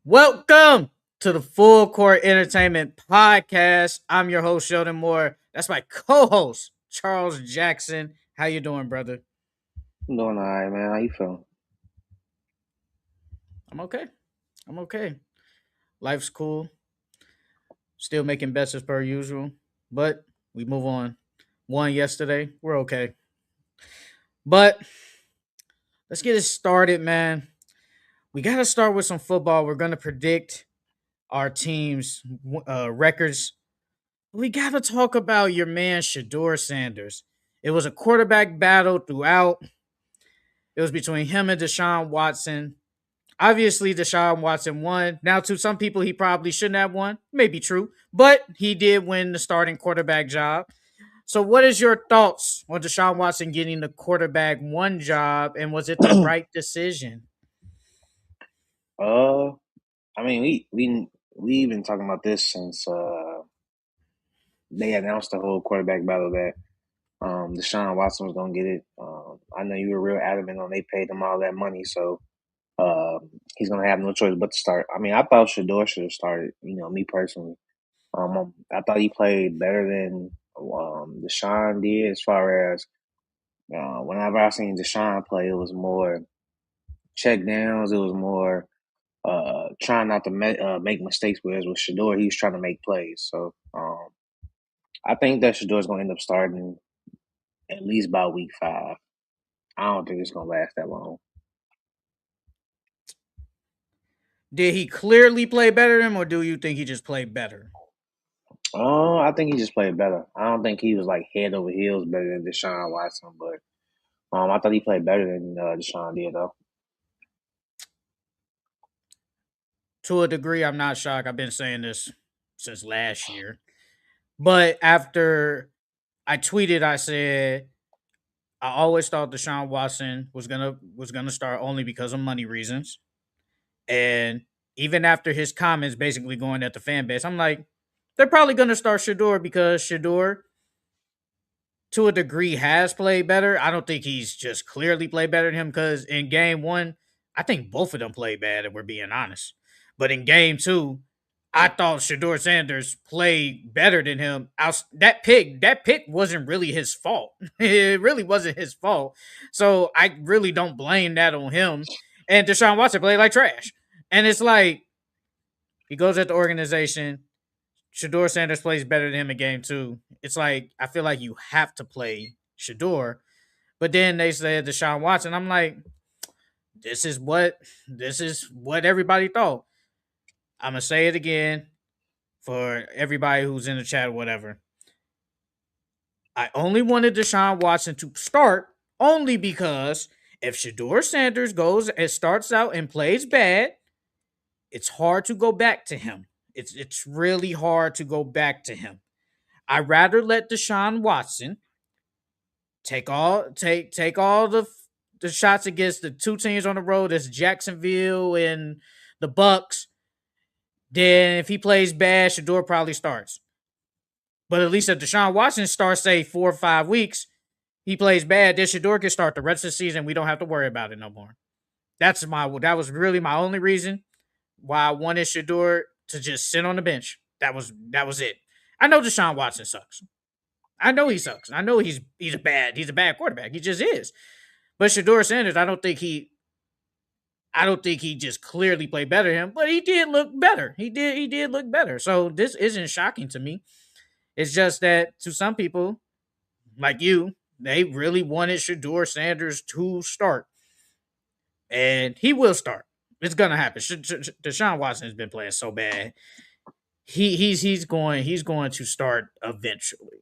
Welcome to the Full Court Entertainment Podcast. I'm your host, Sheldon Moore. That's my co-host, Charles Jackson. How you doing, brother? I'm doing all right, man. How you feeling? I'm okay. I'm okay. Life's cool. Still making bets as per usual, but we move on. Won yesterday. We're okay. But let's get it started, man. We got to start with some football. We're going to predict our team's records. We got to talk about your man, Shedeur Sanders. It was a quarterback battle throughout. It was between him and Deshaun Watson. Obviously, Deshaun Watson won. Now, to some people, he probably shouldn't have won. Maybe true, but he did win the starting quarterback job. So, what is your thoughts on Deshaun Watson getting the quarterback one job, and was it the right decision? uh, I mean, we've been talking about this since they announced the whole quarterback battle that Deshaun Watson was gonna get it. I know you were real adamant on they paid him all that money, so uh, he's gonna have no choice but to start. I mean, I thought Shedeur should have started. Me personally, I thought he played better than Deshaun did. As far as whenever I seen Deshaun play, it was more check downs. It was more trying not to make mistakes. Whereas with Shador, he was trying to make plays. So I think that Shador's going to end up starting at least by week 5. I don't think it's going to last that long. Did he clearly play better than him, or do you think he just played better? I think he just played better. I don't think he was like head over heels better than Deshaun Watson, but I thought he played better than Deshaun did though. To a degree, I'm not shocked. I've been saying this since last year. But after I tweeted, I said I always thought Deshaun Watson was gonna start only because of money reasons. And even after his comments basically going at the fan base, I'm like, they're probably gonna start Shador because Shador, to a degree, has played better. I don't think he's just clearly played better than him because in game one, I think both of them played bad, if we're being honest. But in game two, I thought Shedeur Sanders played better than him. That pick wasn't really his fault. It really wasn't his fault. So I really don't blame that on him. And Deshaun Watson played like trash. And it's like he goes at the organization. Shedeur Sanders plays better than him in game two. It's like I feel like you have to play Shedeur. But then they said Deshaun Watson. I'm like, this is what this is what everybody thought. I'm gonna say it again for everybody who's in the chat or whatever. I only wanted Deshaun Watson to start only because if Shedeur Sanders goes and starts out and plays bad, it's hard to go back to him. It's really hard to go back to him. I'd rather let Deshaun Watson take all the shots against the two teams on the road, that's Jacksonville and the Bucks. Then if he plays bad, Shedeur probably starts. But at least if Deshaun Watson starts, say 4 or 5 weeks, he plays bad, then Shedeur can start the rest of the season. We don't have to worry about it no more. That was really my only reason why I wanted Shedeur to just sit on the bench. That was it. I know Deshaun Watson sucks. I know he sucks. I know he's a bad quarterback. He just is. But Shedeur Sanders, I don't think he just clearly played better than him, but he did look better. He did look better. So this isn't shocking to me. It's just that to some people, like you, they really wanted Shedeur Sanders to start. And he will start. It's gonna happen. Deshaun Watson has been playing so bad. He's going to start eventually.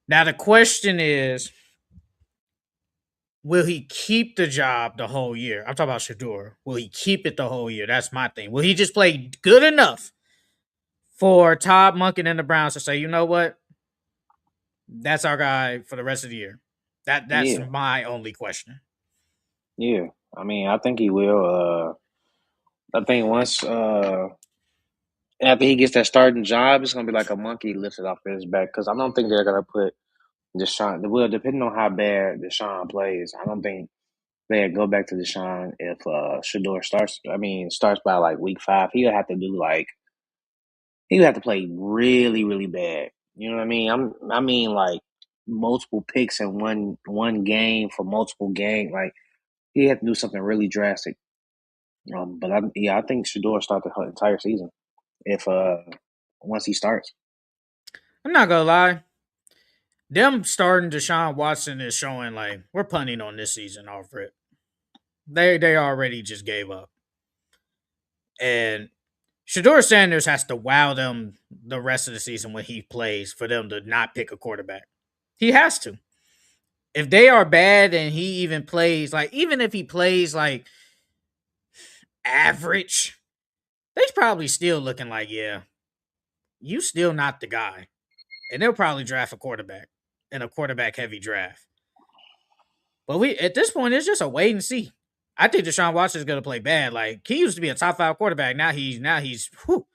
Now the question is, will he keep the job the whole year? I'm talking about Shedeur. Will he keep it the whole year? That's my thing. Will he just play good enough for Todd Monken and the Browns to say, you know what, that's our guy for the rest of the year? That's Yeah, my only question. yeah. I mean, I think he will. I think once after he gets that starting job, it's gonna be like a monkey lifted off his back because I don't think they're gonna put Deshaun. Well, depending on how bad Deshaun plays, I don't think. they go back to Deshaun if Shedeur starts by like week 5. He would have to play really, really bad. You know what I mean? I mean like multiple picks in one game for multiple games. Like he had to do something really drastic. But I think Shedeur start the entire season if once he starts. I'm not gonna lie. Them starting Deshaun Watson is showing like we're punting on this season off rip. They already just gave up. And Shedeur Sanders has to wow them the rest of the season when he plays for them to not pick a quarterback. He has to. If they are bad and he even plays like even if he plays like average, they're probably still looking like, yeah, you still not the guy. And they'll probably draft a quarterback in a quarterback heavy draft. But we at this point it's just a wait and see. I think Deshaun Watson is gonna play bad. Like he used to be a top 5 quarterback. Now he's whew,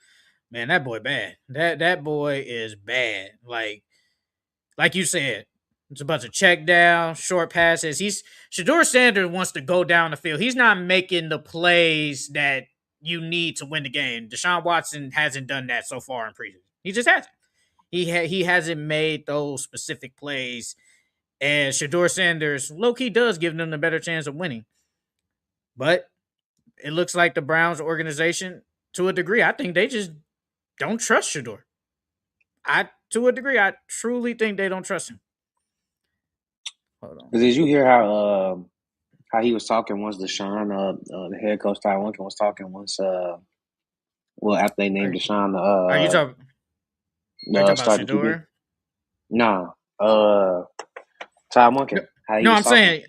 man, that boy bad. That boy is bad. Like you said, it's a bunch of check down, short passes. Shedeur Sanders wants to go down the field. He's not making the plays that you need to win the game. Deshaun Watson hasn't done that so far in preseason. He just hasn't. He hasn't made those specific plays. And Shedeur Sanders, low key, does give them the better chance of winning. But it looks like the Browns organization, to a degree, I think they just don't trust Shedeur. To a degree, I truly think they don't trust him. Hold on. Did you hear how he was talking once Deshaun, the head coach Ty Winkin was talking once after they named Are, Deshaun are you talking? Are you talking about starting QB? Shedeur? Nah, Ty Winkin, how he No, was I'm talking. saying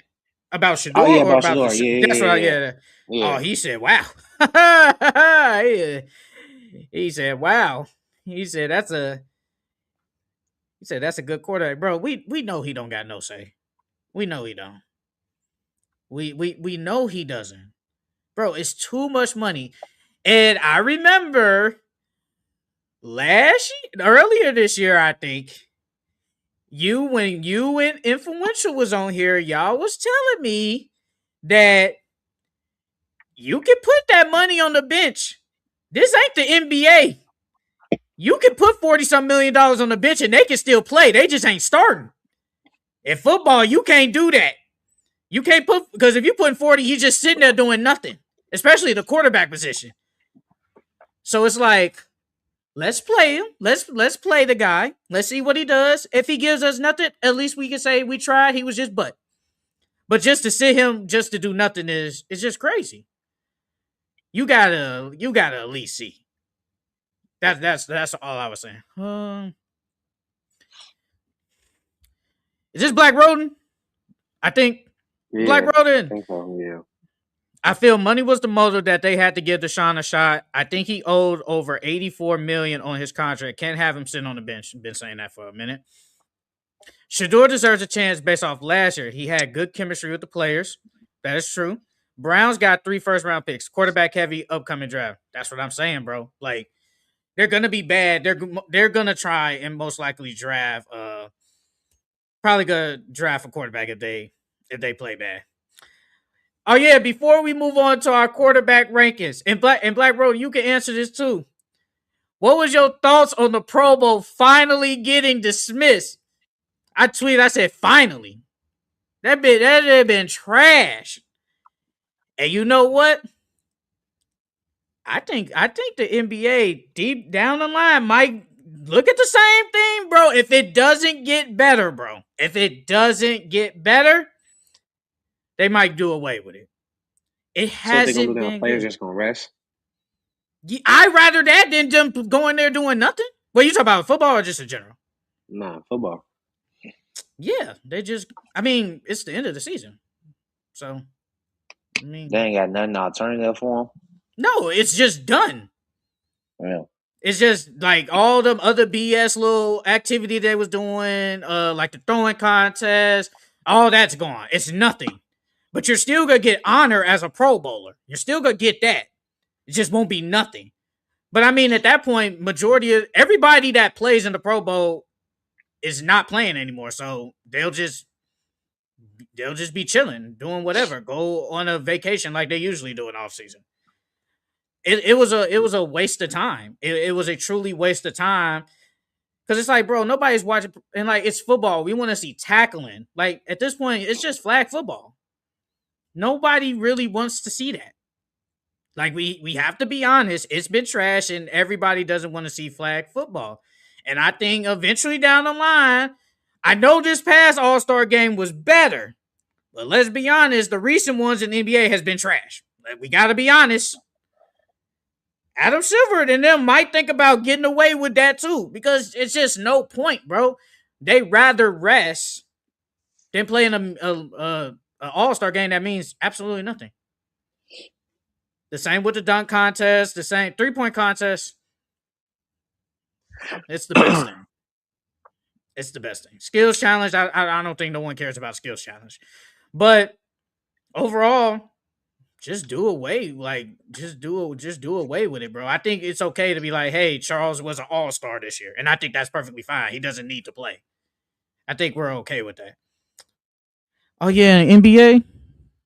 about Shedeur Oh yeah, or about about the. Shedeur. Yeah, That's yeah, what. yeah, Yeah. yeah. Oh, Yeah. he said, "Wow." he said, "Wow." He said, "That's a." He said, "That's a good quarterback, bro." We know he don't got no say. We know he don't. We know he doesn't, bro. It's too much money, and I remember earlier this year, I think when you and Influential was on here, y'all was telling me that you can put that money on the bench. This ain't the NBA. You can put 40 some $1 million on the bench and they can still play. They just ain't starting. In football, you can't do that. You can't put because if you put 40, he's just sitting there doing nothing, especially the quarterback position. So it's like, let's play him. Let's play the guy. Let's see what he does. If he gives us nothing, at least we can say we tried. He was just butt. But just to sit him just to do nothing is just crazy. You gotta at least see. That's all I was saying. Is this Black Roden? I think Black Yeah, I Roden. think so. Yeah. I feel money was the motive that they had to give Deshaun a shot. I think he owed over $84 million on his contract. Can't have him sitting on the bench. Been saying that for a minute. Shedeur deserves a chance based off last year. He had good chemistry with the players. That is true. Browns got 3 first-round picks. Quarterback heavy upcoming draft. That's what I'm saying, bro. Like they're gonna be bad. They're gonna try and most likely draft. Probably gonna draft a quarterback if they play bad. Oh yeah, before we move on to our quarterback rankings, and Black Road, you can answer this too. What was your thoughts on the Pro Bowl finally getting dismissed? I tweeted, I said finally. That had been trash. And you know what? I think the NBA deep down the line might look at the same thing, bro. If it doesn't get better, bro. If it doesn't get better, they might do away with it. It So what they gonna do hasn't now? been Players good. just gonna rest? I'd rather that than them going there doing nothing. Well, you talk about football or just in general? Nah, football. Yeah, they just. I mean, it's the end of the season, so I They mean, ain't got nothing alternative for no, it's just done. them. Yeah. It's just like all them other BS little activity they was doing, like the throwing contest, all that's gone. It's nothing. But you're still gonna get honor as a Pro Bowler. You're still gonna get that. It just won't be nothing. But I mean, at that point, majority of everybody that plays in the Pro Bowl is not playing anymore. So they'll just they'll just be chilling, doing whatever, go on a vacation like they usually do in off season. It was a waste of time. It was a truly waste of time because it's like, bro, nobody's watching, and like it's football. We want to see tackling. Like at this point, it's just flag football. Nobody really wants to see that. Like we have to be honest, it's been trash, and everybody doesn't want to see flag football. And I think eventually down the line, I know this past All Star game was better, but let's be honest, the recent ones in the NBA has been trash. Like, we got to be honest. Adam Silver and them might think about getting away with that too, because it's just no point, bro. They rather rest than play in a All Star game that means absolutely nothing. The same with the dunk contest, the same 3-point contest. It's the best thing. It's the best thing. Skills challenge. I don't think no one cares about skills challenge, but overall, just do away. Like just do away with it, bro. I think it's okay to be like, hey, Charles was an all star this year, and I think that's perfectly fine. He doesn't need to play. I think we're okay with that. Oh yeah, NBA.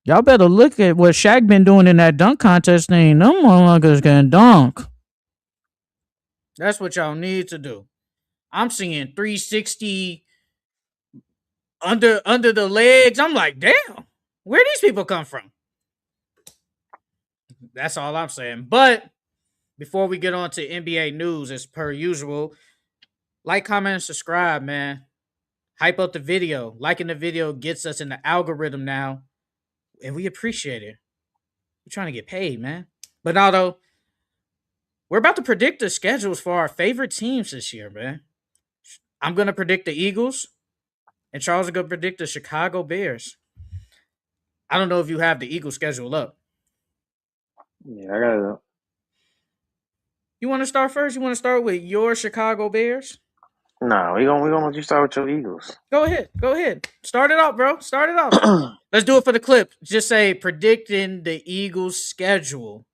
Y'all better look at what Shaq been doing in that dunk contest thing. Them motherfuckers can dunk. That's what y'all need to do. I'm seeing 360 under the legs. I'm like, damn, where these people come from? That's all I'm saying. But before we get on to NBA news, as per usual, like, comment, and subscribe, man. Hype up the video. Liking the video gets us in the algorithm now, and we appreciate it. We're trying to get paid, man. But now, though, we're about to predict the schedules for our favorite teams this year, man. I'm going to predict the Eagles, and Charles is going to predict the Chicago Bears. I don't know if you have the Eagles schedule up. Yeah, I got it up. You want to start first? You want to start with your Chicago Bears? Nah, we gonna let you start with your Eagles. Go ahead. Start it off, bro. Start it off. Let's do it for the clip. Just say predicting the Eagles schedule.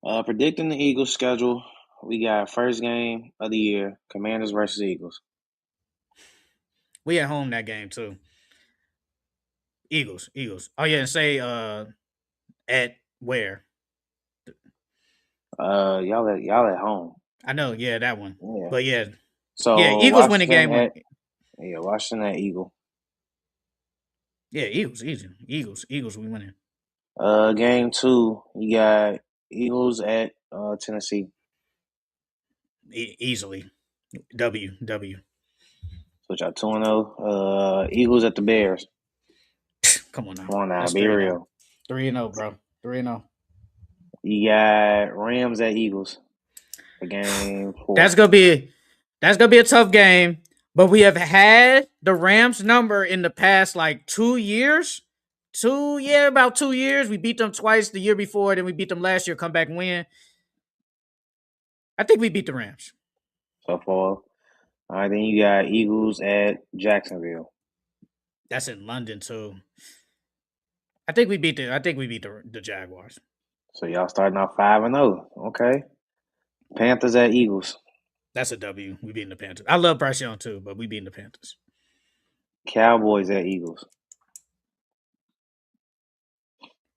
Predicting the Eagles schedule. We got first game of the year, Commanders versus Eagles. We at home that game too. Eagles. Oh yeah, and say at where? Y'all at home. I know, yeah, that one. Yeah. But yeah. So Yeah, Eagles win the game one. Yeah, Washington at Eagle. Yeah, Eagles, easy. Eagles, we winning. Game 2, you got Eagles at Tennessee. Easily. W. So y'all 2-0. Eagles at the Bears. Come on now. Come on now, That's be real. 3-0, bro. 3-0. You got Rams at Eagles for game 4. That's gonna be a tough game. But we have had the Rams number in the past like 2 years. About 2 years. We beat them twice the year before, then we beat them last year, come back and win. I think we beat the Rams. So far. All right, then you got Eagles at Jacksonville. That's in London too. I think we beat the Jaguars. So y'all starting off 5-0. Okay. Panthers at Eagles. That's a W. We beating the Panthers. I love Bryce Young too, but we beating the Panthers. Cowboys at Eagles.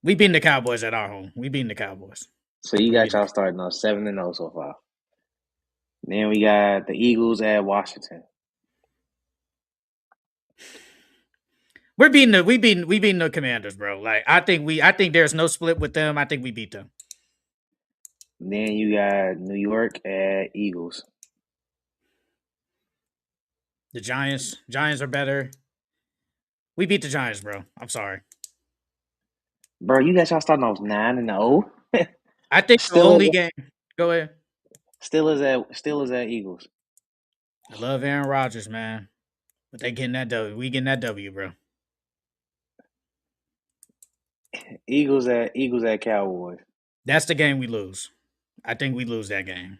We beating the Cowboys at our home. We beating the Cowboys. So you got y'all starting off 7-0 so far. Then we got the Eagles at Washington. We beating the Commanders, bro. Like I think there's no split with them. I think we beat them. Then you got New York at Eagles. The Giants are better. We beat the Giants, bro. I'm sorry. Bro, you got y'all starting off 9-0. I think the only game. Go ahead. Still is at Eagles. I love Aaron Rodgers, man. But they getting that W. We getting that W, bro. Eagles at Cowboys. That's the game we lose. I think we lose that game.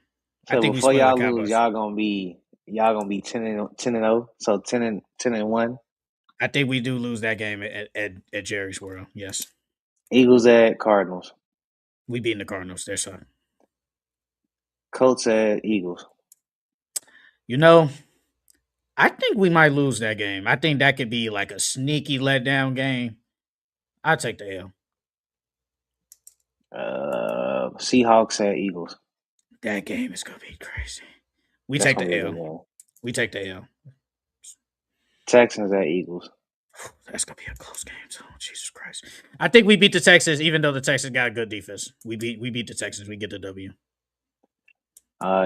So I think before we y'all lose, y'all gonna be 10-0. So 10-1. I think we do lose that game at Jerry's World. Yes. Eagles at Cardinals. We beating the Cardinals. They're sorry. Colts at Eagles. You know, I think we might lose that game. I think that could be like a sneaky letdown game. I'll take the L. Seahawks at Eagles. That game is gonna be crazy. We That's take gonna the be a good L. game. We take the L. Texans at Eagles. That's gonna be a close game too. Jesus Christ. I think we beat the Texans, even though the Texans got a good defense. We beat the Texans. We get the W.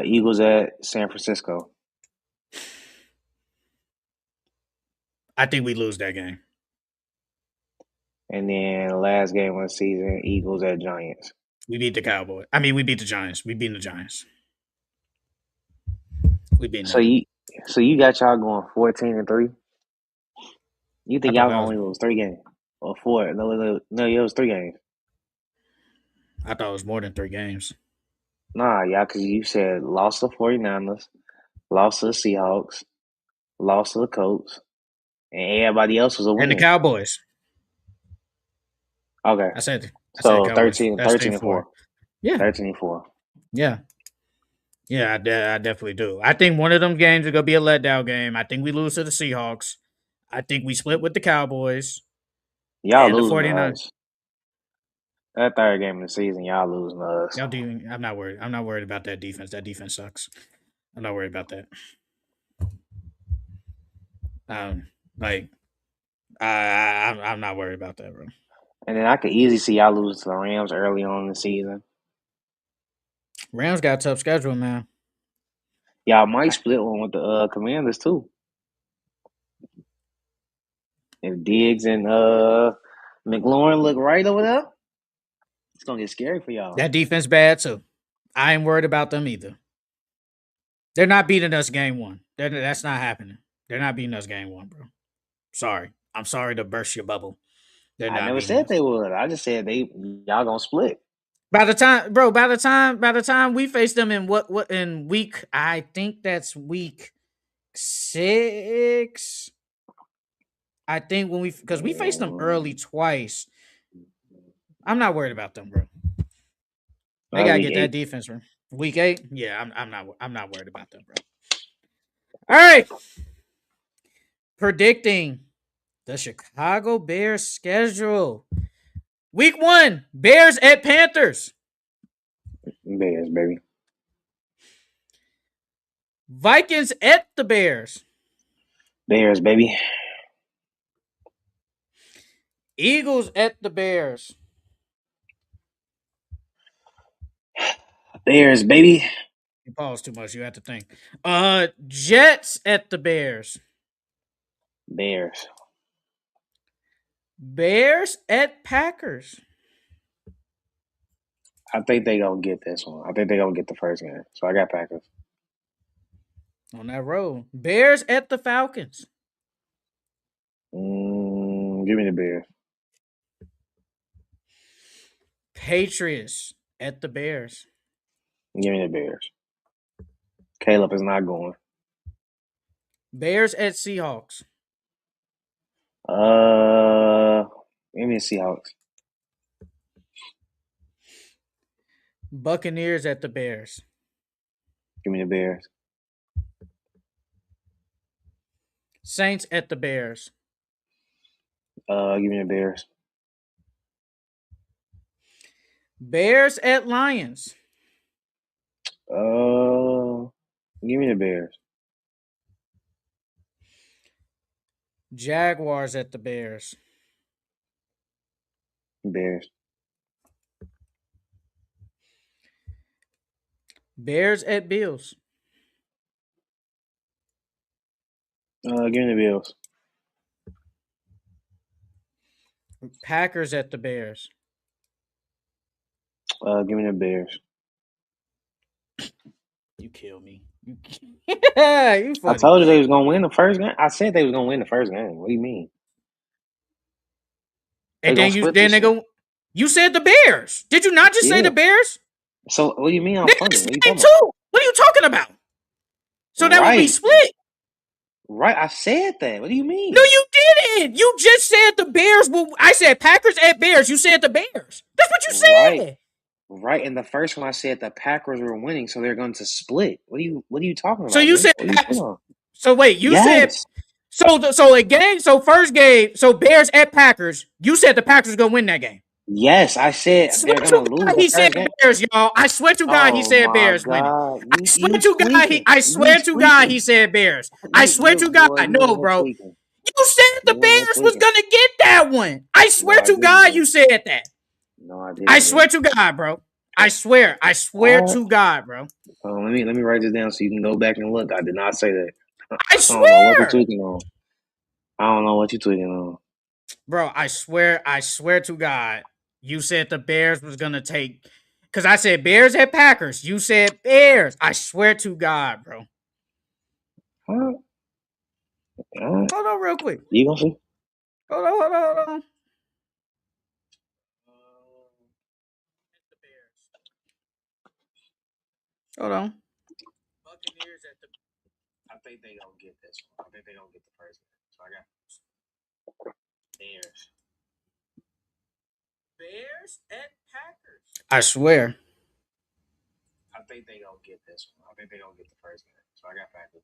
Eagles at San Francisco. I think we lose that game. And then last game of the season, Eagles at Giants. We beat the Cowboys. I mean, we beat the Giants. We beat the Giants. We beat them. So you got y'all going 14-3. You think y'all gonna only lose 3 games or 4? No, it was 3 games. I thought it was more than 3 games. Nah, y'all, because you said lost to the 49ers, lost to the Seahawks, lost to the Colts, and everybody else was a win. And the Cowboys. Okay. I said So Cowboys. 13 and 4. Yeah. 13 and 4. Yeah. Yeah, I definitely do. I think one of them games is going to be a letdown game. I think we lose to the Seahawks. I think we split with the Cowboys. Y'all and losing the to 49ers. us. That third game of the season, y'all losing to us. I'm not worried. I'm not worried about that defense. That defense sucks. I'm not worried about that. I'm not worried about that, bro. And then I could easily see y'all lose to the Rams early on in the season. Rams got a tough schedule, man. Y'all might split one with the Commanders too. If Diggs and McLaurin look right over there, it's gonna get scary for y'all. That defense bad too. I ain't worried about them either. They're not beating us game 1. That's not happening. They're not beating us game 1, bro. Sorry. I'm sorry to burst your bubble. I never said they would. I just said y'all gonna split. By the time we face them in what in week, I think that's week 6. I think because we faced them early twice. I'm not worried about them, bro. They gotta get that defense, bro. Week 8, yeah, I'm not worried about them, bro. All right, predicting the Chicago Bears schedule. Week 1, Bears at Panthers. Bears, baby. Vikings at the Bears. Bears, baby. Eagles at the Bears. Bears, baby. You pause too much. You have to think. Jets at the Bears. Bears. Bears at Packers. I think they gonna get this one. I think they gonna get the first game. So I got Packers. On that road. Bears at the Falcons. Give me the Bears. Patriots at the Bears. Give me the Bears. Caleb is not going. Bears at Seahawks. Give me the Seahawks. Buccaneers at the Bears. Give me the Bears. Saints at the Bears. Give me the Bears. Bears at Lions. Give me the Bears. Jaguars at the Bears. Bears. Bears at Bills. Give me the Bills. Packers at the Bears. Give me the Bears. You kill me. You funny. I told you they was gonna win the first game. I said they was gonna win the first game. What do you mean? And then they go. You said the Bears. Did you not just say the Bears? So what do you mean I'm funny? What are you talking about? So that would be split. Right, I said that. What do you mean? No, you didn't. You just said the Bears. I said Packers at Bears. You said the Bears. That's what you said. Right. In the first one, I said the Packers were winning, so they're going to split. What are you talking about? So you said So wait, you said Yes. so a game. So first game. So Bears at Packers. You said the Packers gonna win that game. Yes, I I said swear they're gonna to lose God, the he said first game. Bears, y'all. I swear to God, he Oh said my Bears winning. god, I swear to God, I you swear to God, he tweaking, said Bears. I swear to God, you in no, here bro. tweaking, You said the you in here Bears was tweaking. gonna get that one. I No, swear I to didn't, God, you bro. said that. No, I I didn't, swear bro. to God, bro. I swear All right. to God, bro. Let me write this down so you can go back and look. I did not say that. I I don't know what you're swear, tweaking on. I don't know what you're tweaking on. bro. I swear to God, you said the Bears was gonna take. Cause I said Bears at Packers. You said Bears. I swear to God, bro. All right. All right. Hold on, real quick. You gonna see? Hold on. Hold on. Buccaneers at the. I think they gonna get this one. I think they gonna get the first one. So I got Bears. Bears at Packers. I swear. I think they gonna get this one. I think they gonna get the first one. So I got Packers.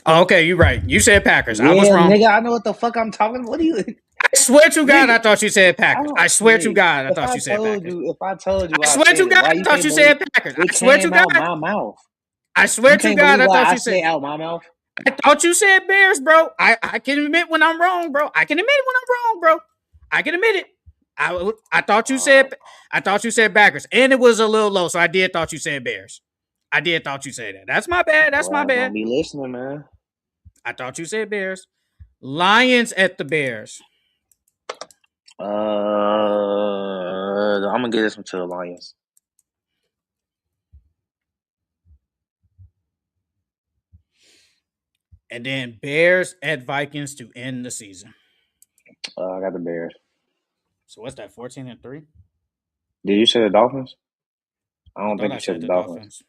Oh, okay, you're right. You said Packers. I was Yeah, wrong. nigga, I know what the fuck I'm talking about. What do you I swear to God, nigga? I thought you said I Packers. I don't swear to nigga. God, I thought you said Packers. If I told you I I swear said to it, God, why I you thought can't you believe said Packers. it I swear to came God. out my mouth? I swear You to can't God, believe I what thought I you said. say out my mouth? I thought you said Bears, bro. I can admit when I'm wrong, bro. I can admit when I'm wrong, bro. I can admit it. I thought you Uh, said Packers, and it was a little low, so I did thought you said Bears. I did thought you said that. That's my bad. That's my well, don't bad. be listening, man. I thought you said Bears. Lions at the Bears. I'm gonna get this one to the Lions. And then Bears at Vikings to end the season. I got the Bears. So what's that? 14-3? Did you say the Dolphins? I I don't thought think I you said said the the Dolphins. Dolphins.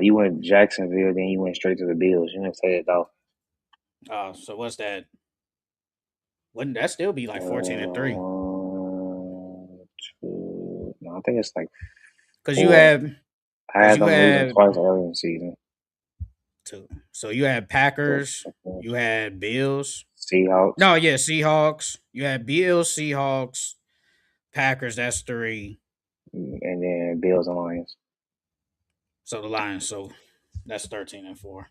You went Jacksonville, then you went straight to the Bills. You didn't say the Dolphins. So what's that? Wouldn't that still be like 14-3? No, I think it's like Because you 4. have I because had you them losing had twice early in the season. two. So you had Packers, you had Bills. Seahawks, No, yeah, Seahawks. You had Bills, Seahawks, Packers. That's three. and then Bills and Lions. So the Lions. So that's 13-4.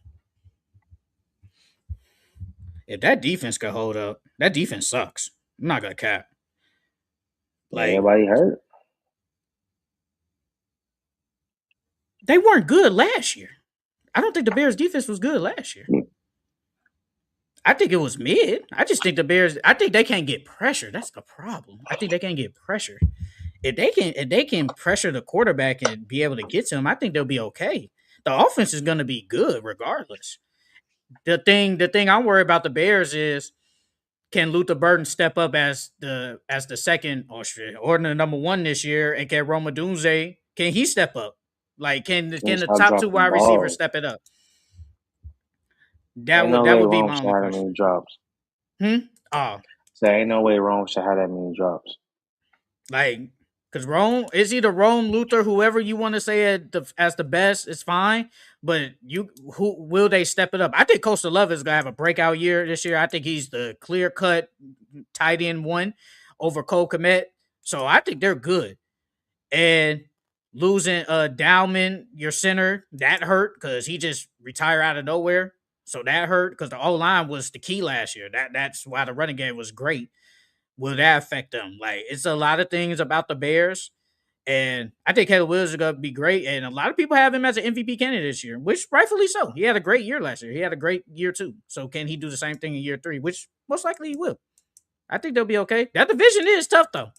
If that defense could hold up, that defense sucks. I'm not gonna cap. Like Everybody hurt. they weren't good last year. I don't think the Bears defense was good last year. I think it was mid. I just think the Bears. I think they can't get pressure. That's the problem. I think they can't get pressure. If they can pressure the quarterback and be able to get to him, I think they'll be okay. The offense is going to be good regardless. The thing I'm worried about the Bears is can Luther Burton step up as the second or the number one this year, and can Roma Dunze can he step up? Like And can the stop top two dropping wide receivers balls. step it up? Ain't no That way would be Rome my should only have that question. many drops. Oh, So ain't no way Rome should have that many drops. like, because Rome is either Rome, Luther, whoever you want to say as the best is fine. But who will they step it up? I think Coastal Love is gonna have a breakout year this year. I think he's the clear cut tight end one over Cole Komet. So I think they're good. And losing Dowman, your center, that hurt because he just retired out of nowhere. So that hurt because the O line was the key last year. That's why the running game was great. Will that affect them? Like it's a lot of things about the Bears, and I think Caleb Williams is going to be great. And a lot of people have him as an MVP candidate this year, which rightfully so. He had a great year last year. He had a great year too. So can he do the same thing in year three? Which most likely he will. I think they'll be okay. That division is tough though.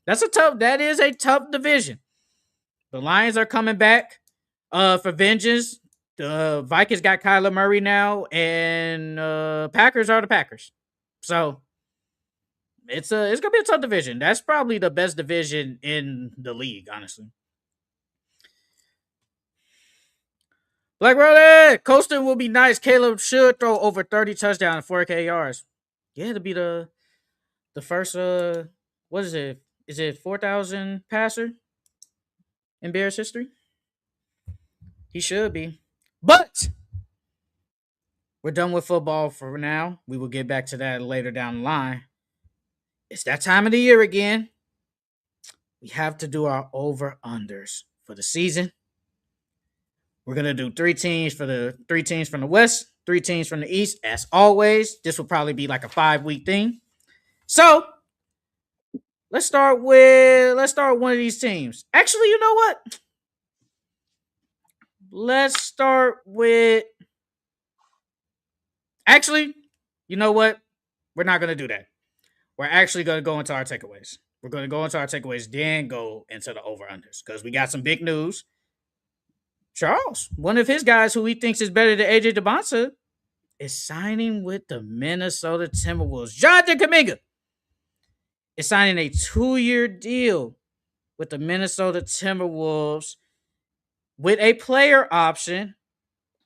That is a tough division. The Lions are coming back for vengeance. The Vikings got Kyler Murray now, and Packers are the Packers. So it's gonna be a tough division. That's probably the best division in the league, honestly. Black Brother, Coasting will be nice. Caleb should throw over 30 touchdowns and 4K yards. Yeah, to be the first what is it? Is it 4,000 passer in Bears history? He should be. But We're done with football for now. We will get back to that later down the line. It's that time of the year again. We have to do our over unders for the season. We're gonna do three teams from the West, three teams from the East. As always, this will probably be like a 5 week thing. So let's start one of these teams. Actually, you know what? Let's start with actually, you know what? We're not gonna do that. We're actually gonna go into our takeaways. We're gonna go into our takeaways, then go into the over unders because we got some big news. Charles, one of his guys who he thinks is better than AJ DeBonsa, is signing with the Minnesota Timberwolves. Jonathan Kuminga is signing a 2-year deal with the Minnesota Timberwolves with a player option.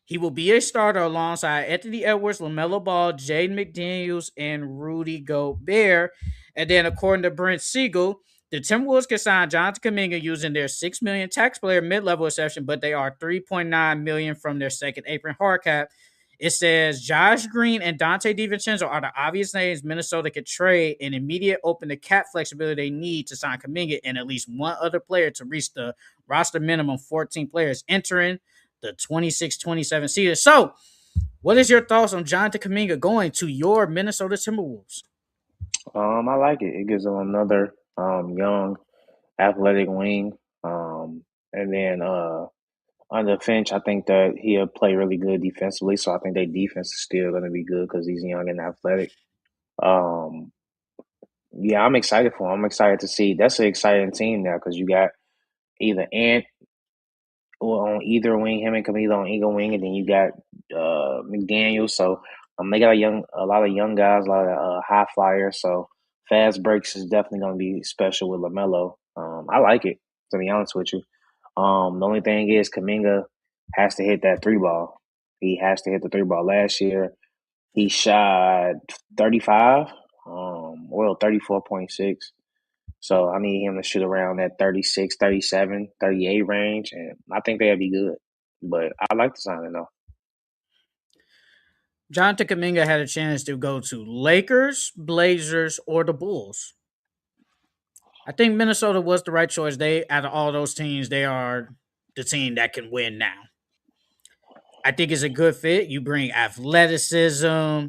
He will be a starter alongside Anthony Edwards, LaMelo Ball, Jaden McDaniels, and Rudy Gobert. And then, according to Brent Siegel, the Timberwolves can sign Jonathan Kuminga using their $6 million tax player mid-level exception, but they are $3.9 million from their second apron hard cap. It says Josh Green and Dante DiVincenzo are the obvious names Minnesota could trade and immediate open the cap flexibility they need to sign Kuminga and at least one other player to reach the roster minimum 14 players entering the 26-27 season. So, what is your thoughts on Jonathan Kuminga going to your Minnesota Timberwolves? I like it. It gives them another young athletic wing. And then under Finch, I think that he'll play really good defensively. So I think their defense is still going to be good because he's young and athletic. Um, yeah, I'm excited for him. I'm excited to see. That's an exciting team now because you got either Ant or on either wing, him and Camilo on either wing, and then you got McDaniel. So they got a lot of young guys, a lot of high flyers. So fast breaks is definitely going to be special with Lamelo. I like it, to be honest with you. The only thing is Kaminga has to hit that three ball. He has to hit the three ball. Last year he shot 35, well 34.6. So I need him to shoot around that 36, 37, 38 range, and I think they'll be good. But I like the signing though. Jonathan Kuminga had a chance to go to Lakers, Blazers, or the Bulls. I think Minnesota was the right choice. They, out of all those teams, they are the team that can win now. I think it's a good fit. You bring athleticism,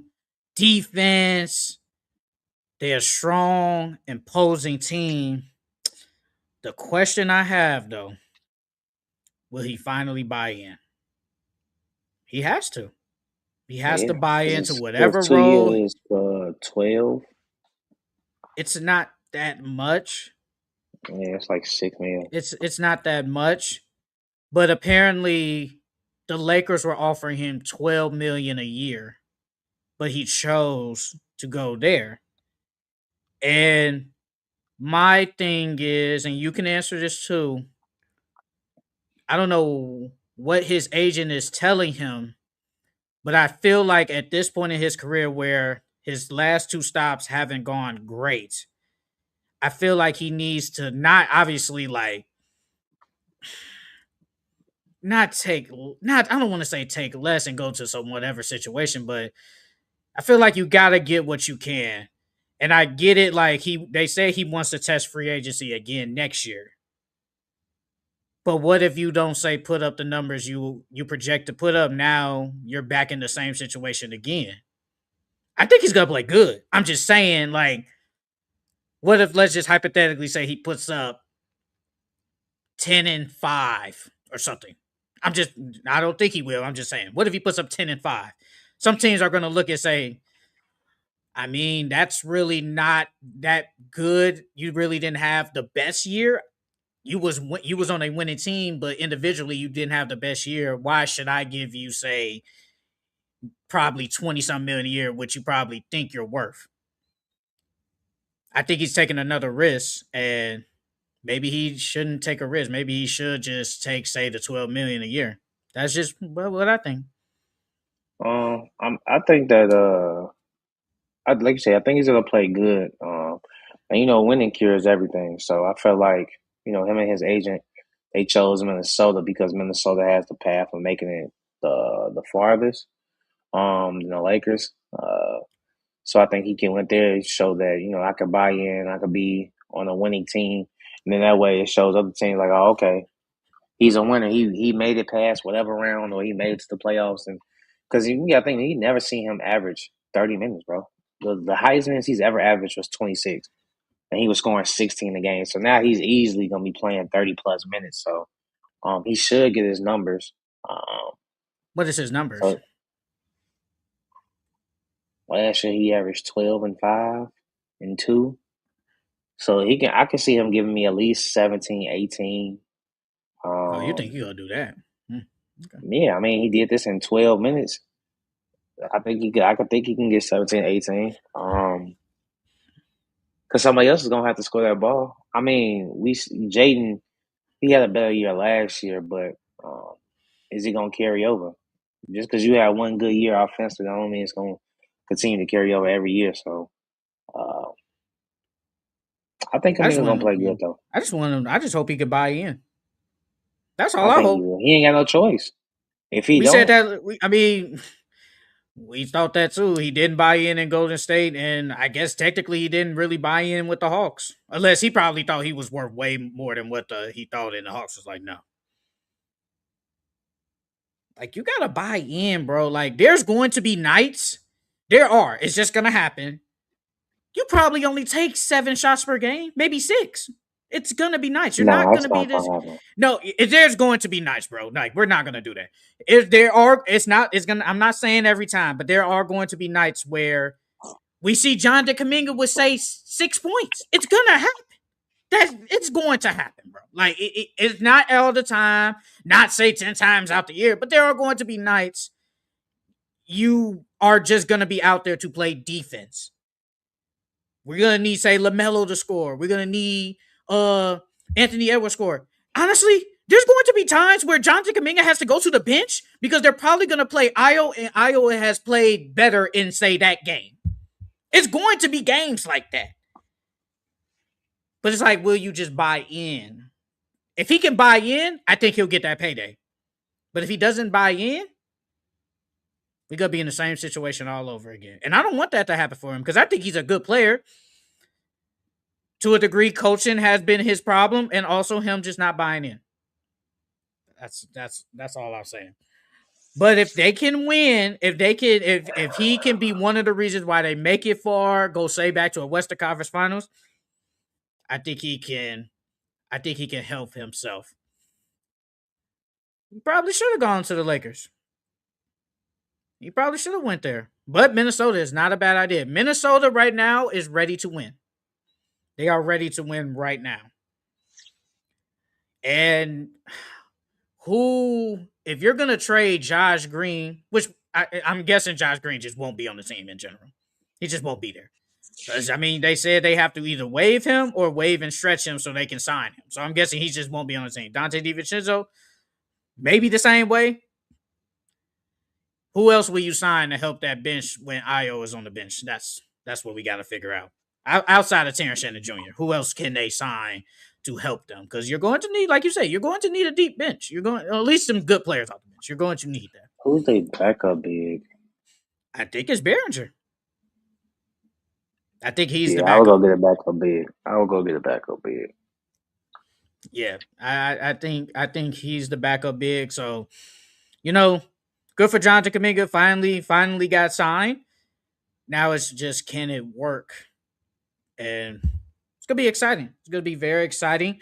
defense. They're a strong, imposing team. The question I have, though, will he finally buy in? He has to. He has to Yeah, buy into because it's whatever role. 2 years for 12. It's not that much. Yeah, it's like 6 million. It's not that much, but apparently the Lakers were offering him 12 million a year, but he chose to go there. And my thing is, and you can answer this too, I don't know what his agent is telling him, but I feel like at this point in his career where his last two stops haven't gone great, I feel like he needs to not obviously like not take not I don't want to say take less and go to some whatever situation, but I feel like you gotta get what you can. And I get it, like they say he wants to test free agency again next year. But what if you don't say put up the numbers you project to put up? Now you're back in the same situation again. I think he's gonna play good. I'm just saying, like, what if let's just hypothetically say he puts up 10-5 or something? I don't think he will. I'm just saying. What if he puts up 10-5? Some teams are gonna look and say, I mean, that's really not that good. You really didn't have the best year. You was on a winning team, but individually you didn't have the best year. Why should I give you say probably 20 some million a year, which you probably think you're worth? I think he's taking another risk, and maybe he shouldn't take a risk. Maybe he should just take say the 12 million a year. That's just what I think. I think that like you say, I think he's gonna play good. And winning cures everything. So I felt like him and his agent, they chose Minnesota because Minnesota has the path of making it the farthest. than the Lakers. So I think he can went there and show that I could buy in, I could be on a winning team, and then that way it shows other teams like, oh, okay, he's a winner. He made it past whatever round, or he made it to the playoffs, and because you got to think he never seen him average 30 minutes, bro. The highest minutes he's ever averaged was 26, and he was scoring 16 a game. So now he's easily gonna be playing 30 plus minutes. So he should get his numbers. Um, What is his numbers? so last year he averaged 12 and 5 and 2. So I can see him giving me at least 17, 18. Oh, you think Um, he gonna do that? Okay. yeah, I mean he did this in 12 minutes. I could think he can get 17, 18. Because somebody else is gonna have to score that ball. I mean, Jaden, he had a better year last year, but um, is he gonna carry over? Just because you have one good year offensively, I don't mean it's gonna continue to carry over every year. So uh, I think I just Kuminga gonna want play good him. though. I just want him. I just hope he could buy in. That's all I I think he hope. will. He ain't got no choice. If he We said don't, that. I mean, we thought that too. He didn't buy in Golden State, and I guess technically he didn't really buy in with the Hawks, unless he probably thought he was worth way more than what he thought, and the Hawks was like, no. Like you gotta buy in, bro. Like there's going to be nights. There are. It's just gonna happen. You probably only take 7 shots per game, maybe 6. It's gonna be nights. You're not nah, gonna it's be not this. gonna happen. No, there's going to be nights, bro. Like we're not gonna do that. If there are, it's not. It's gonna. I'm not saying every time, but there are going to be nights where we see John Kuminga would say 6 points. It's gonna happen. It's going to happen, bro. Like it's not all the time. Not say 10 times out the year, but there are going to be nights you are just gonna be out there to play defense. We're gonna need, say, LaMelo to score. We're gonna need Anthony Edwards score. Honestly, there's going to be times where Jonathan Kuminga has to go to the bench because they're probably gonna play Io, and Iowa has played better in, say, that game. It's going to be games like that. But it's like, will you just buy in? If he can buy in, I think he'll get that payday. But if he doesn't buy in, we're gonna be in the same situation all over again. And I don't want that to happen for him because I think he's a good player. To a degree, coaching has been his problem, and also him just not buying in. That's all I'm saying. But if they can win, if he can be one of the reasons why they make it far, go say back to a Western Conference Finals, I think he can. I think he can help himself. He probably should have gone to the Lakers. He probably should have went there. But Minnesota is not a bad idea. Minnesota right now is ready to win. They are ready to win right now. And if you're gonna trade Josh Green, which I'm guessing Josh Green just won't be on the team in general. He just won't be there. Because I mean, they said they have to either waive him or waive and stretch him so they can sign him. So I'm guessing he just won't be on the team. Dante DiVincenzo, maybe the same way. Who else will you sign to help that bench when Io is on the bench? That's what we got to figure out. Outside of Terrence Shannon Jr., who else can they sign to help them? Because you're going to need, like you say, you're going to need a deep bench. You're going at least some good players off the bench. You're going to need that. Who's their backup big? I think it's Behringer. I think he's the Yeah, I would go backup. get a backup big. I would go get a backup big. Yeah, I think he's the backup big. So, good for Jonathan Kuminga. Finally got signed. Now it's just, can it work? And it's gonna be exciting. It's gonna be very exciting.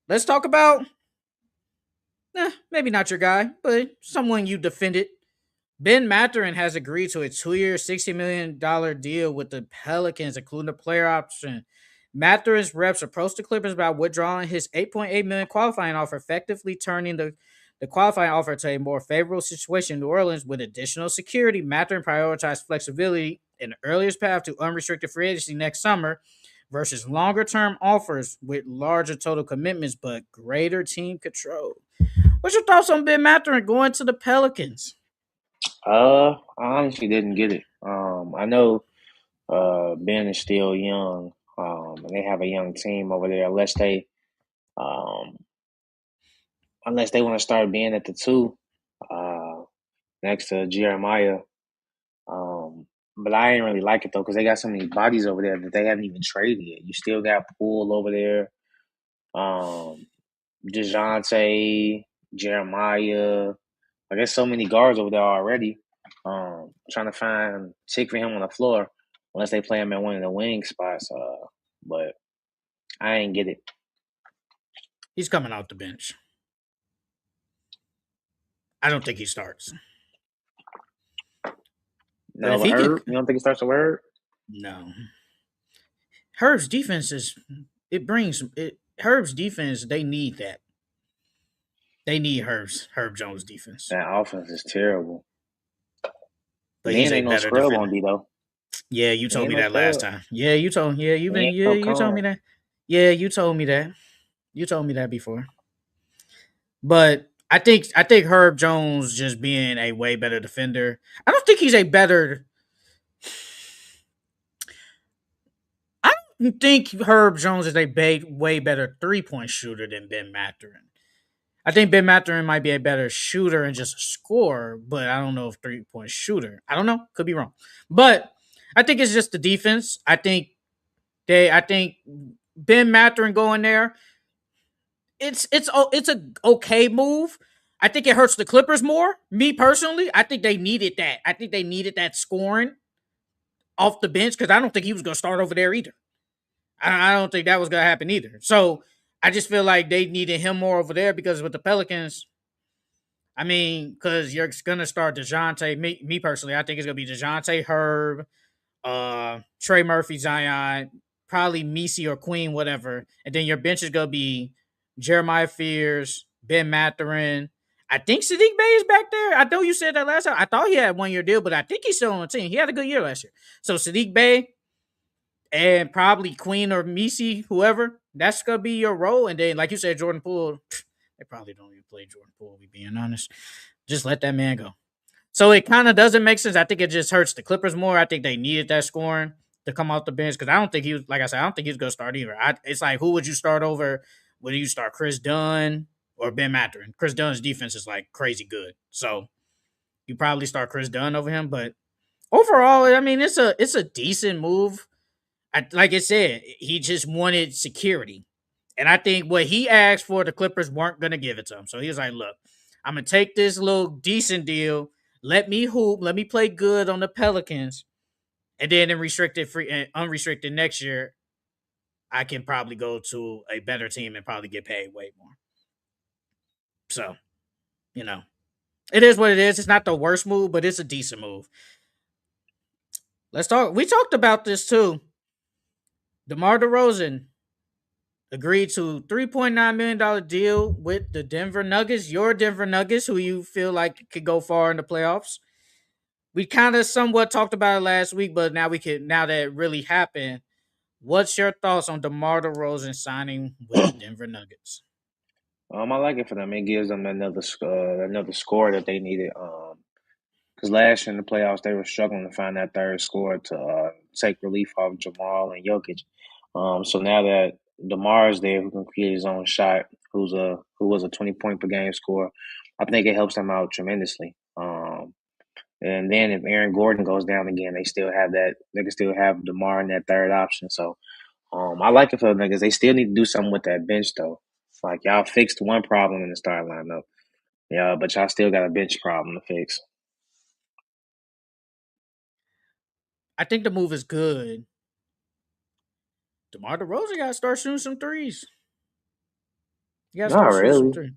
Let's talk about maybe not your guy, but someone you defended. Ben Mathurin has agreed to a 2-year, $60 million deal with the Pelicans, including the player option. Mathurin's reps approached the Clippers about withdrawing his $8.8 million qualifying offer, effectively turning the qualifying offer to a more favorable situation in New Orleans with additional security. Mathurin prioritized flexibility in the earliest path to unrestricted free agency next summer versus longer-term offers with larger total commitments but greater team control. What's your thoughts on Ben Mathurin going to the Pelicans? I honestly didn't get it. I know Ben is still young, and they have a young team over there. Um, unless they want to start being at the two. Uh, next to Jeremiah. Um, but I ain't really like it though because they got so many bodies over there that they haven't even traded yet. You still got Poole over there, um, Dejounte, Jeremiah. Like there's so many guards over there already. Trying to find tick for him on the floor unless they play him at one of the wing spots. But I ain't get it. He's coming out the bench. I don't think he starts. But No, if but he could, Herb, you don't think he starts to Herb? no. Herb's defense is it brings it. Herb's defense, they need that. They need Herb Jones defense. That offense is terrible. But he's Man a ain't no better scrub on defender. D though. Yeah, you He told ain't me no that last scrub. time. Yeah, you told yeah, you've He been ain't yeah, no you told me cone. that. Yeah, you told me that. You told me that before. But I think Herb Jones just being a way better defender. I don't think he's a better I don't think Herb Jones is a way better 3-point shooter than Ben Mathurin. I think Ben Mathurin might be a better shooter and just a scorer, but I don't know if 3-point shooter. I don't know. Could be wrong. But I think it's just the defense. I think Ben Mathurin going there, it's a okay move. I think it hurts the Clippers more. Me personally, I think they needed that. I think they needed that scoring off the bench because I don't think he was going to start over there either. I don't think that was going to happen either. So I just feel like they needed him more over there because with the Pelicans, I mean, because you're going to start DeJounte. Me personally, I think it's going to be DeJounte, Herb, Trey Murphy, Zion, probably Misi or Queen, whatever. And then your bench is gonna be Jeremiah Fears, Ben Mathurin. I think Sadiq Bey is back there. I know you said that last time. I thought he had 1 year deal, but I think he's still on the team. He had a good year last year. So Sadiq Bey and probably Queen or Misi, whoever, that's gonna be your role. And then, like you said, Jordan Poole, they probably don't even play Jordan Poole, we being honest. Just let that man go. So it kind of doesn't make sense. I think it just hurts the Clippers more. I think they needed that scoring to come off the bench because I don't think he was, like I said, I don't think he was going to start either. It's like, who would you start over? Would you start Chris Dunn or Ben Mathurin? Chris Dunn's defense is like crazy good. So you probably start Chris Dunn over him. But overall, I mean, it's a decent move. Like I said, he just wanted security. And I think what he asked for, the Clippers weren't going to give it to him. So he was like, look, I'm going to take this little decent deal. Let me hoop. Let me play good on the Pelicans. And then in restricted free and unrestricted next year, I can probably go to a better team and probably get paid way more. So, you know, it is what it is. It's not the worst move, but it's a decent move. Let's talk. We talked about this too. DeMar DeRozan agreed to $3.9 million deal with the Denver Nuggets, your Denver Nuggets, who you feel like could go far in the playoffs. We kind of somewhat talked about it last week, but now that it really happened, what's your thoughts on DeMar DeRozan signing with the Denver Nuggets? I like it for them. It gives them another score that they needed. Because last year in the playoffs they were struggling to find that third score to take relief off Jamal and Jokic. So now that DeMar is there, who can create his own shot, who was a 20 point per game scorer, I think it helps them out tremendously. And then if Aaron Gordon goes down again, they still have that. They can still have DeMar in that third option. So I like it for the niggas. They still need to do something with that bench though. Like y'all fixed one problem in the start lineup, yeah, but y'all still got a bench problem to fix. I think the move is good. DeMar DeRozan got to start shooting some threes. You got to Not start shooting some really. threes.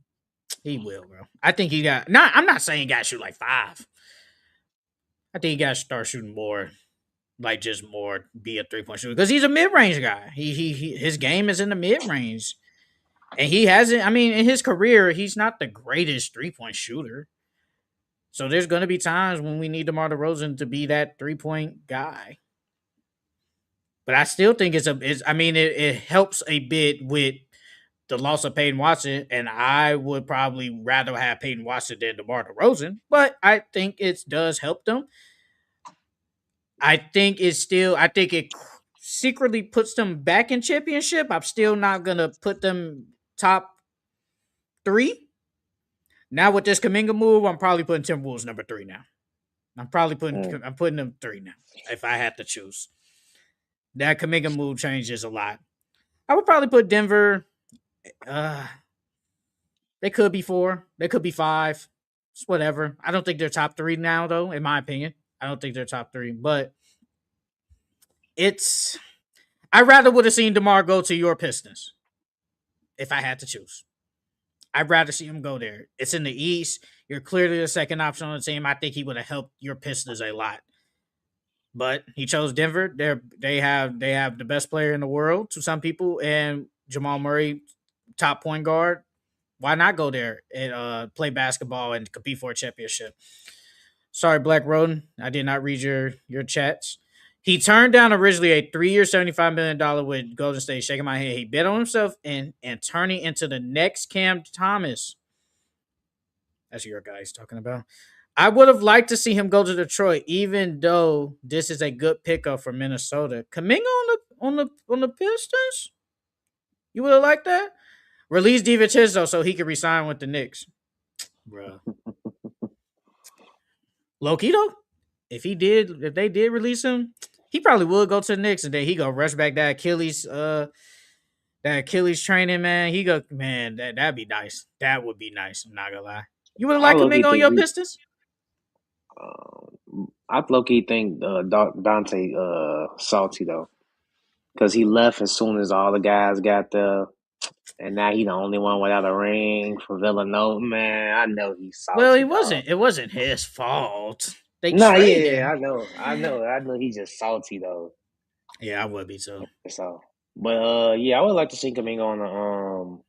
He will, bro. I think he got. Not. I'm not saying he got to shoot like 5. I think he got to start shooting more, like just more, be a 3-point shooter because he's a mid range guy. His game is in the mid range, and he hasn't. I mean, in his career, he's not the greatest 3-point shooter. So there's going to be times when we need DeMar DeRozan to be that 3-point guy. But I still think I mean, it helps a bit with the loss of Peyton Watson, and I would probably rather have Peyton Watson than DeMar DeRozan. But I think it does help them. I think it secretly puts them back in championship. I'm still not gonna put them top 3 Now with this Kuminga move, I'm probably putting Timberwolves number 3 now. Mm. I'm putting them 3 now if I had to choose. That Kuminga move changes a lot. I would probably put Denver. Uh, they could be 4. They could be 5. It's whatever. I don't think they're top 3 now, though. In my opinion, I don't think they're top 3. But it's. I rather would have seen Demar go to your Pistons if I had to choose. I'd rather see him go there. It's in the East. You're clearly the second option on the team. I think he would have helped your Pistons a lot. But he chose Denver. They have the best player in the world to some people, and Jamal Murray, top point guard. Why not go there and play basketball and compete for a championship? Sorry, Black Roden, I did not read your chats. He turned down originally a 3-year, $75 million with Golden State. Shaking my head, he bet on himself and turning into the next Cam Thomas. That's your guy he's talking about. I would have liked to see him go to Detroit, even though this is a good pickup for Minnesota. Kuminga on the Pistons. You would have liked that. Release DiVincenzo so he could resign with the Knicks, bro. Low-key though, if they did release him, he probably would go to the Knicks and then he go rush back that Achilles training, man. He go, man, that'd be nice. That would be nice. I'm not gonna lie. You would have I liked low key Kuminga on think your he. Pistons? I low key think Dante salty though, because he left as soon as all the guys got there, and now he the only one without a ring for Villanova. Man, I know he's Well, salty, dog. it wasn't his fault. They Nah, traded yeah, him. I know. He's just salty though. Yeah, I would be too. So, but yeah, I would like to see Kuminga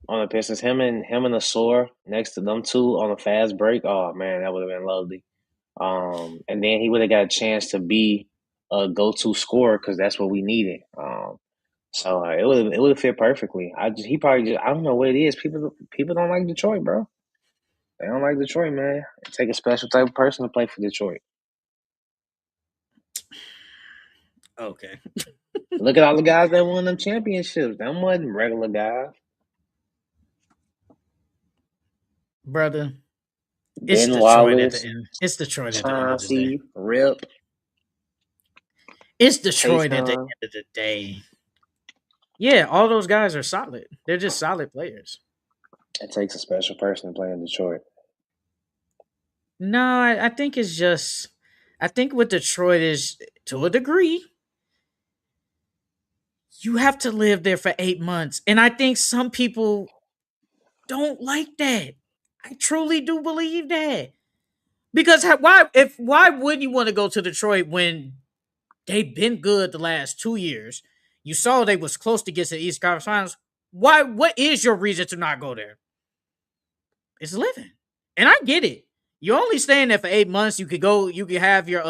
on the Pistons. Him and the Sore next to them two on a fast break. Oh man, that would have been lovely. And then he would have got a chance to be a go-to scorer because that's what we needed. So it would have fit perfectly. He probably just I don't know what it is. People don't like Detroit, bro. They don't like Detroit, man. It take a special type of person to play for Detroit. Okay, Look at all the guys that won them championships. Them wasn't regular guys. brother. It's Ben Detroit at the Wallace, end. It's Detroit at the end of the day. Chauncey, Rip, It's Detroit at the Taysom. end of the day. Yeah, all those guys are solid. They're just solid players. It takes a special person to play in Detroit. No, I think it's just. I think with Detroit is to a degree. You have to live there for 8 months, and I think some people don't like that. I truly do believe that because why wouldn't you want to go to Detroit when they've been good the last 2 years? You saw they was close to get to the East Conference Finals. Why? What is your reason to not go there? It's living, and I get it. You're only staying there for 8 months. You could go. You could have your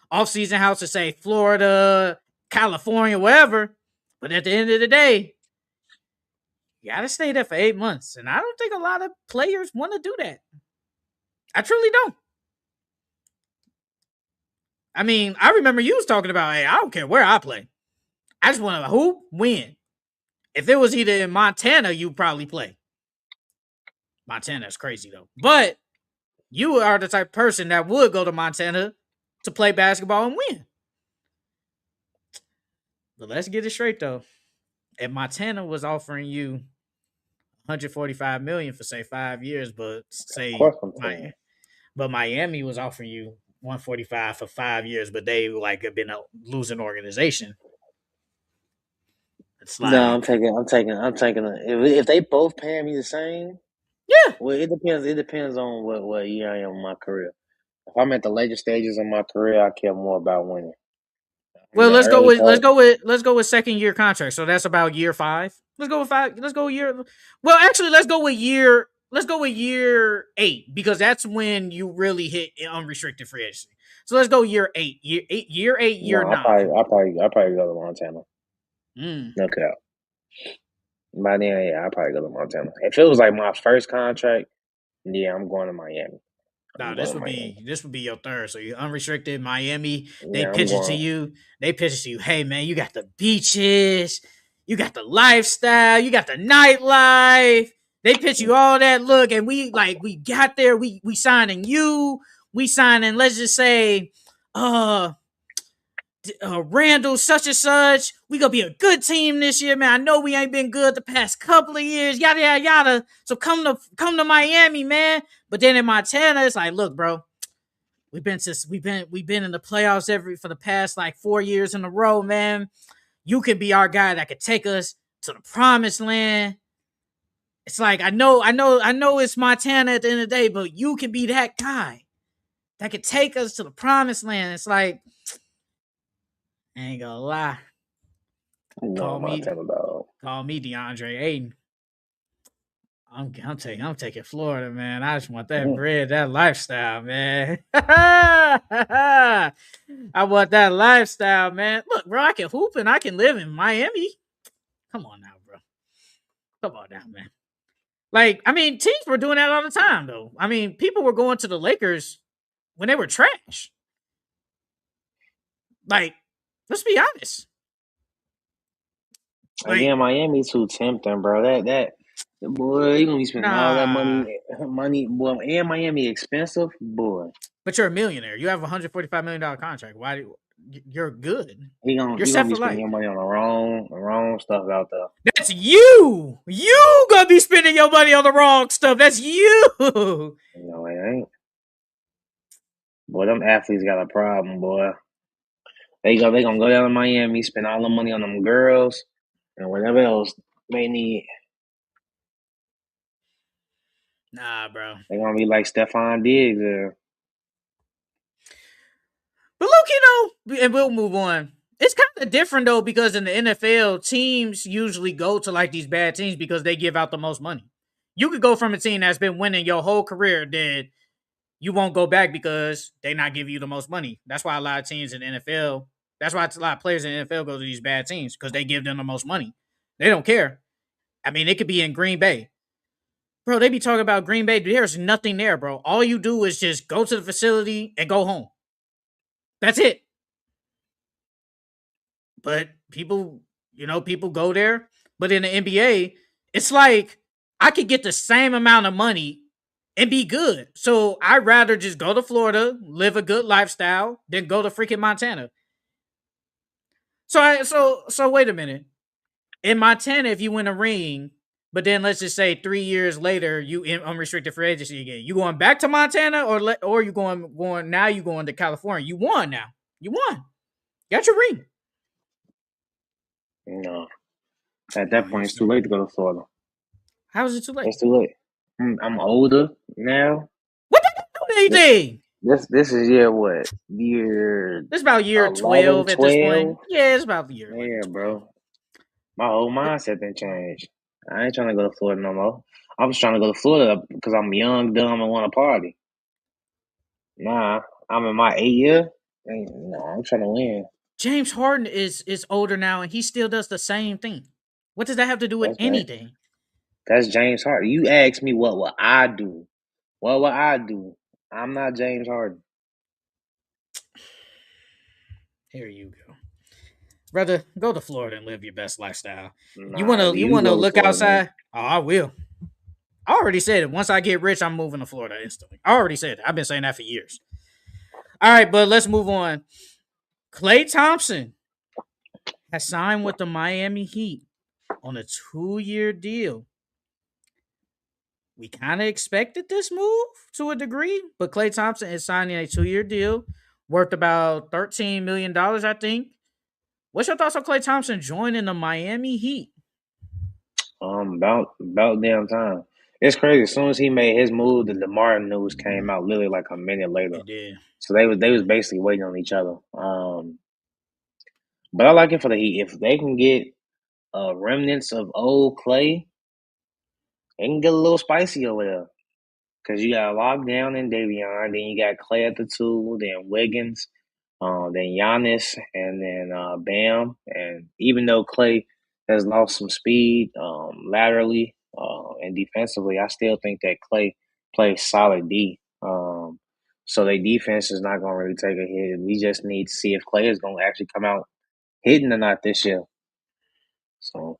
off-season house to say Florida, California, wherever. But at the end of the day, you gotta stay there for 8 months, and I don't think a lot of players want to do that. I truly don't. I mean, I remember you was talking about, hey, I don't care where I play. I just want to hoop, win. If it was either in Montana, you'd probably play. Montana's crazy though. But you are the type of person that would go to Montana to play basketball and win. But let's get it straight though. If Montana was offering you 145 million for say 5 years, but Of say course I'm playing. Miami was offering you 145 for 5 years, but they like have been a losing organization. It's No, like, I'm taking. If they both paying me the same, yeah. well, it depends. It depends on what year I am in my career. If I'm at the later stages of my career, I care more about winning. In Well, the early part, let's go with second year contract. So that's about year 5. Let's go with 5. Let's go year. Well, actually, let's go with year. Let's go with year 8 because that's when you really hit unrestricted free agency. So let's go year 8. Year 8, no, year 9. I probably go to Montana. Mm. No cap. By then, yeah, I probably go to Montana. If it was like my first contract, yeah, I'm going to Miami. No, I'm going to Miami. this would be your third. So you unrestricted Miami. They Yeah, I'm pitch it to going. you. They pitch it to you. Hey man, you got the beaches, you got the lifestyle, you got the nightlife. They pitch you all that look, and we got there. We signing you. We signing. Let's just say, uh, Randall such and such. We gonna be a good team this year, man. I know we ain't been good the past couple of years. Yada yada yada. So come to Miami, man. But then in Montana, it's like, look, bro. We've been in the playoffs for the past like 4 years in a row, man. You can be our guy that could take us to the promised land. It's like I know it's Montana at the end of the day, but you can be that guy that could take us to the promised land. It's like I ain't gonna lie. No, Call me Montana dog. call me DeAndre Ayton. I'm taking Florida, man. I just want that bread, that lifestyle, man. I want that lifestyle, man. Look, bro, I can hoop and I can live in Miami. Come on now, bro. Come on now, man. Like, I mean, teams were doing that all the time, though. I mean, people were going to the Lakers when they were trash. Like, let's be honest. Again, Like, Miami too tempting, bro. That boy, you gonna be spending all that nah. money, boy. And Miami expensive, boy. But you're a millionaire. You have a $145 million contract. You're good. He You're gonna set be for spending life. your money on the wrong stuff out there. That's you. You gonna be spending your money on the wrong stuff. That's you. You know, it ain't. Boy, them athletes got a problem, boy. They gonna go down to Miami, spend all the money on them girls and whatever else they need. Nah, bro. They gonna be like Stephon Diggs. But look, and we'll move on. It's kind of different though because in the NFL, teams usually go to like these bad teams because they give out the most money. You could go from a team that's been winning your whole career that you won't go back because they not give you the most money. That's why a lot of teams in the NFL, that's why a lot of players in the NFL go to these bad teams because they give them the most money. They don't care. I mean, it could be in Green Bay. Bro, they be talking about Green Bay. There's nothing there, bro. All you do is just go to the facility and go home. That's it. But people go there. But in the NBA, it's like I could get the same amount of money and be good. So I'd rather just go to Florida, live a good lifestyle, than go to freaking Montana. So wait a minute. In Montana, if you win a ring, but then let's just say 3 years later you in unrestricted free agency again, you going back to Montana or you going now you going to California? You won now. You won. Got your ring. No, at Oh, that you point, it's still too late to win. go to Florida. How is it too late? It's too late. I'm older now. What did do anything? This is year what? Year It's about year 11, 12 at this 12? point. Yeah, it's about the year 11, Yeah, 12. bro. My whole But mindset didn't change. I ain't trying to go to Florida no more. I was trying to go to Florida because I'm young, dumb, and want to party. Nah, I'm in my 8 year. Nah, I'm trying to win. James Harden is older now and he still does the same thing. What does that have to do with That's James. anything? That's James Harden. You asked me what will I do? What will I do? I'm not James Harden. Here you go. Brother, go to Florida and live your best lifestyle. You Nah, wanna you you wanna go to look Florida, man. outside? Oh, I will. I already said it. Once I get rich, I'm moving to Florida instantly. I already said it. I've been saying that for years. All right, but let's move on. Klay Thompson has signed with the Miami Heat on a 2-year deal. We kind of expected this move to a degree, but Klay Thompson is signing a 2-year deal worth about $13 million, I think. What's your thoughts on Klay Thompson joining the Miami Heat? About damn time. It's crazy. As soon as he made his move, the Demar news came out literally like a minute later. It did. So they was basically waiting on each other. But I like it for the Heat. If they can get remnants of old Klay, they can get a little spicy over there. Because you got lockdown in Davion, then you got Klay at the two, then Wiggins, then Giannis, and then Bam. And even though Klay has lost some speed laterally and defensively, I still think that Klay plays solid D. So their defense is not going to really take a hit. We just need to see if Klay is going to actually come out hitting or not this year. So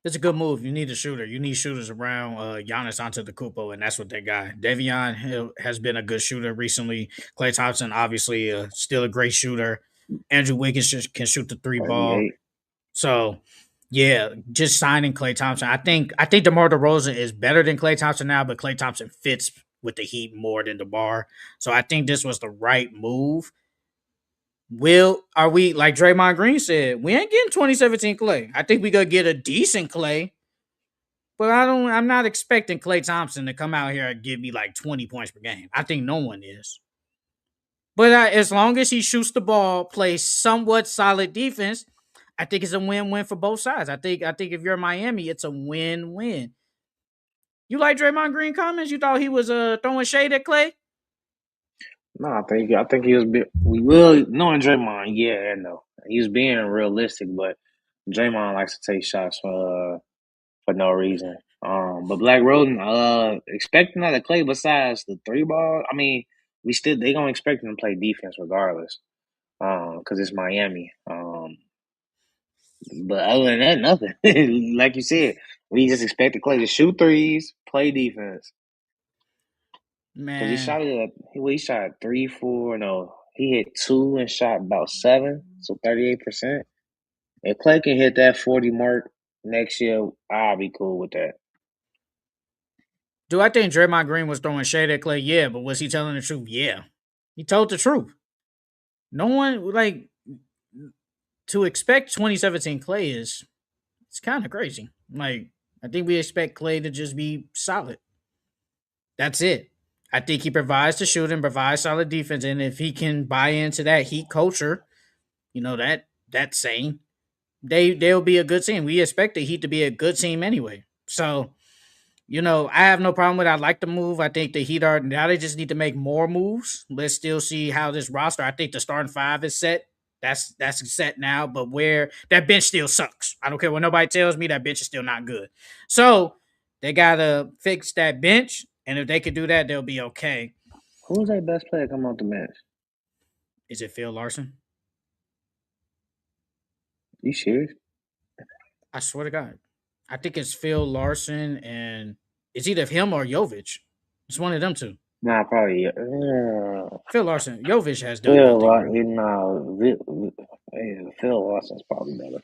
It's a good move. You need a shooter. You need shooters around Giannis Antetokounmpo, and that's what they got. Davion Hill has been a good shooter recently. Klay Thompson, obviously, still a great shooter. Andrew Wiggins can shoot the three ball. 38. So, yeah, just signing Klay Thompson. I think DeMar DeRozan is better than Klay Thompson now, but Klay Thompson fits with the Heat more than DeMar. So I think this was the right move. Are we like Draymond Green said? We ain't getting 2017 Klay. I think we gonna get a decent Klay, but I'm not expecting Klay Thompson to come out here and give me like 20 points per game. I think no one is. But as long as he shoots the ball, plays somewhat solid defense, I think it's a win-win for both sides. I think if you're Miami, it's a win-win. You like Draymond Green comments? You thought he was throwing shade at Klay? No, I think he was. We will knowing Draymond. Yeah, no, he was being realistic, but Draymond likes to take shots for no reason. But Black Roden, expecting out of Clay besides the three ball. I mean, they gonna expect him to play defense regardless. Because it's Miami. But other than that, nothing. Like you said, we just expected Clay to shoot threes, play defense. Because he Man, shot it. He shot three, four. No, he hit two and shot about seven, so 38%. If Clay can hit that 40 mark next year, I'll be cool with that. do I think Draymond Green was throwing shade at Klay? Yeah, but was he telling the truth? Yeah. He told the truth. No one like to expect 2017 Klay is it's kind of crazy. Like I think we expect Klay to just be solid. That's it. I think he provides the shooting, provides solid defense, and if he can buy into that Heat culture, that saying, they'll be a good team. We expect the Heat to be a good team anyway. So I have no problem with it. I like the move. I think the Heat are now they just need to make more moves. Let's still see how this roster. I think the starting five is set. That's set now, but where that bench still sucks. I don't care what nobody tells me, that bench is still not good. So they gotta fix that bench, and if they can do that, they'll be okay. Who's their best player come off the bench? Is it Phil Larson? You serious? I swear to God. I think it's Phil Larson and it's either him or Jovic. It's one of them two. Nah, probably. Phil Larson. Jovic has done Phil, nothing really. no, Phil Watson's probably better.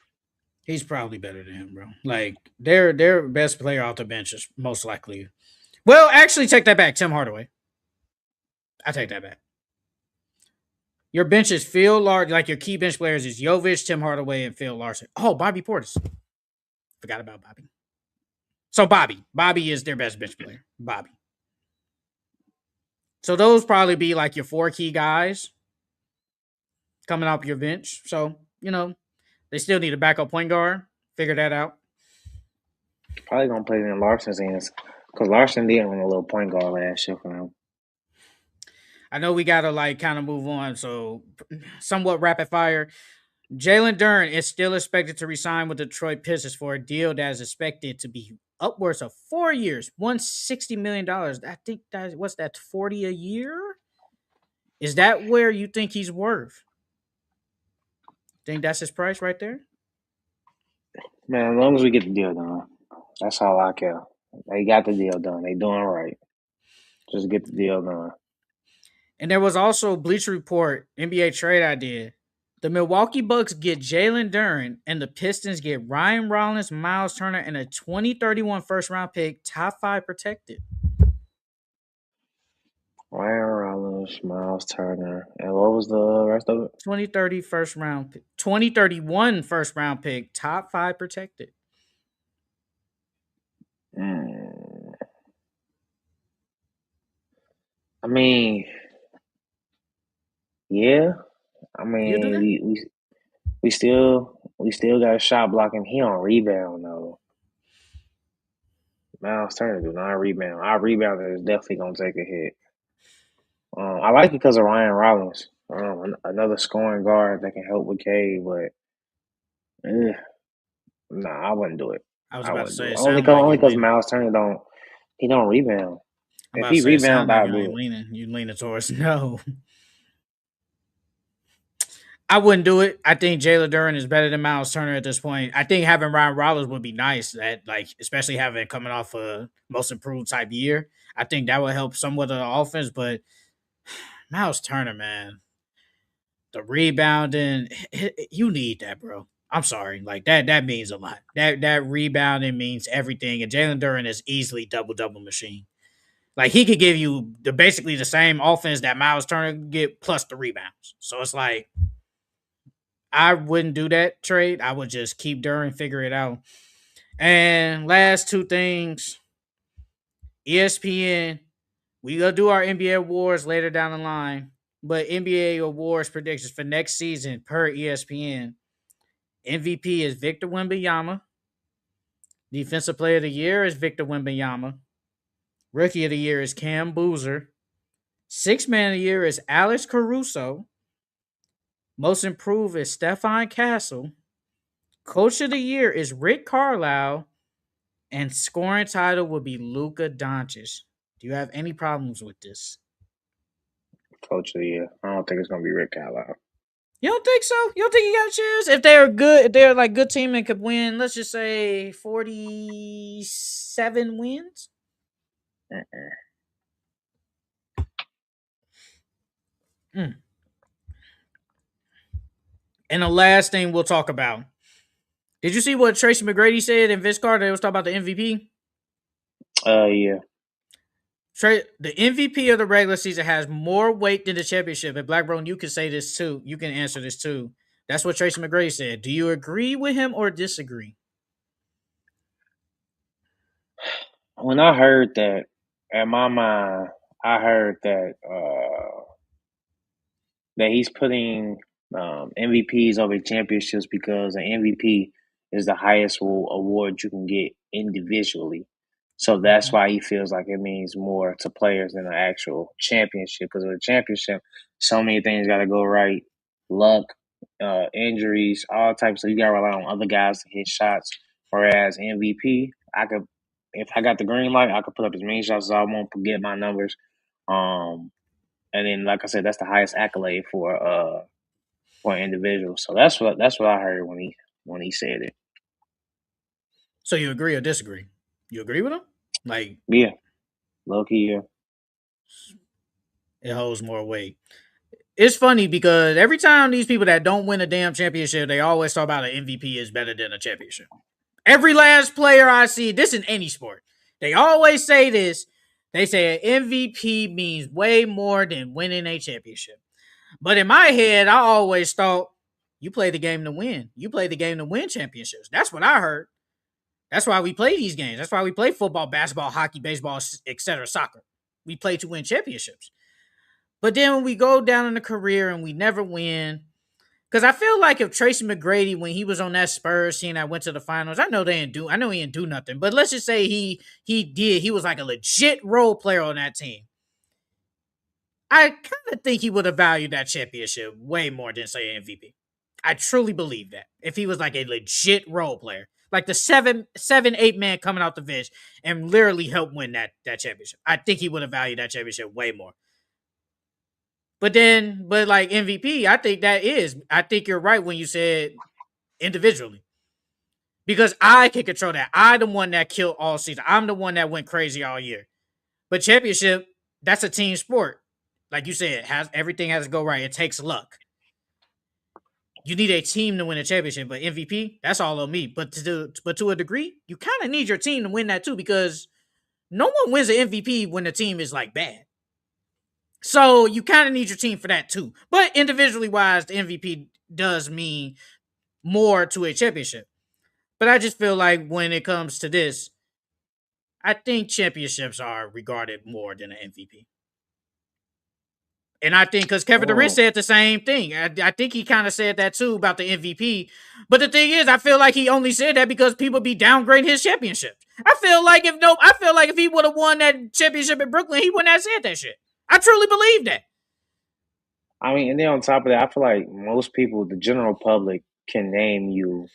He's probably better than him, bro. Like their best player off the bench is most likely. Well, actually, take that back. Tim Hardaway. I take that back. Your bench is Phil Larson. Like your key bench players is Jovic, Tim Hardaway, and Phil Larson. Oh, Bobby Portis. Forgot about Bobby. So Bobby is their best bench player. Bobby. So those probably be like your four key guys coming off your bench. So they still need a backup point guard. Figure that out. Probably gonna play in Larson's hands because Larson did win a little point guard last year for him. I know we gotta like kind of move on. So somewhat rapid fire. Jalen Duren is still expected to resign with the Detroit Pistons for a deal that is expected to be upwards of 4 years, $160 million. I think what's that, 40 a year? Is that where you think he's worth? Think that's his price right there? Man, as long as we get the deal done, that's all I care. They got the deal done. They doing right. Just get the deal done. And there was also Bleacher Report NBA trade idea. The Milwaukee Bucks get Jalen Duren, and the Pistons get Ryan Rollins, Miles Turner, and a 2031 first round pick, top 5 protected. Ryan Rollins, Miles Turner, and what was the rest of it? 2030 first round, 2031 first round pick, top 5 protected. Mm. I mean, yeah. I You do mean, that? we still got a shot blocking. He on rebound though. Miles Turner do not rebound. Our rebounder is definitely gonna take a hit. I like it because of Ryan Rollins. Another scoring guard that can help with K, but eh, nah, I wouldn't do it. I was I about to wouldn't do say it. it Only sounded cause like only you cause leaning. Miles Turner don't rebound. I'm If about to he say it sounded rebound, like I'll you do ain't it. leaning. You leaning towards no. I wouldn't do it. I think Jalen Duren is better than Miles Turner at this point. I think having Ryan Rollins would be nice. That like, especially having coming off a most improved type year. I think that would help somewhat of the offense. But Miles Turner, man, the rebounding, you need that, bro. I'm sorry, like that means a lot. That rebounding means everything. And Jalen Duren is easily double machine. Like he could give you basically the same offense that Miles Turner could get plus the rebounds. So it's like I wouldn't do that trade. I would just keep Duren, figure it out. And last two things, ESPN. We gonna do our NBA awards later down the line, but NBA awards predictions for next season per ESPN. MVP is Victor Wembanyama. Defensive Player of the Year is Victor Wembanyama. Rookie of the Year is Cam Boozer. Sixth Man of the Year is Alex Caruso. Most Improved is Stephon Castle. Coach of the Year is Rick Carlisle. And scoring title would be Luka Doncic. Do you have any problems with this? Coach of the year. I don't think it's gonna be Rick Carlisle. You don't think so? You don't think you got a chance? If they're good, if they're like good team and could win, let's just say 47 wins. Mm. And the last thing we'll talk about. Did you see what Tracy McGrady said in Vince Carter? They was talking about the MVP. Yeah. The MVP of the regular season has more weight than the championship. And Black Bro, you can say this too. You can answer this too. That's what Tracy McGrady said. Do you agree with him or disagree? When I heard that, in my mind, I heard that he's putting MVPs over championships because an MVP is the highest award you can get individually. So that's Mm-hmm. why he feels like it means more to players than an actual championship. Because with a championship, so many things got to go right, luck, injuries, all types. So you got to rely on other guys to hit shots. Whereas MVP, I could, if I got the green light, I could put up as many shots as I want, forget my numbers. Um, and then, like I said, that's the highest accolade for an individual. So that's what I heard when he said it. So you agree or disagree? You agree with him? Like Yeah, low key, yeah. it holds more weight. It's funny because every time these people that don't win a damn championship, they always talk about an MVP is better than a championship. Every last player I see, this in any sport, they always say this. They say an MVP means way more than winning a championship. But in my head, I always thought you play the game to win. You play the game to win championships. That's what I heard. That's why we play these games. That's why we play football, basketball, hockey, baseball, etc., soccer. We play to win championships. But then when we go down in the career and we never win, because I feel like if Tracy McGrady, when he was on that Spurs team that went to the finals, I know he didn't do nothing, but let's just say he was like a legit role player on that team. I kind of think he would have valued that championship way more than say MVP. I truly believe that if he was like a legit role player, like the 8 man coming out the bench and literally helped win that championship, I think he would have valued that championship way more. But like MVP, I think you're right when you said individually. Because I can control that. I'm the one that killed all season. I'm the one that went crazy all year. But championship, that's a team sport. Like you said, everything has to go right. It takes luck. You need a team to win a championship, but MVP, that's all on me. But to a degree, you kind of need your team to win that too, because no one wins an MVP when the team is like bad. So you kind of need your team for that too. But individually wise, the MVP does mean more to a championship. But I just feel like when it comes to this, I think championships are regarded more than an MVP. And I think because Kevin Durant Oh, said the same thing. I think he kind of said that too about the MVP. But the thing is, I feel like he only said that because people be downgrading his championship. I feel like if he would have won that championship in Brooklyn, he wouldn't have said that shit. I truly believe that. I mean, and then on top of that, I feel like most people, the general public, can name you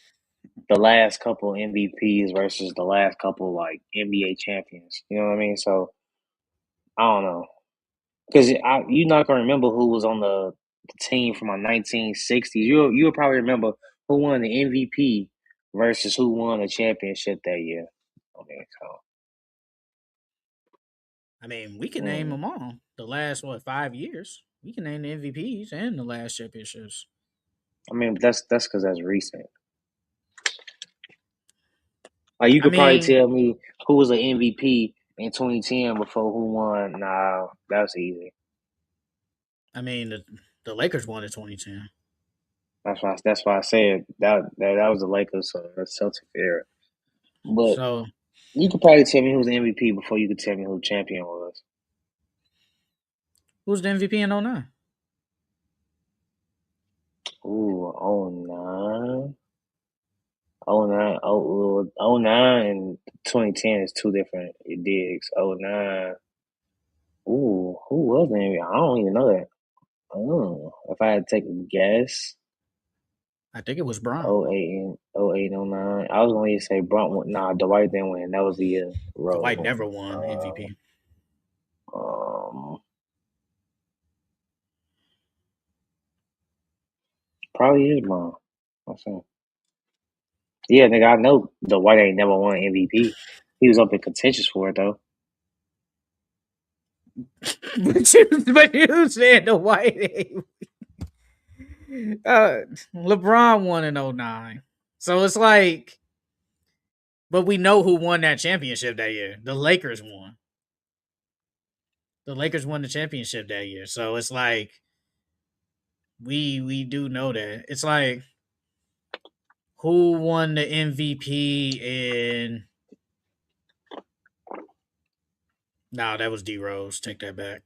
the last couple MVPs versus the last couple like NBA champions. You know what I mean? So I don't know because you're not gonna remember who was on team from the 1960s. You'll probably remember who won the MVP versus who won the championship that year. I mean, so I mean, we can name mm, them all. The last 5 years, we can name the MVPs and the last championships. I mean, but that's because that's recent. Like you I could probably mean, tell me who was an MVP in 2010 before who won. Nah, that's easy. the Lakers won in 2010. That's why I said that was the Lakers, so that's Celtic era. But So you could probably tell me who was the MVP before you could tell me who the champion was. who's the MVP in '09? Ooh, oh 09. Oh nine, oh 09 and 2010 is two different digs. Oh 09. Ooh, who was the MVP? I don't even know that. Oh, if I had to take a guess, I think it was Brown. oh 08 and 08 and 09. I was going to say Brunt. Nah, Dwight didn't win. That was the year Rose Dwight won. never won MVP. Um, Probably is Brown. What's that? Yeah, nigga, I know Dwight ain't never won MVP. He was up in contentions for it though. but you said the White. LeBron won in '09. So it's like, but we know who won that championship that year. The Lakers won. The Lakers won the championship that year. So it's like we do know that. It's like who won the MVP in no, that was D Rose. Take that back.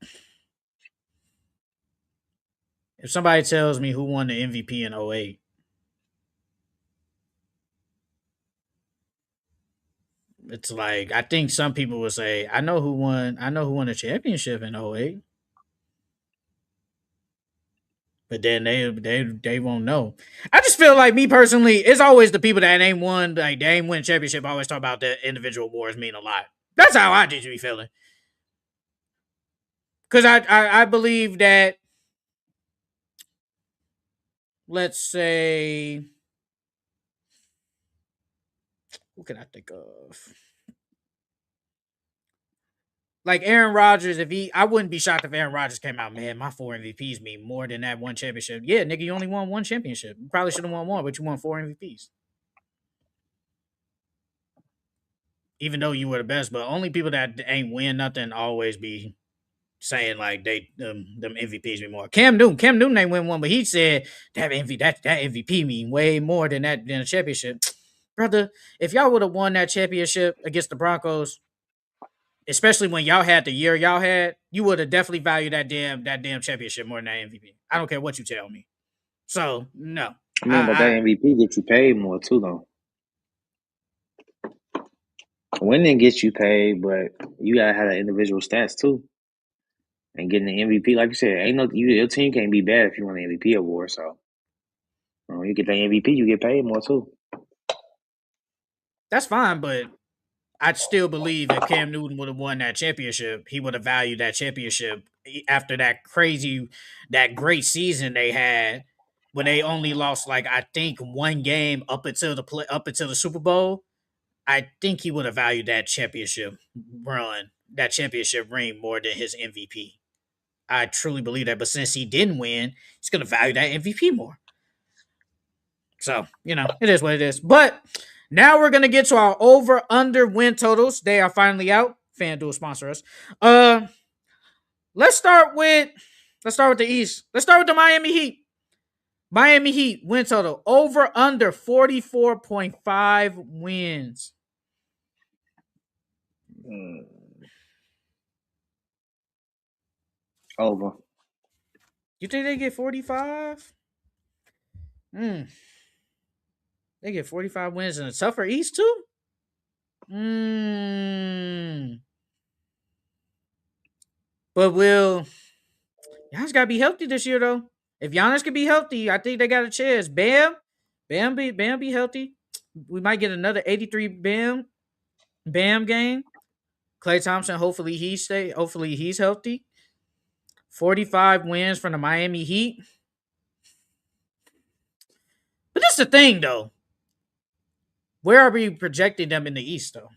If somebody tells me who won the MVP in '08, it's like I think some people will say, I know who won the championship in '08. But then they won't know. I just feel like me personally, it's always the people that ain't won, like they ain't win championship. I always talk about the individual awards mean a lot. That's how I just be feeling. Because I believe that, let's say, who can I think of? Like Aaron Rodgers, I wouldn't be shocked if Aaron Rodgers came out, man, my 4 MVPs mean more than that one championship. Yeah, nigga, you only won one championship. You probably should have won more, but you won 4 MVPs. Even though you were the best, but only people that ain't win nothing always be saying like them MVPs mean more. Cam Newton ain't win one, but he said that MVP mean way more than a championship. Brother, if y'all would have won that championship against the Broncos, especially when y'all had the year y'all had, you would have definitely valued that damn championship more than that MVP. I don't care what you tell me. So no, I mean, but that MVP gets you paid more too, though. Winning gets you paid, but you gotta have the individual stats too. And getting the MVP, like you said, ain't no your team can't be bad if you win the MVP award. So you get the MVP, you get paid more too. that's fine, but I still believe if Cam Newton would have won that championship, he would have valued that championship after that great season they had when they only lost like I think one game up until the Super Bowl. I think he would have valued that championship run, that championship ring more than his MVP. I truly believe that. But since he didn't win, he's gonna value that MVP more. So, it is what it is. But now we're gonna get to our over under win totals. They are finally out. FanDuel sponsor us. Uh let's start with the East. Let's start with the Miami Heat. Miami Heat win total over under 44.5 wins. Mm, over. You think they get 45? Hmm. They get 45 wins in a tougher East too? Hmm. But Giannis gotta be healthy this year though. If Giannis could be healthy, I think they got a chance. Bam be healthy. We might get another 83 Bam game. Klay Thompson, hopefully he's healthy. 45 wins from the Miami Heat. here's the thing, though. Where are we projecting them in the East, though?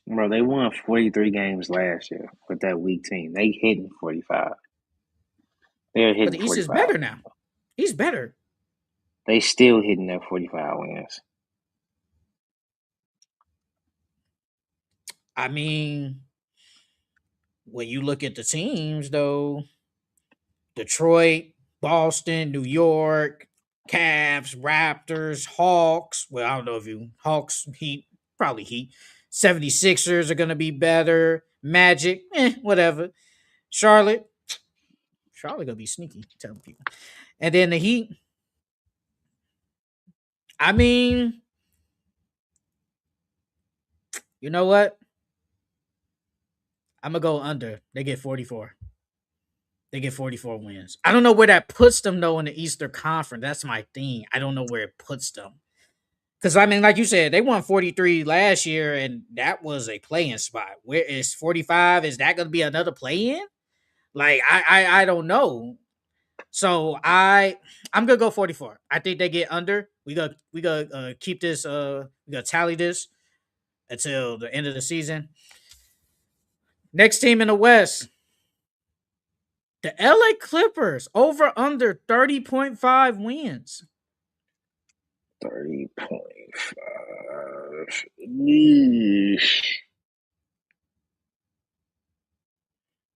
Bro, they won 43 games last year with that weak team. They hitting 45. They're But hitting the East is 45. better now. He's better. They still hitting their 45 wins. I mean, when you look at the teams, though, Detroit, Boston, New York, Cavs, Raptors, Hawks. Well, I don't know if you Hawks, Heat, probably Heat. 76ers are going to be better. Magic, whatever. Charlotte going to be sneaky, telling people. And then the Heat. I mean, you know what? I'm going to go under. They get 44. They get 44 wins. I don't know where that puts them, though, in the Eastern Conference. That's my thing. I don't know where it puts them. Because, I mean, like you said, they won 43 last year, and that was a play-in spot. Where is 45? Is that going to be another play-in? Like, I don't know. So, I'm going to go 44. I think they get under. We got keep this, we got to tally this until the end of the season. Next team in the West, the LA Clippers, over under 30.5 wins. 30.5. Yeesh.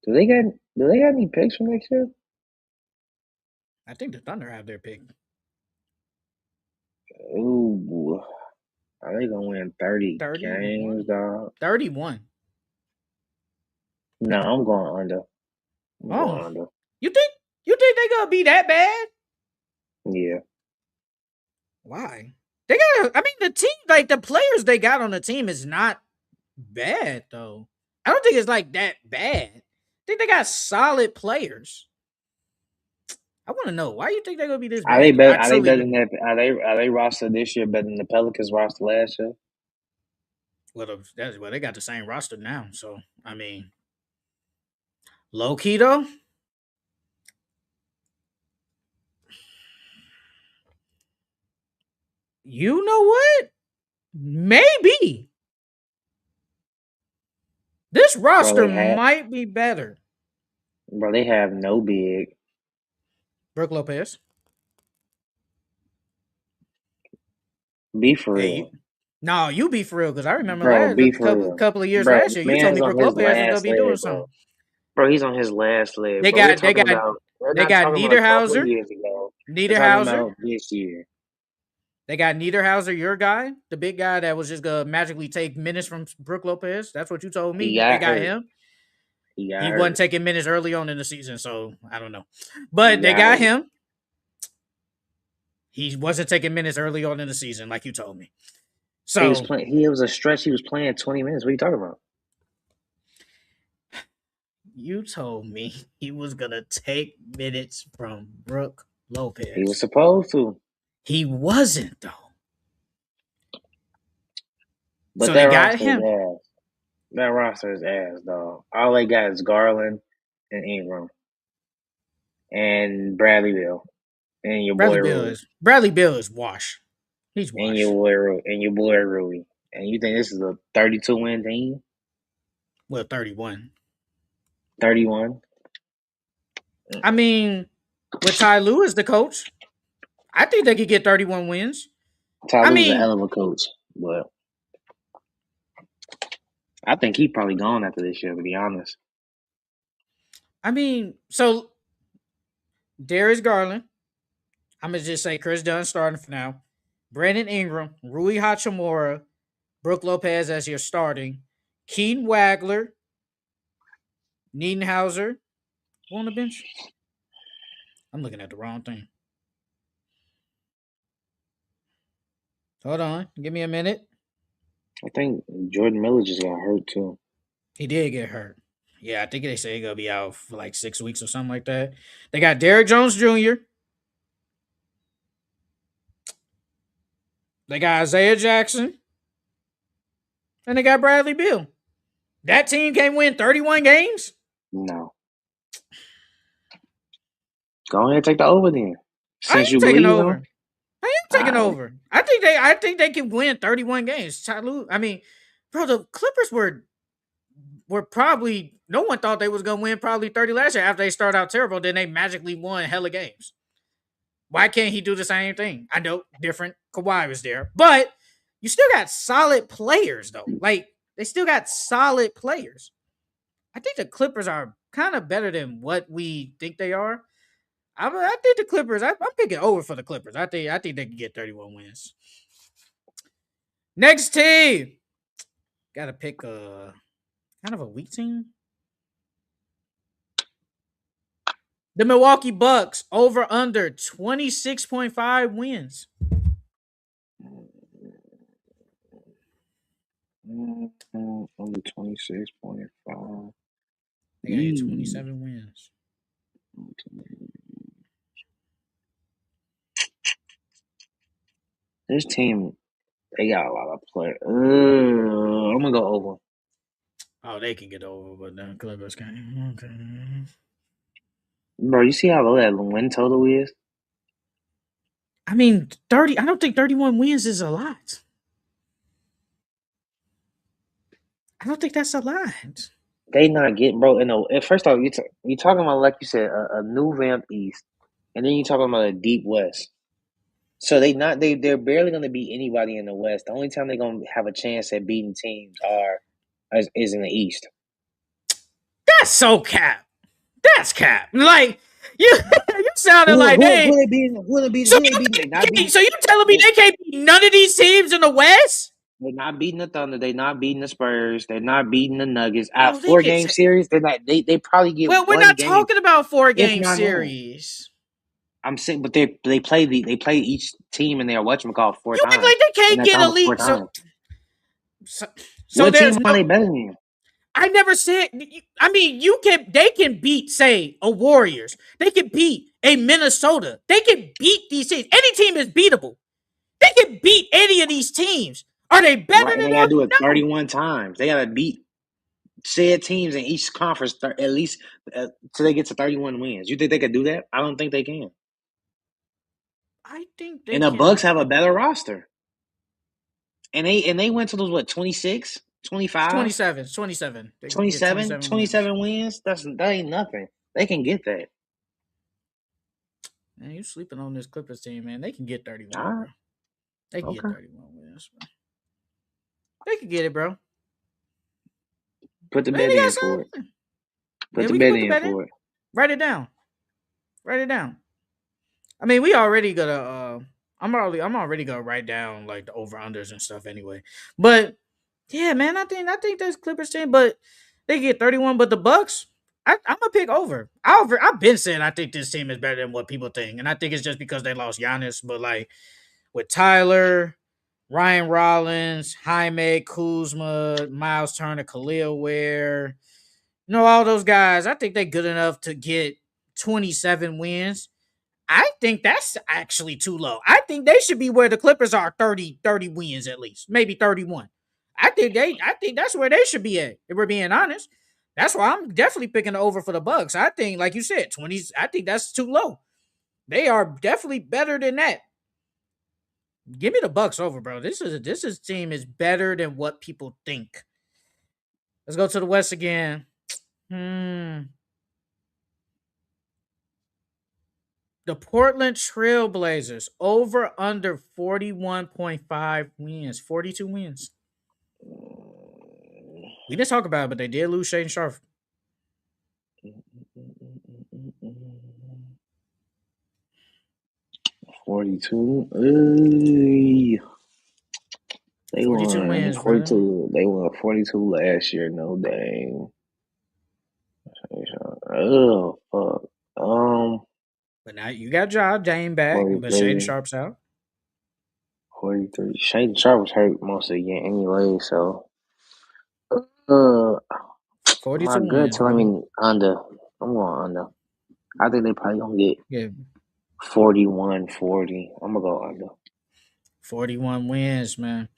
Do they got any picks for next year? I think the Thunder have their pick. Ooh. Are they gonna win 30 games, dog? 31. No, I'm going under. I'm going under. You think they gonna be that bad? Yeah. Why? They got. I mean, the team, like the players they got on the team, is not bad though. I don't think it's like that bad. I think they got solid players. I want to know why you think they're gonna be this Are they bad. better? Are they better than that? Are they rostered this year better than the Pelicans roster last year? Well, they got the same roster now. So I mean, low key though. You know what? Maybe this roster might be better. Bro, they have no big. Brook Lopez. Be for real. No, you be for real because I remember couple of years bro, last year you told me Brook Lopez was gonna be doing something. Bro, he's on his last leg. They got Niederhauser. Niederhauser this year. They got Niederhauser, your guy, the big guy that was just gonna magically take minutes from Brook Lopez. That's what you told me. They got him. He wasn't taking minutes early on in the season, so I don't know. But they got him. He wasn't taking minutes early on in the season, like you told me. So he was a stretch. He was playing 20 minutes. What are you talking about? You told me he was gonna take minutes from Brook Lopez. He was supposed to. He wasn't though. But so they got him. That roster is ass, dog. All they got is Garland and Ingram and Bradley Beal and your boy Rui. Bradley Beal is wash. He's wash. And your boy Rui. And you think this is a 32-win team? Well, 31. 31? I mean, with Ty Lue as the coach, I think they could get 31 wins. Ty Lue's a hell of a coach, but I think he's probably gone after this year, to be honest. I mean, so Darius Garland, I'm going to just say Chris Dunn starting for now. Brandon Ingram, Rui Hachimura, Brook Lopez as your starting. Keaton Wagler, Niederhauser. Who on the bench? I'm looking at the wrong thing. Hold on. Give me a minute. I think Jordan Miller just got hurt, too. He did get hurt. Yeah, I think they say he's going to be out for like 6 weeks or something like that. They got Derrick Jones Jr. They got Isaiah Jackson. And they got Bradley Beal. That team can't win 31 games? No. Go ahead and take the over then. Since you believe over. I taking I over. I think they can win 31 games. I mean, bro, the Clippers were probably no one thought they was gonna win probably 30 last year after they started out terrible. Then they magically won hella games. Why can't he do the same thing? I know different. Kawhi was there, but you still got solid players though. Like they still got solid players. I think the Clippers are kind of better than what we think they are. I think the Clippers. I'm picking over for the Clippers. I think they can get 31 wins. Next team, got to pick a kind of a weak team. The Milwaukee Bucks over under 26.5 wins. only 26.5. They gotta get 27 wins. This team, they got a lot of players. I'm gonna go over. Oh, they can get over, but the Clippers can't. Okay. Bro, you see how low that win total is? I mean, 30. I don't think 31 wins is a lot. I don't think that's a lot. They not getting, bro. First off, you talking about, like you said, a new vamp East, and then you talking about a deep West. So they're barely gonna beat anybody in the West. The only time they're gonna have a chance at beating teams is in the East. That's so cap. That's cap. Like you, you sounded Who like who they. who they beating? Who they beating? So Who they you beating? They think, not beating. so you telling me They, they can't beat none of these teams in the West? they're not beating the Thunder. They're not beating the Spurs. They're not beating the Nuggets. At Bro, they get. 4 game series, they're not. They probably get Well, we're one not game, talking about four if game not more. series. I'm saying, but they play each team in their whatchamacallit four You act times, like they and can't that get time was four elite. So, times. so, so What there's team are no. they better than you? I never said. I mean, you can. They can beat, say, a Warriors. They can beat a Minnesota. They can beat these teams. Any team is beatable. They can beat any of these teams. Are they better Right, and than they gotta them? do it No. 31 times. They gotta beat said teams in each conference at least till they get to 31 wins. You think they could do that? I don't think they can. I think they And the can. Bucks have a better roster, and they went to those what 26, It's 25, 27. It's 27. They can get 27, 27 wins. 27 wins. That ain't nothing. They can get that. Man, you sleeping on this Clippers team, man. They can get All 31, right, bro. They can get okay. 31 wins, bro. They can get it, bro. Put the Man, bet they got in for it. something. Put Yeah, the we can bet put the in bet in. for it. Write it down. Write it down. I mean, we already gonna I'm already gonna write down like the over unders and stuff anyway. But yeah, man, I think that's Clippers team, but they get 31. But the Bucks, I'm gonna pick over. I've been saying I think this team is better than what people think, and I think it's just because they lost Giannis. But like with Tyler, Ryan Rollins, Jaime, Kuzma, Miles Turner, Khalil Ware, all those guys, I think they're good enough to get 27 wins. I think that's actually too low. I think they should be where the Clippers are 30 wins at least, maybe 31. I think that's where they should be at, if we're being honest. That's why I'm definitely picking the over for the Bucks. I think, like you said, 20s, I think that's too low. They are definitely better than that. Give me the Bucks over, bro. This team is better than what people think. Let's go to the West again. Hmm. The Portland Trailblazers over under 41.5 wins, 42 wins. We didn't talk about it, but they did lose Shaden Sharp. 42. They 42 won wins, brother. 42. They won 42 last year. No dang. Oh fuck. But now you got Dame back, but Shaden 43. Sharp's out. 43. Shane Sharp was hurt most of the game anyway, so uh 42 my gut wins, telling brother. me under. I'm going under. I think they probably gonna get Yeah, 41, 40. I'm gonna go under. 41 wins, man.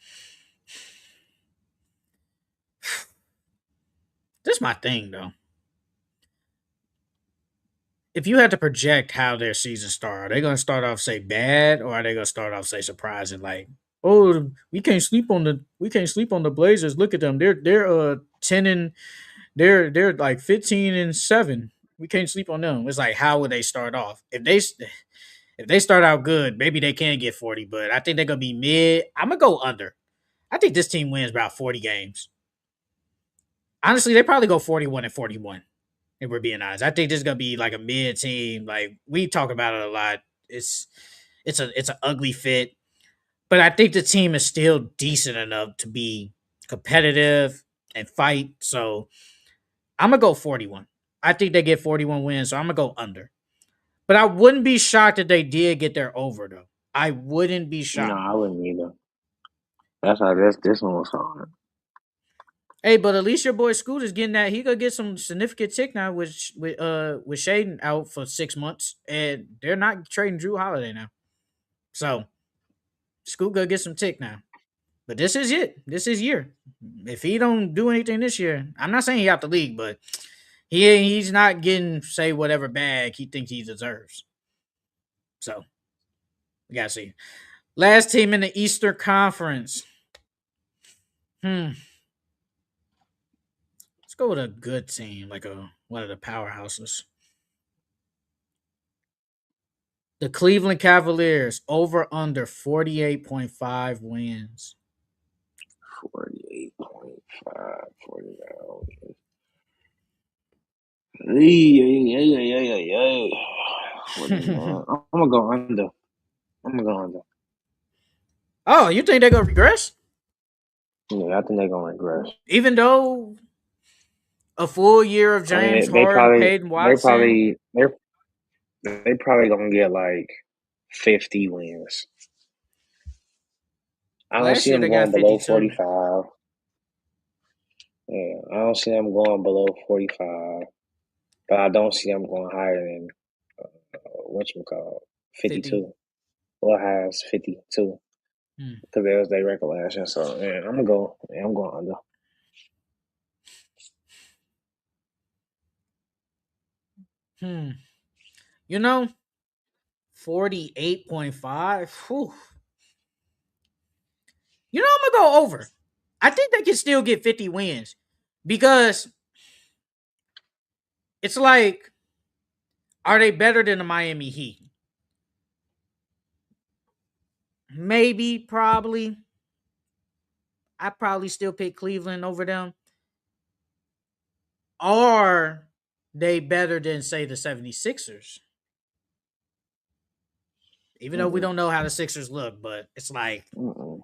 This is my thing, though. if you had to project how their season start, are they going to start off say bad, or are they going to start off say surprising? Like, oh, we can't sleep on the Blazers. Look at them. They're 10 and they're like 15-7. We can't sleep on them. It's like, how would they start off? If they start out good, maybe they can get 40, but I think they're gonna be mid. I'm gonna go under. I think this team wins about 40 games. Honestly, they probably go 41-41. If we're being honest, I think this is gonna be like a mid team. Like, we talk about it a lot. It's an ugly fit, but I think the team is still decent enough to be competitive and fight. So I'm gonna go 41. I think they get 41 wins, so I'm gonna go under. But I wouldn't be shocked if they did get their over though. I wouldn't be No, shocked. I wouldn't either. That's how this one was hard. Hey, but at least your boy Scoot is getting that. He gonna get some significant tick now with Shaden out for 6 months, and they're not trading Drew Holiday now. So Scoot gonna get some tick now. But this is it. This is year. If he don't do anything this year, I'm not saying he out the league, but he's not getting say whatever bag he thinks he deserves. So we gotta see. Last team in the Eastern Conference. Let's go with a good team, like one of the powerhouses. The Cleveland Cavaliers over under 48.5 wins. 48.5, 49. Ay. 49. I'm gonna go under. I'm gonna go under. Oh, you think they're gonna regress? Yeah, I think they're gonna regress. Even though a full year of I mean, James Harden, Peyton Watson, they probably gonna get like 50 wins. I don't last see year them they got going below 52. 45. Yeah, I don't see them going below 45, but I don't see them going higher than whatchamacallit, 50. 52. Well, has 52 Hmm. because that was their record last year. So yeah, I'm gonna go. Yeah, I'm going under. Hmm. You know, 48.5. Whew. You know, I'm gonna go over. I think they can still get 50 wins because it's like, are they better than the Miami Heat? Maybe, probably. I probably still pick Cleveland over them. Are they better than, say, the 76ers? Even though we Mm-mm, don't know how the Sixers look, but it's like, mm-mm.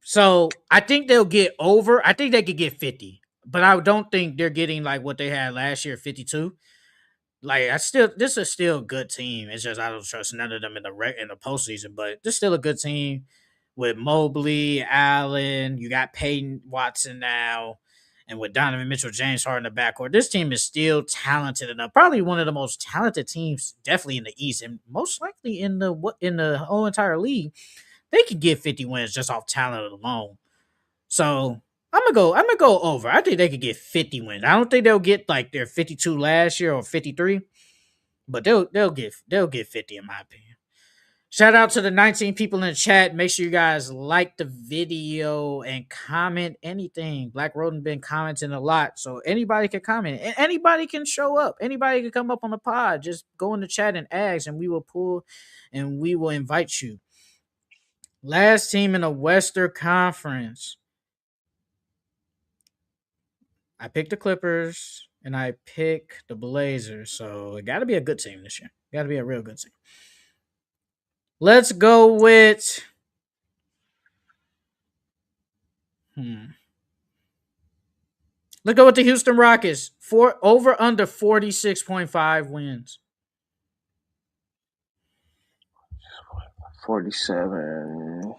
so I think they'll get over. I think they could get 50, but I don't think they're getting like what they had last year, 52. Like, this is still a good team. It's just I don't trust none of them in the postseason, but this is still a good team with Mobley, Allen. You got Peyton Watson now, and with Donovan Mitchell, James Harden in the backcourt. This team is still talented enough. Probably one of the most talented teams, definitely in the East, and most likely in the whole entire league. They could get 50 wins just off talent alone. So I'm gonna go over. I think they could get 50 wins. I don't think they'll get like their 52 last year or 53, but they'll get 50 in my opinion. Shout out to the 19 people in the chat. Make sure you guys like the video and comment anything. Black Roden been commenting a lot, so anybody can comment and anybody can show up. Anybody can come up on the pod. Just go in the chat and ask, and we will pull and we will invite you. Last team in the Western Conference. I picked the Clippers and I pick the Blazers. So it got to be a good team this year. Got to be a real good team. Let's go with. Let's go with the Houston Rockets. Over under 46.5 wins. 47.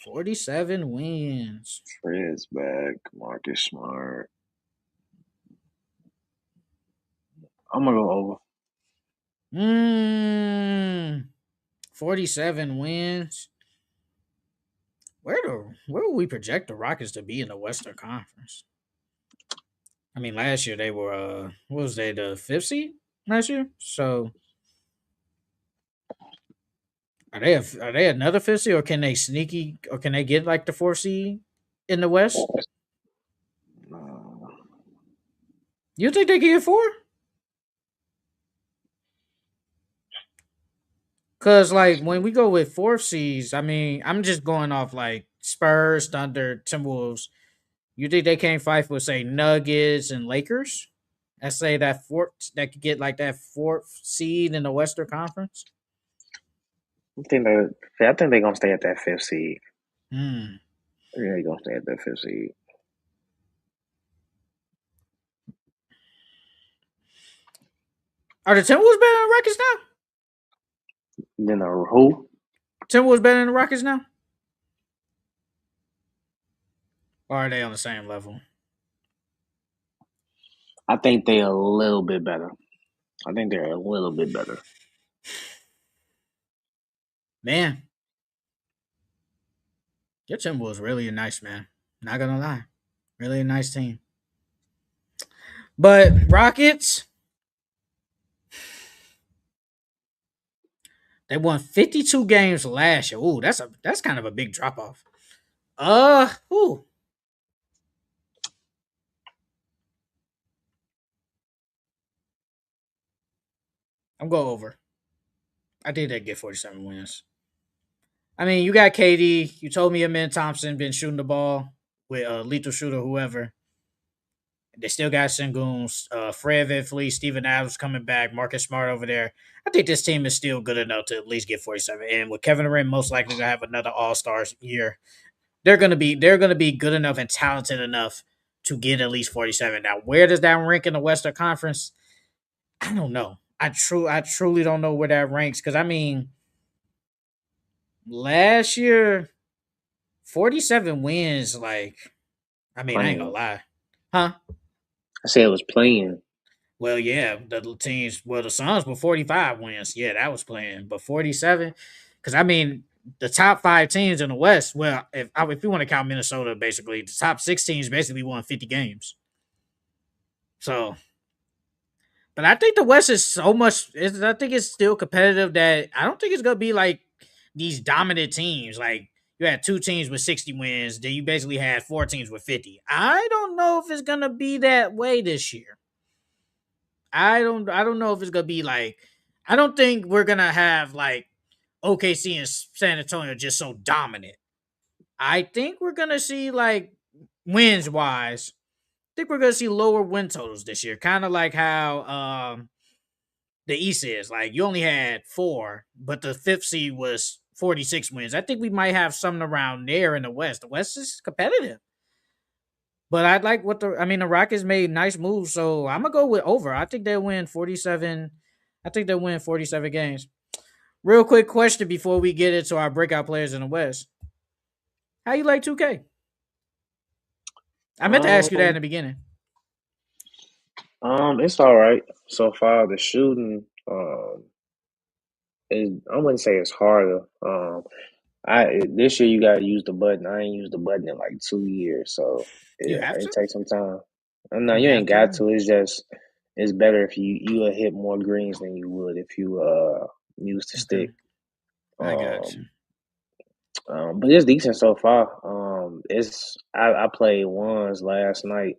47 wins. Fred's back. Marcus Smart. I'm gonna go over. 47 wins. Where will we project the Rockets to be in the Western Conference? I mean, last year they were what was they, the fifth seed? last year. So are they another fifth seed, or can they sneaky, or can they get like the fourth seed in the West? Uh, You think they can get four? Cause like when we go with fourth seeds, I mean, I'm just going off like Spurs, Thunder, Timberwolves. You think they can't fight for say Nuggets and Lakers? I say that fourth that could get like that fourth seed in the Western Conference. I think they're gonna stay at that fifth seed. Hmm. Yeah, they're gonna stay at that fifth seed. Are the Timberwolves better than the Rockets now? Then who? Timberwolves better than the Rockets now? Or are they on the same level? I think they're a little bit better. I think they're a little bit better. Man, your Timberwolves really a nice man. Not gonna lie. Really a nice team. But Rockets, they won 52 games last year. Ooh, that's kind of a big drop off. Ooh. I'm going over. I think they get 47 wins. I mean, you got KD. You told me Amin Thompson been shooting the ball with lethal shooter, whoever. They still got Sengun, Fred VanVleet, Steven Adams coming back, Marcus Smart over there. I think this team is still good enough to at least get 47. And with Kevin Durant most likely to have another All Stars year, they're gonna be good enough and talented enough to get at least 47. Now, where does that rank in the Western Conference? I don't know. I truly don't know where that ranks because I mean, last year 47 wins. Like, I mean, I ain't gonna Playing. lie, huh? I said it was playing. Well, yeah, the teams. Well, the Suns were 45 wins. Yeah, that was playing, but 47. Because I mean, the top five teams in the West. Well, if you want to count Minnesota, basically the top six teams basically won 50 games. So, but I think the West is so much. I think it's still competitive that I don't think it's gonna be like these dominant teams. Like you had two teams with 60 wins, then you basically had four teams with 50. I don't know if it's gonna be that way this year. I don't know if it's gonna be like I don't think we're gonna have like OKC and San Antonio just so dominant. I think we're gonna see like wins wise. I think we're gonna see lower win totals this year. Kind of like how the East is. Like you only had four, but the fifth seed was 46 wins. I think we might have something around there in the West. The West is competitive. But I'd like what the Rockets made nice moves, so I'm gonna go with over. I think they'll win 47. I think they'll win 47 games. Real quick question before we get into our breakout players in the West. How you like 2K? I meant to ask you that in Um, the beginning. it's all right so far. The shooting, I wouldn't say it's harder. This year you got to use the button. I ain't used the button in like 2 years, so You it, have it to? takes some time. No, You you have ain't to got really? to. It's just it's better if you will hit more greens than you would if you use the Okay. stick. I got you. Um, but it's decent so far. It's I played ones last night.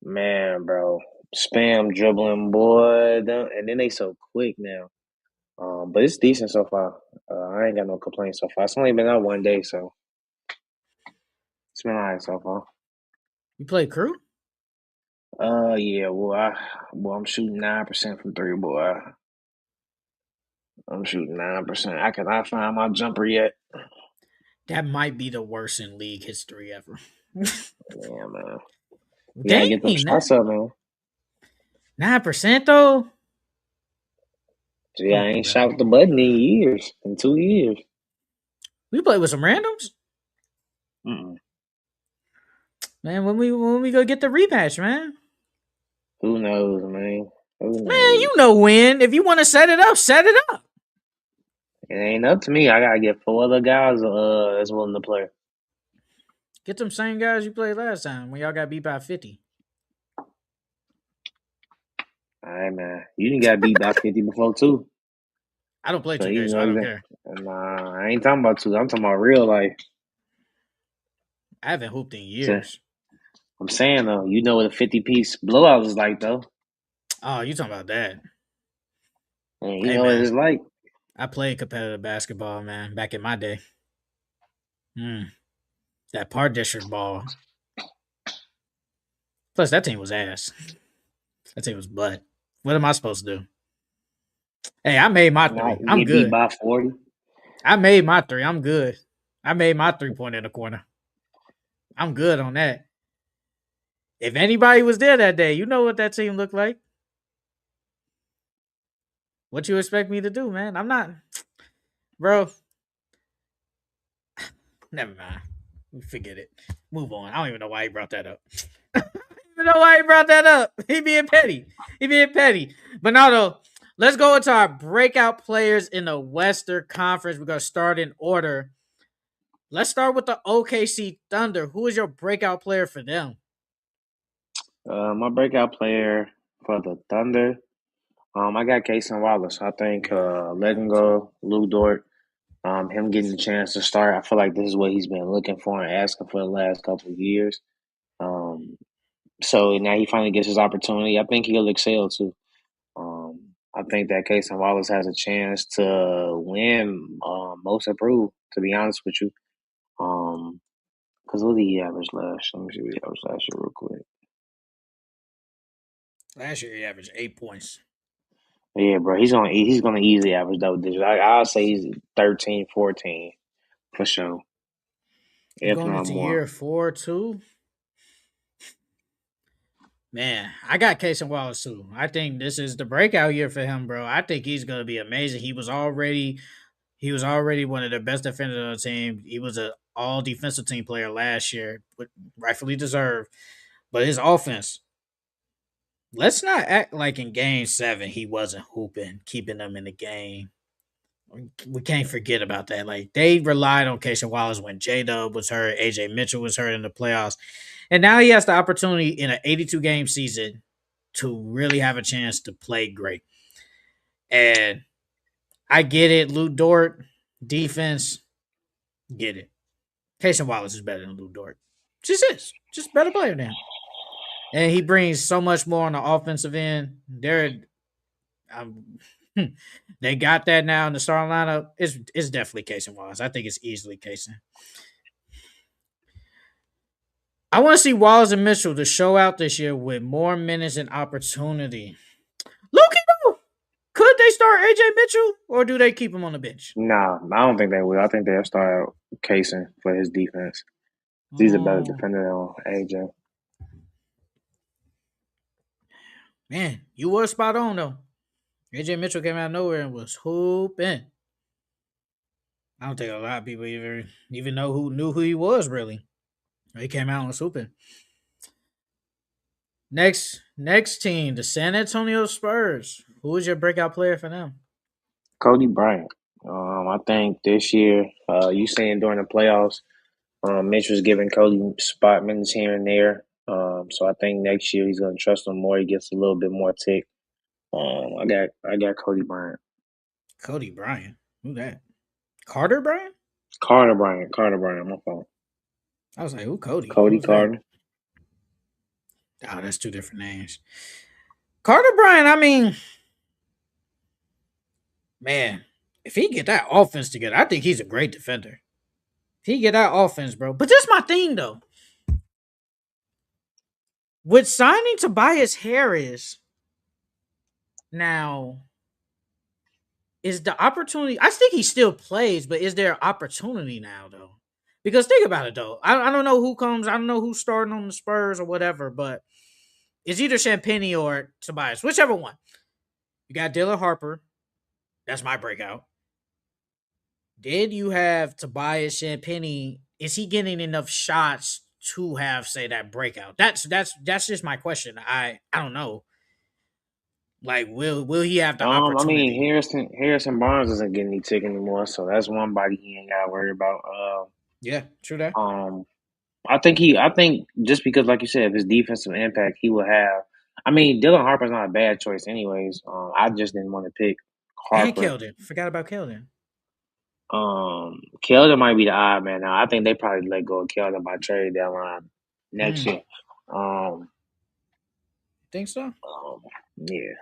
Man, bro, spam dribbling, boy, and then they so quick now. But it's decent so far. I ain't got no complaints so far. It's only been out 1 day, so it's been alright so far. You play crew? Yeah, I'm shooting 9% from three, boy. I'm shooting 9%. I cannot find my jumper yet. That might be the worst in league history ever. Yeah, man. You gotta get them Dang, shots up, man. 9% though? See, Come I on, ain't shot man. with the button in years, in 2 years. We play with some randoms? Mm-mm. Man, when we go get the rematch, man. Who knows, man? Who Man, you knows? know when. If you want to set it up, set it up. It ain't up to me. I gotta get four other guys that's willing to play. Get them same guys you played last time when y'all got beat by 50. All right, man. You didn't got beat by 50 before too. I don't play So 2K, you so know I don't exactly. care. Nah, I ain't talking about two. I'm talking about real life. I haven't hooped in So, years. I'm saying though, you know what a 50-piece blowout is like though. Oh, you talking about that? And you Hey know what man, it's like. I played competitive basketball, man, back in my day. That part district ball. Plus, that team was ass. That team was butt. What am I supposed to do? Hey, I made my Not three. I'm get beat good. by 40. I made my three. I'm good. I made my 3 point in the corner. I'm good on that. If anybody was there that day, you know what that team looked like. What you expect me to do, man? I'm not, bro. Never mind. Forget it. Move on. I don't even know why he brought that up. I don't even know why he brought that up. He being petty. He being petty. But now though, let's go into our breakout players in the Western Conference. We're gonna start in order. Let's start with the OKC Thunder. Who is your breakout player for them? My breakout player for the Thunder. I got Cason Wallace. I think Yeah, letting Wallace. go Lou Dort, him getting the chance to start. I feel like this is what he's been looking for and asking for the last couple of years. Um, so now he finally gets his opportunity. I think he'll excel too. I think that Cason Wallace has a chance to win Most Improved. To be honest with you, because what did he average last? Let me see what he averaged last year real quick. Last year he averaged 8 points. Yeah, bro, he's gonna easily average double digits. I'll say he's 13, 14 for sure, if Going not into more. year 4 too. Man, I got Casey Wallace too. I think this is the breakout year for him, bro. I think he's gonna be amazing. He was already one of the best defenders on the team. He was a all defensive team player last year, but rightfully deserved. But his offense, let's not act like in game 7 he wasn't hooping, keeping them in the game. We can't forget about that. Like they relied on Casey Wallace when J Dub was hurt, AJ Mitchell was hurt in the playoffs. And now he has the opportunity in an 82 game season to really have a chance to play great. And I get it, Lou Dort, defense, get it. Casey Wallace is better than Lou Dort. Just is. Just a better player than him. And he brings so much more on the offensive end. Um, they got that now in the starting lineup. It's definitely Casey Wallace. I think it's easily Casey. I want to see Wallace and Mitchell to show out this year with more minutes and opportunity. Look at them. Could they start AJ Mitchell or do they keep him on the bench? Nah, I don't think they will. I think they'll start out Cason for his defense. He's a better Oh, defender than AJ. man, you were spot on though. AJ Mitchell came out of nowhere and was hooping. I don't think a lot of people even know who knew who he was really. He came out and was hooping. Next team, the San Antonio Spurs. Who is your breakout player for them? Cody Bryant. I think this year, you saying during the playoffs, Mitch was giving Cody spot minutes here and there. So I think next year he's gonna trust him more. He gets a little bit more tick. I got Cody Bryant. Cody Bryant. Who that? Carter Bryant? Carter Bryant, my fault. I was like, who Cody? Cody Who's that? Carter. Oh, that's two different names. Carter Bryant, I mean, man, if he get that offense together, I think he's a great defender. If he get that offense, bro. But this is my thing though. With signing Tobias Harris, now is the opportunity. I think he still plays, but is there opportunity now though? Because think about it though. I don't know who comes. I don't know who's starting on the Spurs or whatever, but it's either Champagny or Tobias, whichever one. You got Dylan Harper. That's my breakout. Did you have Tobias Champagny? Is he getting enough shots to have say that breakout? That's just my question. I don't know. Like, will he have the I mean opportunity? Harrison Barnes doesn't get any tick anymore, so that's one body he ain't got to worry about. Yeah, true that. I think just because, like you said, of his defensive impact, he will have. I mean, Dylan Harper's not a bad choice, anyways. I just didn't want to pick And Harper. Keldon. Forgot about Keldon. Keldon might be the odd man now. I think they probably let go of Keldon by trade deadline next Mm, year. Um, think so? yeah,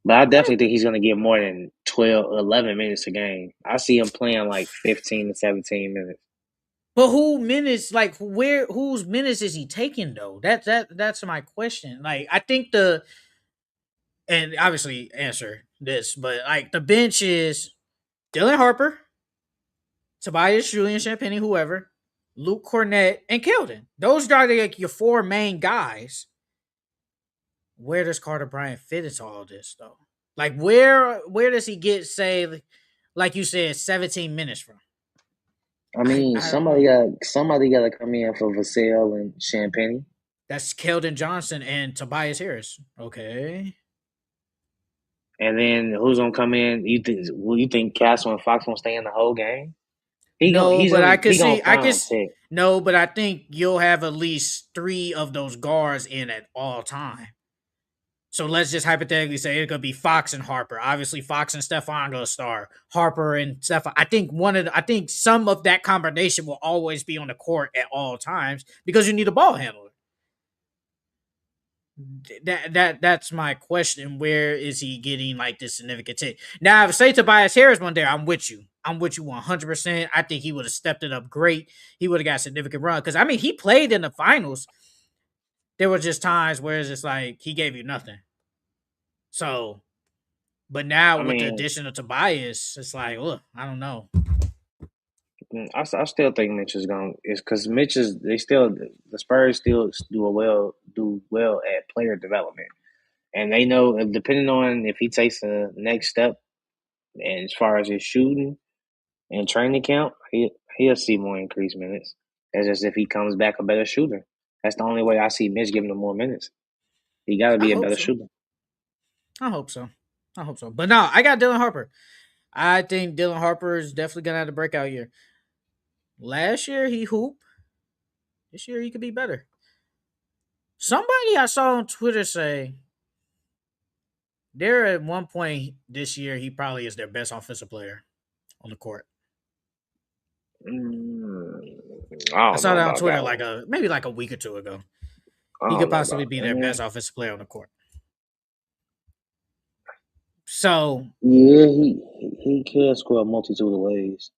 but I I, definitely think he's going to get more than 12, 11 minutes a game. I see him playing like 15 to 17 minutes. but who minutes? Like where? Whose minutes is he taking though? That's my question. Like I think the and obviously answer this, but like the bench is Dylan Harper, Tobias, Julian Champagnie, whoever, Luke Cornett, and Keldon. Those are like your four main guys. Where does Carter Bryant fit into all this though? Like where does he get say like you said 17 minutes from? I mean, I don't know. somebody got to come in for Vassell and Champagne. That's Keldon Johnson and Tobias Harris. Okay. And then who's gonna come in? You think Castle and Fox gonna stay in the whole game? No, but I could He gonna see find tech. no, but I think you'll have at least three of those guards in at all time. So let's just hypothetically say it could be Fox and Harper. Obviously, Fox and Stephon gonna start. Harper and Stephon. I think some of that combination will always be on the court at all times because you need a ball handler. That's my question. Where is he getting like this significant take? Now, if say Tobias Harris one day, I'm with you. I'm with you 100%. I think he would have stepped it up great. He would have got a significant run because I mean he played in the finals. There were just times where it's just like he gave you nothing. So, but now I with the mean, addition of Tobias, it's like, look, I don't know. I still think Mitch is going is because Mitch is they still the Spurs still do well at player development, and they know depending on if he takes the next step and as far as his shooting and training camp, he'll see more increased minutes. That's just if he comes back a better shooter. That's the only way I see Mitch giving him more minutes. He got to I be a hope better so. shooter. I hope so. I hope so. But no, I got Dylan Harper. I think Dylan Harper is definitely gonna have a breakout year. Last year he hooped. This year he could be better. Somebody I saw on Twitter say there at one point this year he probably is their best offensive player on the court. Mm, I I don't saw know that on about Twitter that like one. maybe like a week or two ago. I He don't could know possibly about be their that. best offensive player on the court. So Yeah, he can score a multitude of ways.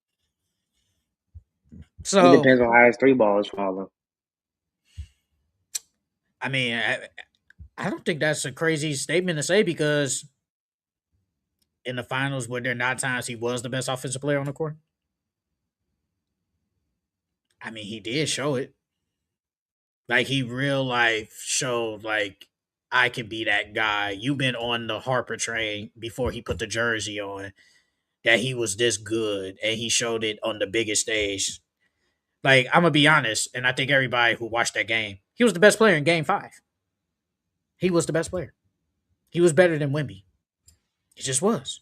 It so depends on how his three ball is falling. I mean I don't think that's a crazy statement to say because in the finals were there not times he was the best offensive player on the court? I mean he did show it. Like he real life showed like I can be that guy. You've been on the Harper train before he put the jersey on that he was this good and he showed it on the biggest stage. Like I'm gonna be honest, and I think everybody who watched that game, he was the best player in game 5. He was the best player. He was better than Wemby. He just was.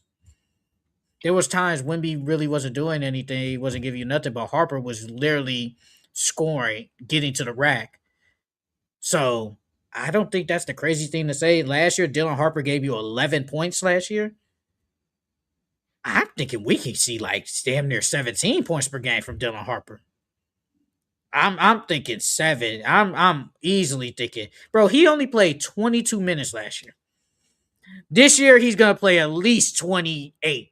There was times Wemby really wasn't doing anything, he wasn't giving you nothing, but Harper was literally scoring, getting to the rack. So I don't think that's the crazy thing to say. Last year, Dylan Harper gave you 11 points last year. I'm thinking we can see like damn near 17 points per game from Dylan Harper. I'm thinking 7. I'm easily thinking, bro, he only played 22 minutes last year. This year he's gonna play at least 28,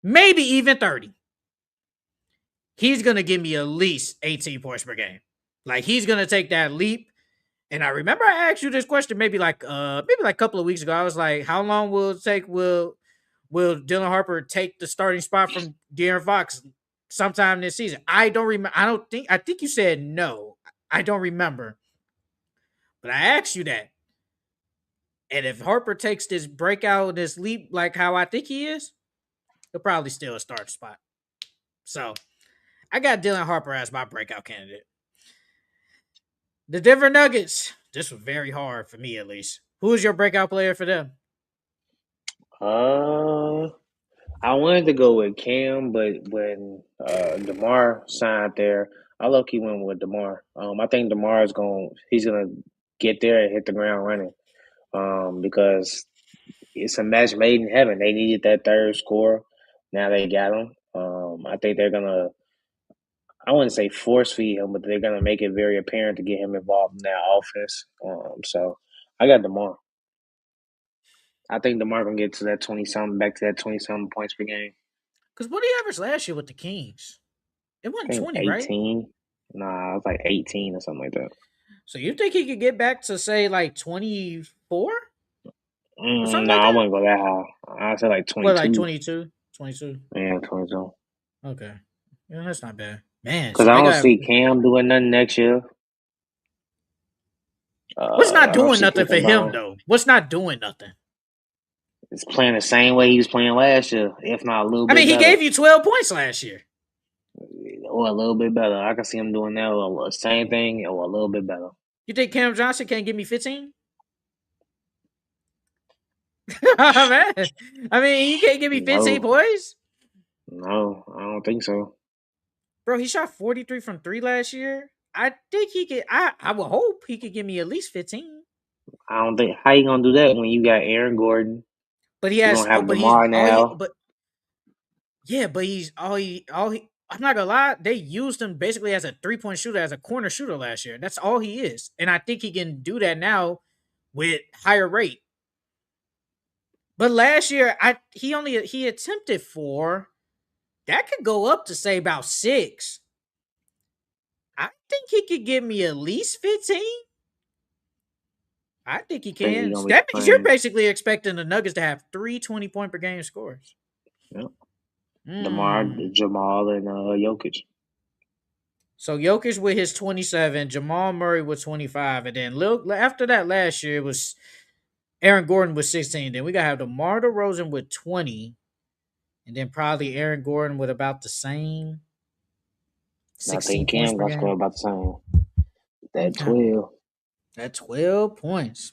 maybe even 30. He's gonna give me at least 18 points per game. Like he's gonna take that leap. And I remember I asked you this question maybe like a couple of weeks ago. I was like, how long will it take will Dylan Harper take the starting spot from De'Aaron Fox sometime this season? I don't remember. I think you said no. I don't remember. But I asked you that. And if Harper takes this breakout, this leap like how I think he is, he'll probably still a starting spot. So I got Dylan Harper as my breakout candidate. The Denver Nuggets. This was very hard for me, at least. Who is your breakout player for them? Uh, I wanted to go with Cam, but when Demar signed there, I low key went with Demar. I think Demar is going. He's gonna get there and hit the ground running. Because it's a match made in heaven. They needed that third score. Now they got him. I think they're gonna. I wouldn't say force feed him, but they're gonna make it very apparent to get him involved in that offense. So I got Demar. I think Demar gonna get to that 20 something, back to that 20 something points per game. Because what did he average last year with the Kings? It I wasn't think 20, right? 18. Nah, it was like 18 or something like that. So you think he could get back to say like 24 or something No, like I that? wouldn't go that high. I'd say like What, like 22. 22? 22. Yeah, 22. Okay. Yeah, that's not bad. Man, Because so I they don't got see Cam doing nothing next year. what's not I don't doing see nothing for Christian him Brown. though? What's not doing nothing? It's playing the same way he was playing last year, if not a little I mean, bit he better. gave you 12 points last year. Or a little bit better. I can see him doing that or the same thing or a little bit better. You think Cam Johnson can't give me 15? Man. I mean, he can't give me 15 No, points? no, I don't think so. Bro, he shot 43 from 3 last year. I think he could I would hope he could give me at least 15. I don't think how you gonna do that when you got Aaron Gordon. But he You're has gonna have Demar now. but yeah, but he's all he I'm not gonna lie, they used him basically as a 3-point shooter, as a corner shooter last year. That's all he is. And I think he can do that now with higher rate. But last year, he attempted 4. That could go up to say about 6. I think he could give me at least 15. I think he I think he's can. gonna be That means you're playing. basically expecting the Nuggets to have 3 20-point per game scores. Yep. Demar, Mm. Jamal, and Jokic. So Jokic with his 27, Jamal Murray with 25, and then after that last year it was Aaron Gordon with 16. Then we gotta have DeMar DeRozan with 20, and then probably Aaron Gordon with about the same And I 16 think points Cam per gonna score game. about the same. That Okay, 12. at 12 points.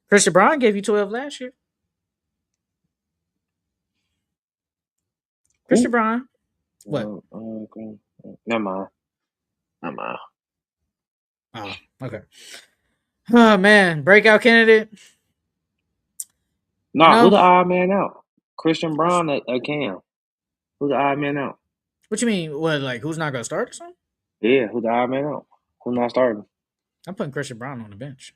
Christian Brown gave you 12 last year. Christian Who? Brown, what? Okay. Never mind. Never mind. Oh, okay. Oh man, breakout candidate. You Nah, who know the odd man out? Christian Brown or Cam? Who the odd man out? what you mean? What, like who's not gonna start or something? Yeah, who the odd man out? Who not starting? I'm putting Christian Brown on the bench.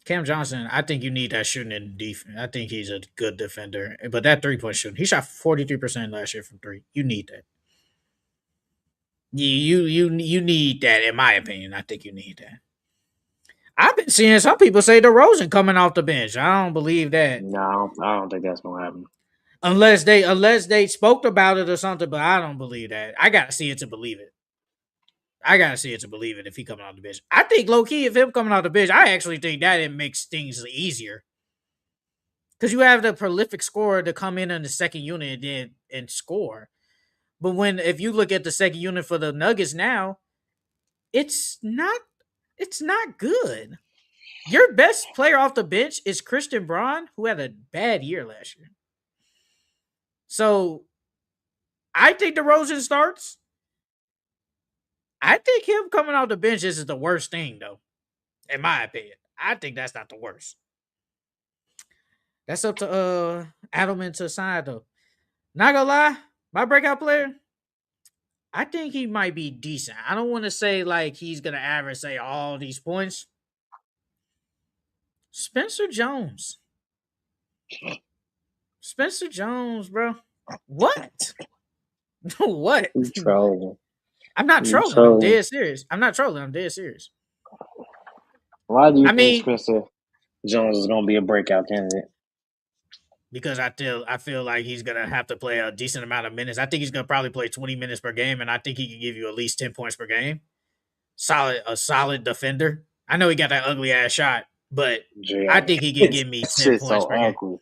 Cam Johnson, I think you need that shooting in defense. I think he's a good defender, but that 3-point shooting, he shot 43% last year from 3. You need that. You need that, in my opinion. I think you need that. I've been seeing some people say DeRozan coming off the bench. I don't believe that. No, I don't think that's gonna happen. Unless they spoke about it or something, but I don't believe that. I gotta see it to believe it. I gotta see it to believe it if he coming off the bench. I think low key, if him coming off the bench, I actually think that it makes things easier. Because you have the prolific scorer to come in the second unit and score. But if you look at the second unit for the Nuggets now, it's not good. Your best player off the bench is Christian Braun, who had a bad year last year. So I think DeRozan starts. I think him coming off the bench is the worst thing, though, in my opinion. I think that's not the worst. That's up to Adelman to decide, though. Not gonna lie, my breakout player, I think he might be decent. I don't want to say like he's gonna average say all these points. Spencer Jones. Spencer Jones, bro. What? What? You trolling. I'm not You trolling. I'm trolling. dead serious. I'm not trolling. I'm dead serious. Why do you I think mean, Spencer Jones is gonna be a breakout candidate? because I feel like he's gonna have to play a decent amount of minutes. I think he's gonna probably play 20 minutes per game, and I think he can give you at least 10 points per game. A solid defender. I know he got that ugly ass shot, but I Yeah, think he could it's give me that 10 shit so points per game. ugly.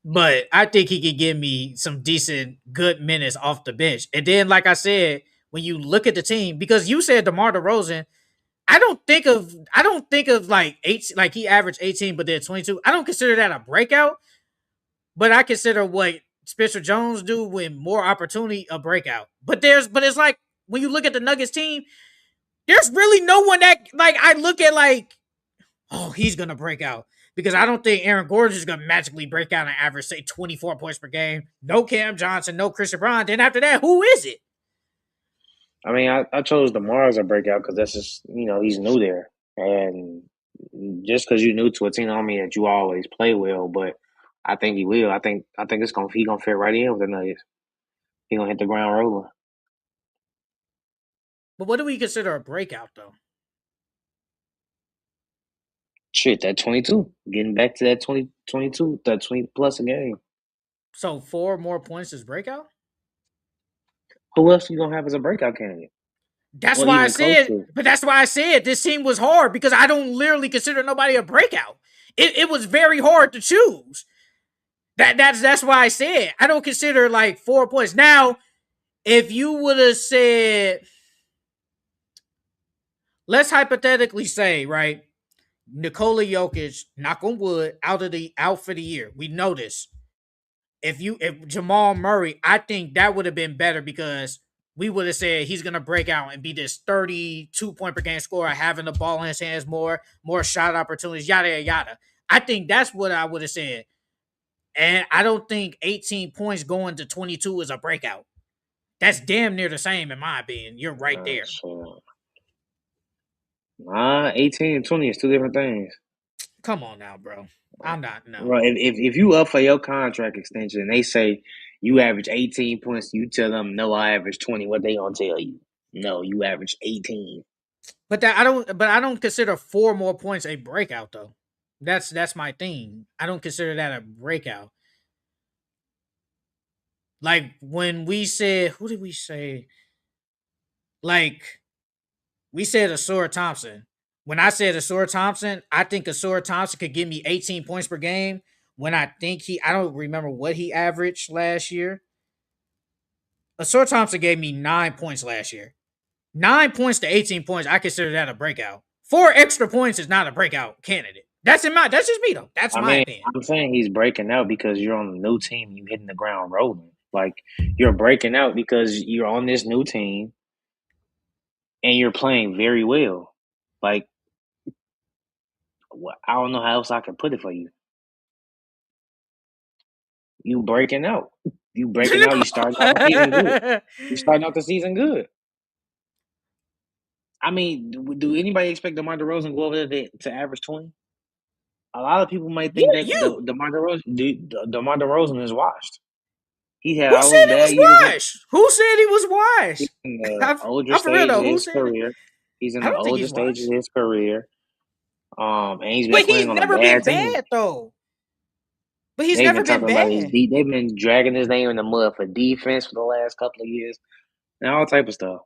But I think he could give me some decent, good minutes off the bench. And then, like I said, when you look at the team, because you said DeMar DeRozan, I don't think of like like he averaged 18, but then 22. I don't consider that a breakout, but I consider what Spencer Jones do with more opportunity a breakout. But it's like when you look at the Nuggets team, There's really no one that like I look at like, oh, he's gonna break out. Because I don't think Aaron Gordon is gonna magically break out and average, say, 24 points per game. No Cam Johnson, no Christian Brown. Then after that, who is it? I mean, I chose Demar as a breakout because that's just he's new there, and just because you're new to a team, don't mean that you always play well. But I think he will. I think he gonna fit right in with the Nuggets. He gonna hit the ground rolling. But what do we consider a breakout though? Shit, that 22, getting back to that 20, 22, that 20 plus a game. So 4 more points is breakout? Who else you gonna have as a breakout candidate? That's Or why I even close said, to? but that's why I said this team was hard because I don't literally consider nobody a breakout. It was very hard to choose. That's why I said I don't consider like 4 points. Now, if you would have said, let's hypothetically say, right, Nikola Jokic, knock on wood, out for the year. We know this. If Jamal Murray, I think that would have been better because we would have said he's gonna break out and be this 32 point per game scorer, having the ball in his hands more shot opportunities, yada yada yada. I think that's what I would have said. And I don't think 18 points going to 22 is a breakout. That's damn near the same in my opinion. You're right there. So, 18 and 20 is two different things. Come on now, bro. I'm not no. Right. If you up for your contract extension and they say you average 18 points, you tell them no, I average 20. What they gonna tell you? No, you average 18. But I don't consider 4 more points a breakout though. That's my thing. I don't consider that a breakout. Like when we said, who did we say? Like we said Asura Thompson. When I said Asura Thompson, I think Asura Thompson could give me 18 points per game. When I don't remember what he averaged last year. Asura Thompson gave me 9 points last year. 9 points to 18 points, I consider that a breakout. 4 extra points is not a breakout candidate. That's just me though. That's I my mean, opinion. I'm saying he's breaking out because you're on a new team. You hitting the ground rolling. Like you're breaking out because you're on this new team and you're playing very well. Like I don't know how else I can put it for you. You breaking out. You breaking out. You starting off the season good. You starting off the season good. I mean, do anybody expect DeMar DeRozan go over there to average 20? A lot of people might Yeah, think that you. DeMar DeRozan is washed. He had Who all said those he bad was years washed? Who said he was he's washed? in the I'm, older I'm for real stage though. of Who his said it? career. He's in I the don't think older he's stage of washed. his career. And he's been But he's playing on a never bad been team. bad though. But he's They've never been been talking about his bad. They've been dragging his name in the mud for defense for the last couple of years and all type of stuff.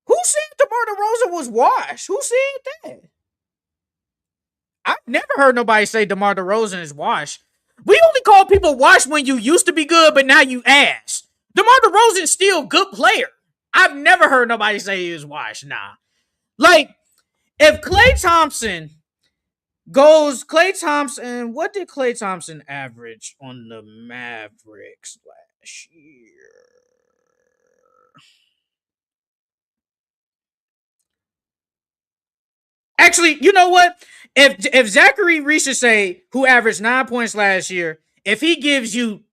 Who said DeMar DeRozan was washed? Who said that? I've never heard nobody say DeMar DeRozan is washed. We only call people washed when you used to be good, but now you ass. DeMar DeRozan's still a good player. I've never heard nobody say he was washed. Nah. Like, if Klay Thompson, what did Klay Thompson average on the Mavericks last year? Actually, you know what? If Zachary Reese say who averaged 9 points last year, if he gives you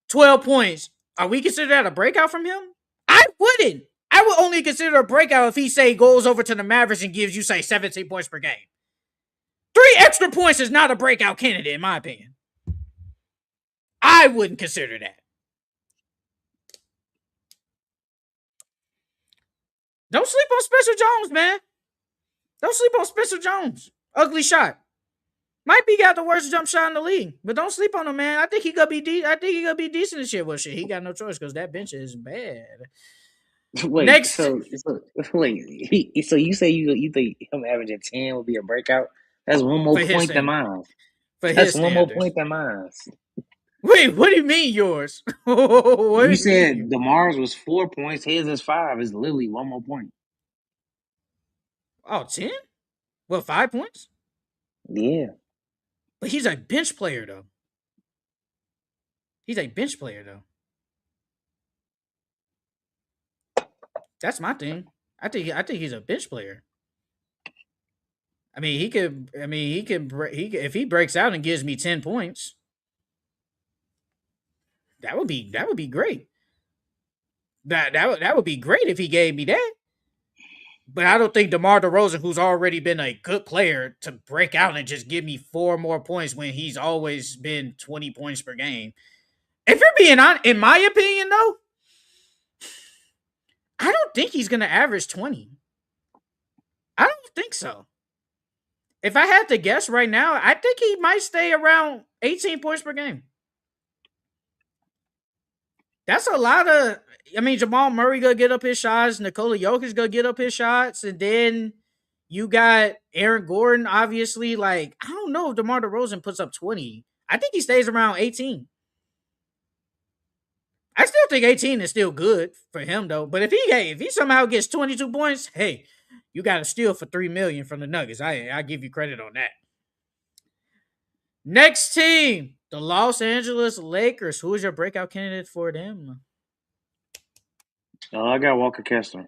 12 points, are we consider that a breakout from him? I wouldn't. I would only consider a breakout if he say goes over to the Mavericks and gives you say 17 points per game. 3 extra points is not a breakout candidate in my opinion. I wouldn't consider that. Don't sleep on Spencer Jones, man. Don't sleep on Spencer Jones. Ugly shot. Might be got the worst jump shot in the league, but don't sleep on him, man. I think he gonna be. I think he gonna be decent this year. Well, shit, he got no choice because that bench is bad. Wait, Next so wait, so you say you think him averaging 10 will be a breakout? That's one more for his point than standard, mine. for That's his one more standards. point than mine. Wait, what do you mean yours? What do You you mean? said Demar's was 4 points, his is five. It's literally one more point. Oh, 10? Well, 5 points? Yeah. But he's a bench player though. He's a bench player though. That's my thing. I think he's a bench player. I mean, he could. I mean, he could. If he breaks out and gives me 10 points, that would be great. That would be great if he gave me that. But I don't think DeMar DeRozan, who's already been a good player, to break out and just give me 4 more points when he's always been 20 points per game. If you're being honest, in my opinion, though, I don't think he's going to average 20. I don't think so. If I had to guess right now, I think he might stay around 18 points per game. That's a lot of. I mean, Jamal Murray gonna get up his shots. Nikola Jokic gonna get up his shots, and then you got Aaron Gordon. Obviously, like I don't know if DeMar DeRozan puts up 20. I think he stays around 18. I still think 18 is still good for him though. But if he somehow gets 22 points, hey, you got to steal for $3 million from the Nuggets. I give you credit on that. Next team, the Los Angeles Lakers. Who is your breakout candidate for them? I got Walker Kessler.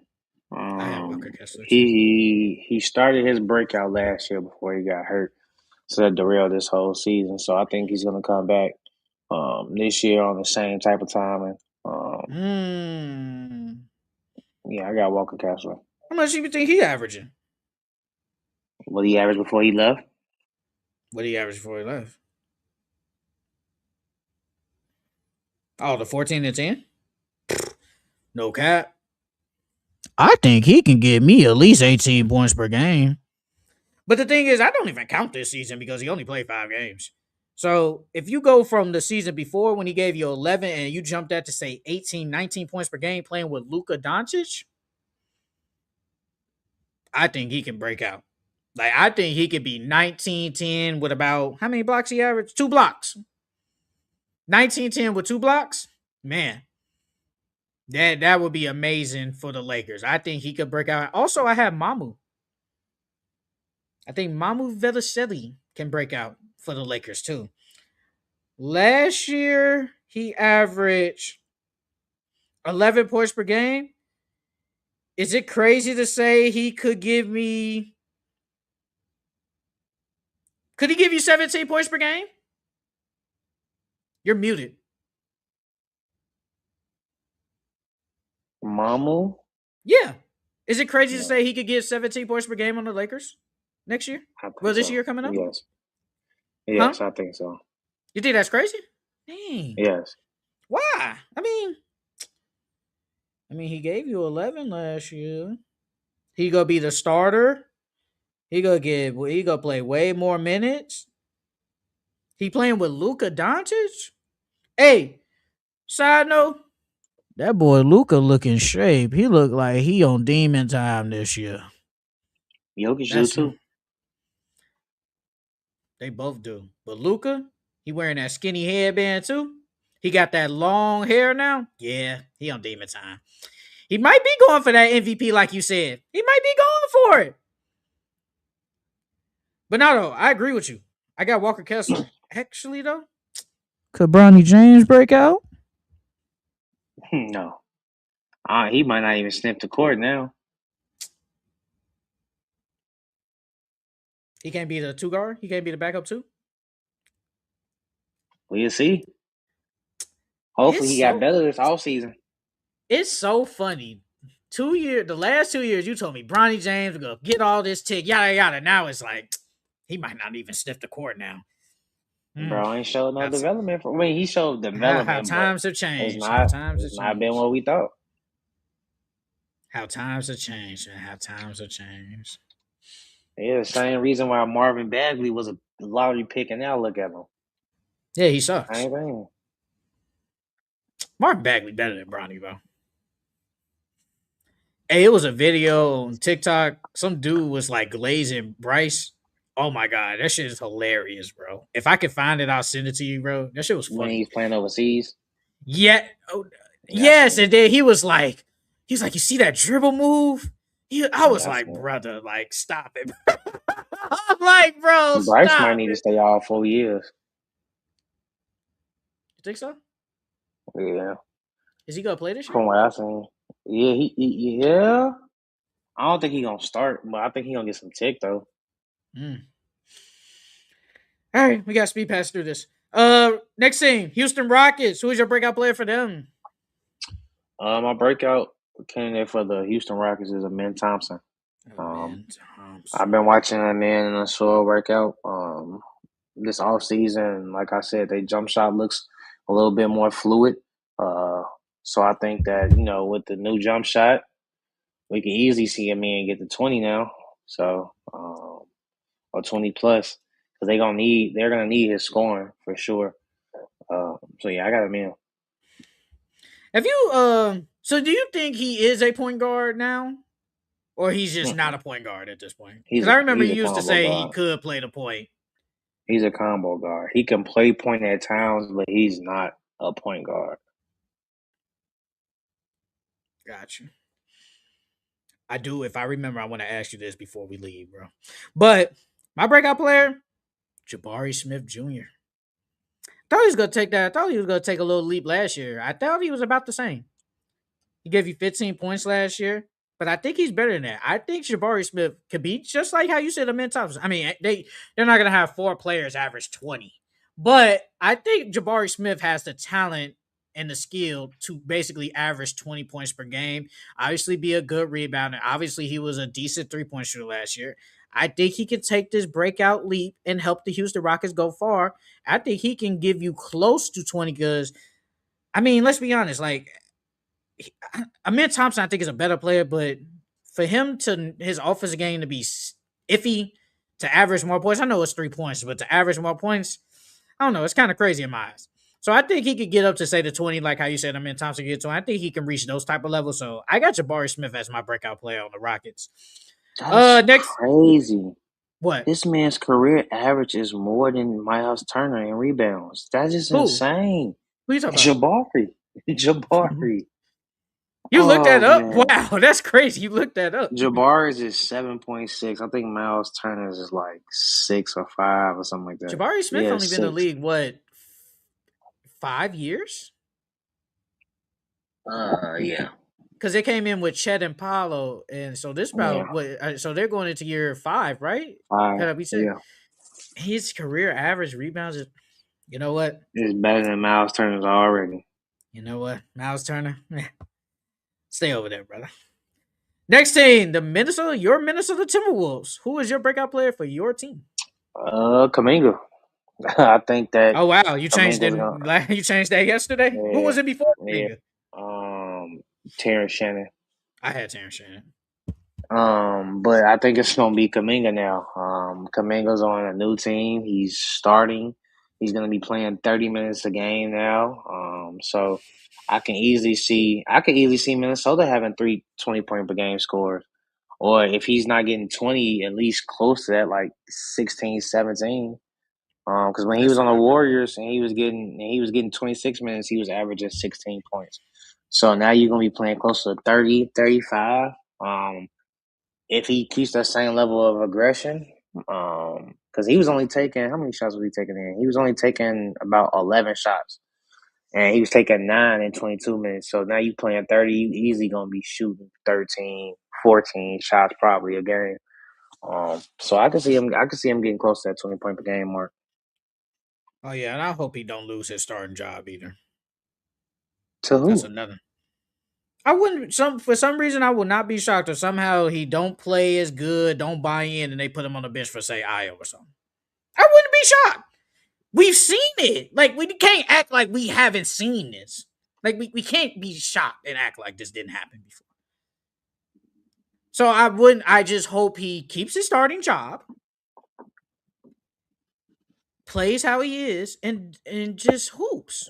I have Walker Kessler too. He started his breakout last year before he got hurt, so that derailed this whole season. So I think he's gonna come back this year on the same type of timing. Yeah, I got Walker Kessler. How much do you think he averaging? What he averaged before he left? What did he average before he left? Oh, the 14 and 10? No cap. I think he can get me at least 18 points per game. But the thing is, I don't even count this season because he only played 5 games. So if you go from the season before when he gave you 11 and you jump that to say 18, 19 points per game playing with Luka Doncic, I think he can break out. Like, I think he could be 19-10 with about, how many blocks he averaged? 2 blocks. 19-10 with 2 blocks? Man, that would be amazing for the Lakers. I think he could break out. Also, I have Mamu. I think Mamu Velasquez can break out for the Lakers too. Last year, he averaged 11 points per game. Is it crazy to say he could give me... Could he give you 17 points per game? You're muted. Mamu? Yeah. Is it crazy to say he could give 17 points per game on the Lakers next year? Well, this year coming up? Yes. Yes, I think so. You think that's crazy? Dang. Yes. Why? I mean, he gave you 11 last year. He gonna be the starter. He gonna play way more minutes. He playing with Luka Doncic. Hey, side note, that boy Luka look in shape. He look like he on demon time this year. Jokic do too. They both do. But Luka, he wearing that skinny headband too. He got that long hair now. Yeah, he on demon time. He might be going for that MVP like you said. He might be going for it. But no, though, I agree with you. I got Walker Kessler. Actually, though, could Bronny James break out? No. He might not even sniff the court now. He can't be the 2 guard? He can't be the backup 2? We'll see. Hopefully he got better this offseason. It's so funny. The last 2 years, you told me Bronny James will go get all this tick, yada yada. Now it's like he might not even sniff the court now. Bro, ain't showed no development. He showed development. How times have changed. It's not been what we thought. How times have changed, man. How times have changed. Yeah, the same reason why Marvin Bagley was a lottery pick, and now look at him. Yeah, he sucks. Same thing. Marvin Bagley better than Bronny, bro. Hey, it was a video on TikTok. Some dude was like glazing Bryce. Oh my god, that shit is hilarious, bro. If I could find it, I'll send it to you, bro. That shit was funny. When he's playing overseas. Yeah. Yes, and then he was like, you see that dribble move? I was like, brother, like, stop it. I'm like, bro, Bryce might need to stay all 4 years. You think so? Yeah. Is he gonna play this year? From what I've seen. Yeah, yeah. I don't think he gonna start, but I think he gonna get some tick though. Mm. All right, we got speed pass through this. Next thing, Houston Rockets. Who is your breakout player for them? My breakout candidate for the Houston Rockets is Amen Thompson. Oh Um, man, I've Thompson. been watching that man in the soil workout. This off season, like I said, their jump shot looks a little bit more fluid. Uh, so I think that with the new jump shot, we can easily see a man get to 20 now. So or 20 plus, because they're gonna need his scoring for sure. So yeah, I got him in. Have you So do you think he is a point guard now? Or he's just not Mm-mm. a point guard at this point? He's Because a I remember he's you a used to combo say he guard. could play the point. He's a combo guard. He can play point at times, but he's not a point guard. Gotcha. I do. If I remember, I want to ask you this before we leave, bro. But my breakout player, Jabari Smith Jr. Thought he was gonna take that. I thought he was gonna take a little leap last year. I thought he was about the same. He gave you 15 points last year, but I think he's better than that. I think Jabari Smith could be just like how you said Amin Thompson. I mean, they're not gonna have four players average 20, but I think Jabari Smith has the talent and the skill to basically average 20 points per game. Obviously, be a good rebounder. Obviously, he was a decent 3-point shooter last year. I think he can take this breakout leap and help the Houston Rockets go far. I think he can give you close to 20 because, I mean, let's be honest, like Amir Thompson, I think is a better player, but for him to his offensive game to be iffy, to average more points, I know it's 3 points, but to average more points, I don't know. It's kind of crazy in my eyes. So I think he could get up to say the 20, like how you said Amir Thompson get to. I think he can reach those type of levels. So I got Jabari Smith as my breakout player on the Rockets. That's Next, crazy. what? This man's career average is more than Miles Turner in rebounds. That's just Who? insane. Who you talking about? Jabari. Jabari. You looked that Oh up? man. Wow, that's crazy. You looked that up. Jabari's is 7.6. I think Miles Turner's is like 6 or 5 or something like that. Jabari Smith Yeah, only been in the 6. league what 5 years? Yeah. Because they came in with Chet and Paulo, and so this Yeah. about what? So they're going into year 5, right? 5. Could I be said? Yeah. His career average rebounds is. You know what? It's better than Miles Turner's already. You know what? Miles Turner, stay over there, brother. Next team, your Minnesota Timberwolves. Who is your breakout player for your team? Kuminga. I think that Oh wow, you changed Kuminga's it. gonna. You changed that yesterday. Who Yeah. was it before Yeah. Kuminga? Terrence Shannon. I had Terrence Shannon. But I think it's gonna be Kuminga now. Kuminga's on a new team. He's starting. He's gonna be playing 30 minutes a game now. So I can easily see Minnesota having 3 20 point per game scores. Or if he's not getting 20, at least close to that, like 16, 17. Because when he That's was on what the I remember. Warriors and he was getting 26 minutes, he was averaging 16 points. So now you're gonna be playing close to 30, 35. If he keeps that same level of aggression, because he was only taking how many shots was he taking in? He was only taking about 11 shots, and he was taking 9 in 22 minutes. So now you playing 30, you easily gonna be shooting 13, 14 shots probably a game. So I can see him. I can see him getting close to that 20 point per game mark. Oh yeah, and I hope he don't lose his starting job either. To That's who? another. I wouldn't for some reason I would not be shocked if somehow he don't play as good, don't buy in, and they put him on the bench for say Iowa or something. I wouldn't be shocked. We've seen it. Like we can't act like we haven't seen this. Like we can't be shocked and act like this didn't happen before. So I wouldn't. I just hope he keeps his starting job, plays how he is, and just hoops.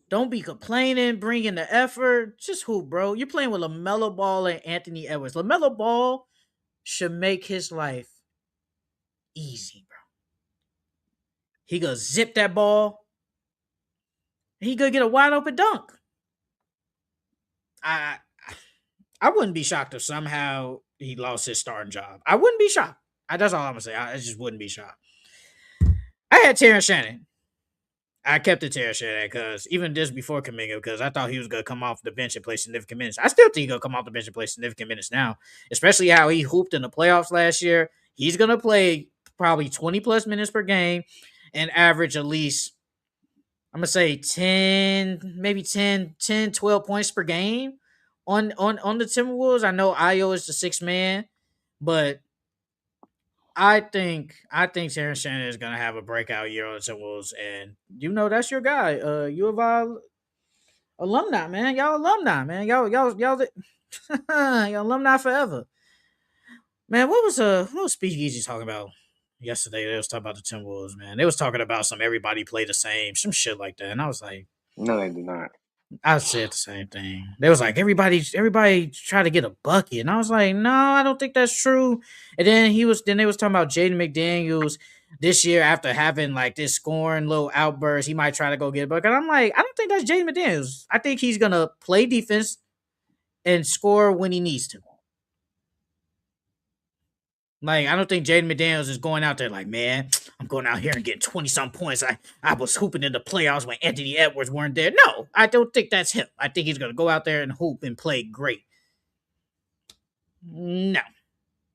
Don't be complaining, bringing the effort. Just hoop, bro. You're playing with LaMelo Ball and Anthony Edwards. LaMelo Ball should make his life easy, bro. He gonna zip that ball. He gonna get a wide open dunk. I I wouldn't be shocked if somehow he lost his starting job. I wouldn't be shocked. That's all I'm gonna say. I just wouldn't be shocked. I had Terrence Shannon. I kept it to Shedeur because even this before Kuminga, because I thought he was gonna come off the bench and play significant minutes. I still think he's gonna come off the bench and play significant minutes now, especially how he hooped in the playoffs last year. He's gonna play probably 20 plus minutes per game and average at least, I'm gonna say 10, maybe 12 points per game on the Timberwolves. I know Io is the sixth man, but I think Terrence Shannon is gonna have a breakout year on the Timberwolves, and that's your guy. U of I alumni, man. Y'all alumni, man. Y'all y'all alumni forever, man. What was Speakeasy talking about yesterday? They was talking about the Timberwolves, man. They was talking about some everybody play the same, some shit like that, and I was like, No, they do not. I said the same thing. They was like, everybody try to get a bucket. And I was like, no, I don't think that's true. And then they was talking about Jaden McDaniels this year after having like this scoring little outburst. He might try to go get a bucket. And I'm like, I don't think that's Jaden McDaniels. I think he's gonna play defense and score when he needs to. Like, I don't think Jaden McDaniels is going out there like, man, I'm going out here and getting 20 some points. I was hooping in the playoffs when Anthony Edwards weren't there. No, I don't think that's him. I think he's going to go out there and hoop and play great. No.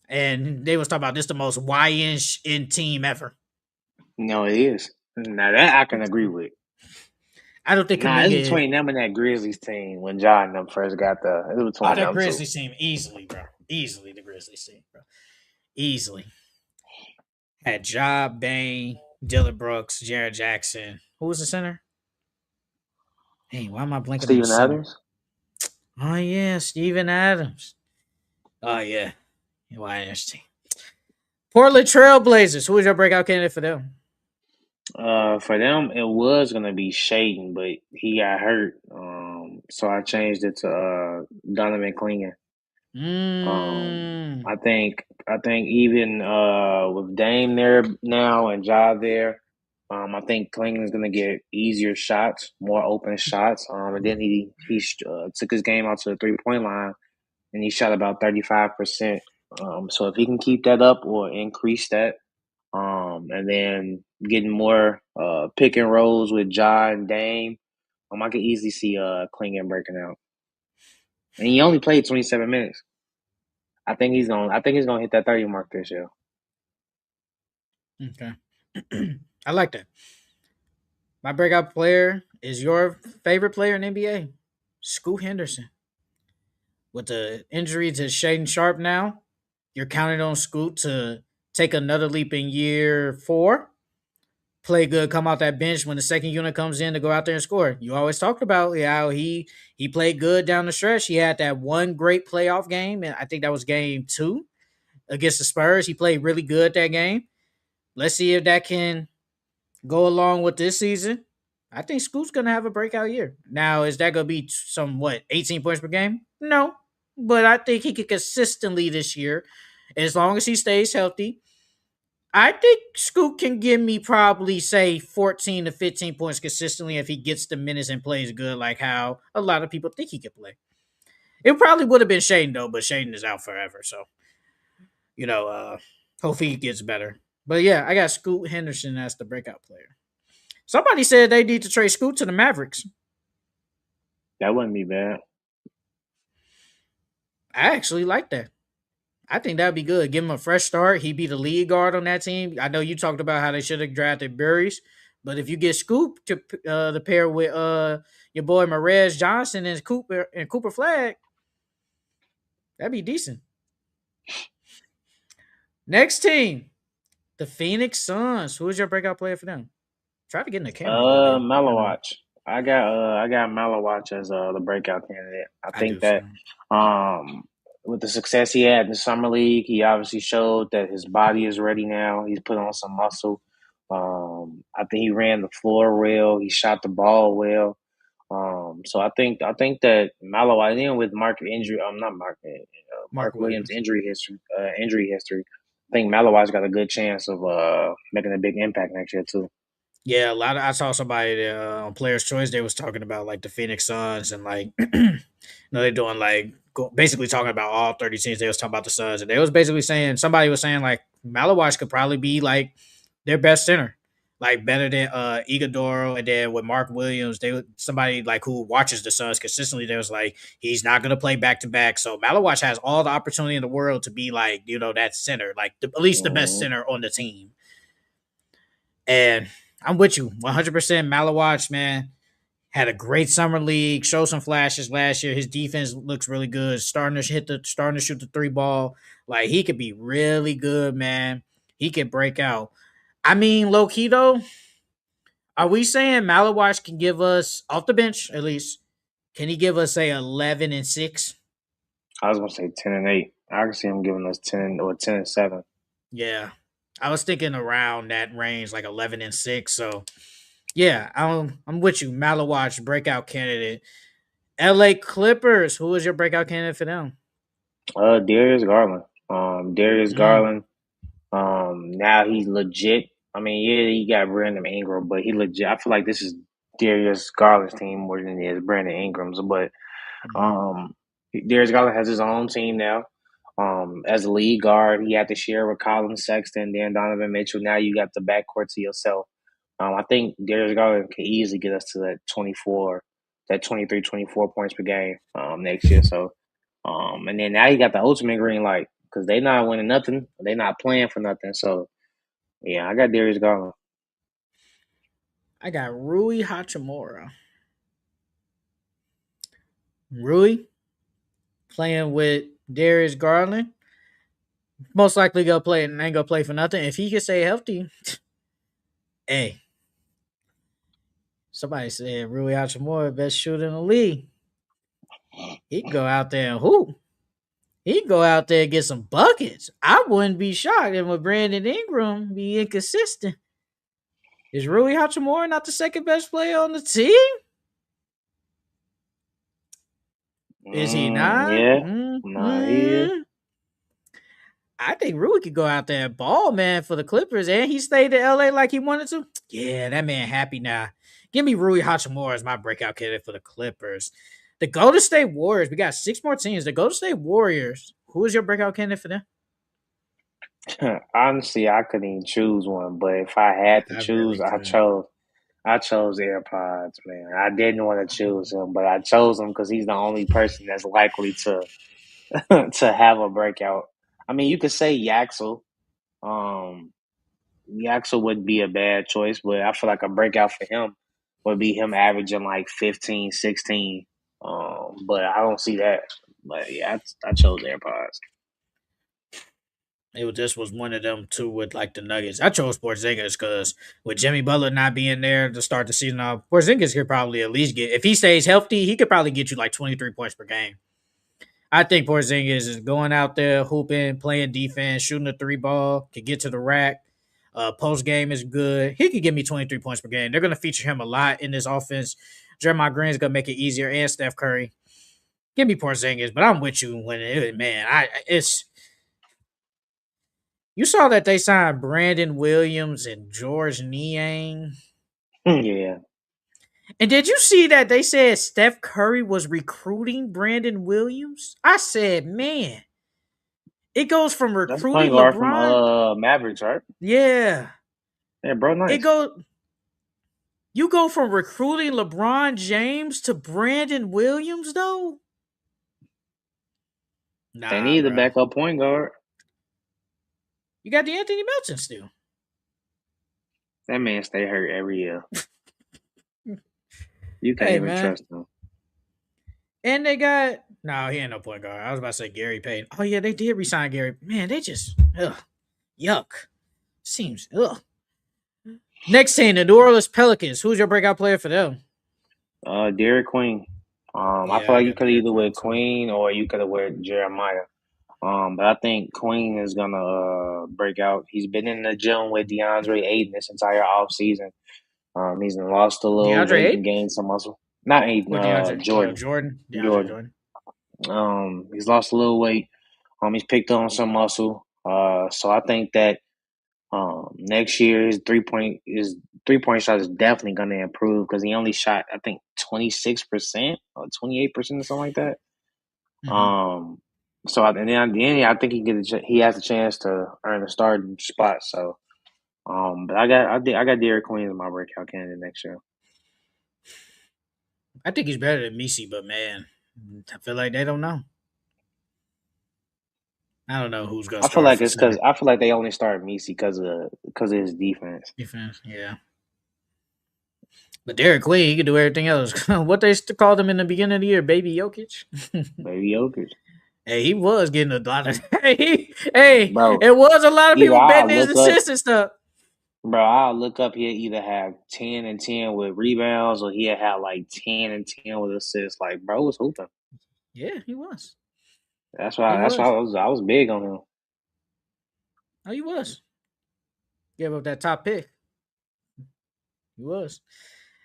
And they was talking about this the most YN team ever. No, it is. Now that I can agree with. I don't think Nah, it's Kuminga. between them and that Grizzlies team when John and them first got there. It was between That them two. Grizzlies team easily, bro. Easily the Grizzlies team, bro. Easily. Had Job, Bain, Dylan Brooks, Jared Jackson. Who was the center? Hey, why am I blanking on the Steven center? Adams. Oh yeah, Steven Adams. Oh yeah, YNS team. Portland Trailblazers. Who was your breakout candidate for them? For them, it was gonna be Shaden, but he got hurt. So I changed it to Donovan Clingan. Mm. I think even with Dame there now and Ja there, I think Clingan is gonna get easier shots, more open shots. And then he took his game out to the 3 point line and he shot about 35%. So if he can keep that up or increase that, and then getting more pick and rolls with Ja and Dame, I could easily see Klingon breaking out. And he only played 27 minutes. I think he's gonna hit that 30 mark this year. Okay. I like that. My breakout player is your favorite player in NBA, Scoot Henderson. With the injury to Shaden Sharp now, you're counting on Scoot to take another leap in year 4. Play good, come out that bench when the second unit comes in to go out there and score. You always talked about how he played good down the stretch. He had that one great playoff game, and I think that was game 2 against the Spurs. He played really good that game. Let's see if that can go along with this season. I think Scoot's gonna have a breakout year. Now, is that gonna be 18 points per game? No, but I think he could consistently this year, as long as he stays healthy. I think Scoot can give me probably say 14 to 15 points consistently if he gets the minutes and plays good, like how a lot of people think he could play. It probably would have been Shaden though, but Shaden is out forever, so you know, hopefully he gets better. But yeah, I got Scoot Henderson as the breakout player. Somebody said they need to trade Scoot to the Mavericks. That wouldn't be bad. I actually like that. I think that'd be good. Give him a fresh start. He'd be the lead guard on that team. I know you talked about how they should have drafted Burries, but if you get Scoop to the pair with your boy Marez Johnson and Cooper Flag, that'd be decent. Next team, the Phoenix Suns. Who is your breakout player for them? Try to get in the camera a little bit. I know. Malawatch. I got Malawatch as the breakout candidate. I I think do that so. um with the success he had in the summer league, he obviously showed that his body is ready now. He's put on some muscle. I think he ran the floor well. He shot the ball well. So I think that Malawatch, even with Mark injury, I'm not Mark, Mark Mark Williams Williams. injury history. I think Malawatch got a good chance of making a big impact next year too. Yeah, a lot of I saw somebody on Players Choice. They was talking about like the Phoenix Suns and like they're doing like basically talking about all 30 teams. They was talking about the Suns, and they was basically saying somebody was saying like Malawatch could probably be like their best center. like better than Iguodaro, and then with Mark Williams, somebody like who watches the Suns consistently. They was like he's not gonna play back to back. So Malawach has all the opportunity in the world to be like that center, like at least the best Mm-hmm. center on the team. And I'm with you 100%. Malawach, man, had a great summer league. Showed some flashes last year. His defense looks really good. Starting to shoot the three ball. Like he could be really good, man. He could break out. I mean, low key though, are we saying Malawach can give us off the bench at least? Can he give us a 11-6? I was gonna say 10-8. I can see him giving us 10 or 10-7. Yeah, I was thinking around that range, like 11-6. So yeah, I'm with you. Malawach breakout candidate. L.A. Clippers. Who is your breakout candidate for them? Darius Garland. Darius Mm, Garland. Now he's legit. I mean, yeah, he got Brandon Ingram, but he legit. I feel like this is Darius Garland's team more than it is Brandon Ingram's. But mm-hmm. um, Darius Garland has his own team now. As a lead guard, he had to share with Colin Sexton, then Donovan Mitchell. Now you got the backcourt to yourself. I think Darius Garland can easily get us to that 24, that 23, 24 points per game next year. So, and then now you got the ultimate green light because they not winning nothing. They not playing for nothing. So, yeah, I got Darius Garland. I got Rui Hachimura. Rui playing with Darius Garland. Most likely gonna play and ain't gonna play for nothing. If he can stay healthy, hey, somebody said Rui Hachimura best shooter in the league. He can go out there and hoop. He can go out there and get some buckets. I wouldn't be shocked if with Brandon Ingram be inconsistent. Is Rui Hachimura not the second best player on the team? Is he not? Yeah, nah, he is. I think Rui could go out there and ball, man, for the Clippers, and he stayed in LA like he wanted to. Yeah, that man happy now. Give me Rui Hachimura as my breakout candidate for the Clippers. The Golden State Warriors. We got six more teams. The Golden State Warriors. Who is your breakout candidate for them? Honestly, I couldn't even choose one, but if I had to I choose, really could. I chose AirPods, man. I didn't want to choose him, but I chose him because he's the only person that's likely to to have a breakout. I mean, you could say Yaxel. Um, Yaxel would be a bad choice, but I feel like a breakout for him would be him averaging like 15, 16. But I don't see that. But yeah, I chose AirPods. This was one of them too with like the Nuggets. I chose Porzingis because with Jimmy Butler not being there to start the season off, Porzingis could probably at least get if he stays healthy, he could probably get you like 23 points per game. I think Porzingis is going out there hooping, playing defense, shooting the three ball, can get to the rack. Post game is good. He could give me 23 points per game. They're going to feature him a lot in this offense. Jeremiah Green's going to make it easier, and Steph Curry. Give me Porzingis, but I'm with you when man, it's you saw that they signed Brandon Williams and George Niang. Yeah, And did you see that they said Steph Curry was recruiting Brandon Williams? I said, man, it goes from that's point recruiting guard from LeBron. Mavericks, right? Yeah. Yeah, bro, It nice. go you go from recruiting LeBron James to Brandon Williams though? They Nah, need a bro. backup point guard. You got the Anthony Melton still. That man stay hurt every year. You can't Hey even man. trust him. And they got no, he ain't no point guard. I was about to say Gary Payton. Oh yeah, they did resign Gary. Man, they just yuck. Seems ugh. Next team, the New Orleans Pelicans. Who's your breakout player for them? Derek Queen. I Yeah, feel I like you got could Derek either Queen with too. Queen or you could have with Jeremiah. But I think Queen is gonna break out. He's been in the gym with DeAndre Ayton this entire off season. He's lost a little DeAndre weight and Ayton gained some muscle. Not Ayton, or DeAndre Jordan. Jordan? DeAndre Jordan. Jordan. He's lost a little weight. He's picked on some muscle. So I think that next year his 3 point shot is definitely gonna improve because he only shot I think 26% or 28% or something like that. Mm-hmm. Um, so and then at the end, I think he has a chance to earn a starting spot. So But I got Derek Queen as my breakout candidate next year. I think he's better than Misi, but man, I feel like they don't know. I don't know who's gonna I feel start like for it's because center I feel like they only started Messi because of his defense. defense. Yeah, but Derek Queen, he can do everything else. What they called him in the beginning of the year, Baby Jokic. Baby Jokic, Hey, he was getting a lot of. Hey, bro. it was a lot of Either people I'll betting his look up, assists and stuff. bro. I'll look up. He'll either have 10 and 10 with rebounds, or he'll have like 10 and 10 with assists. Like, bro was hooping. Yeah, he was. That's why. He That's why was. I was big on him. Oh, he was. Gave up that top pick. He was.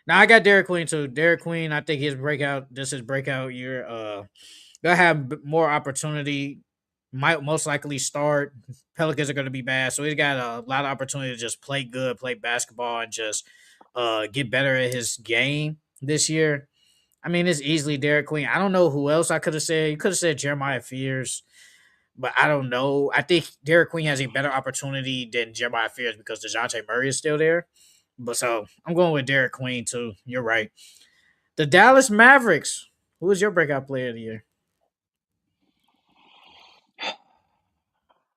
Now I got Derek Queen too. Derek Queen, I think his breakout. This is breakout year. Gonna have more opportunity. Might most likely start. Pelicans are gonna be bad, so he's got a lot of opportunity to just play good, play basketball, and just get better at his game this year. I mean, it's easily Derek Queen. I don't know who else I could have said. You could have said Jeremiah Fears, but I don't know. I think Derek Queen has a better opportunity than Jeremiah Fears because DeJounte Murray is still there. But so I'm going with Derek Queen too. You're right. The Dallas Mavericks. Who is your breakout player of the year?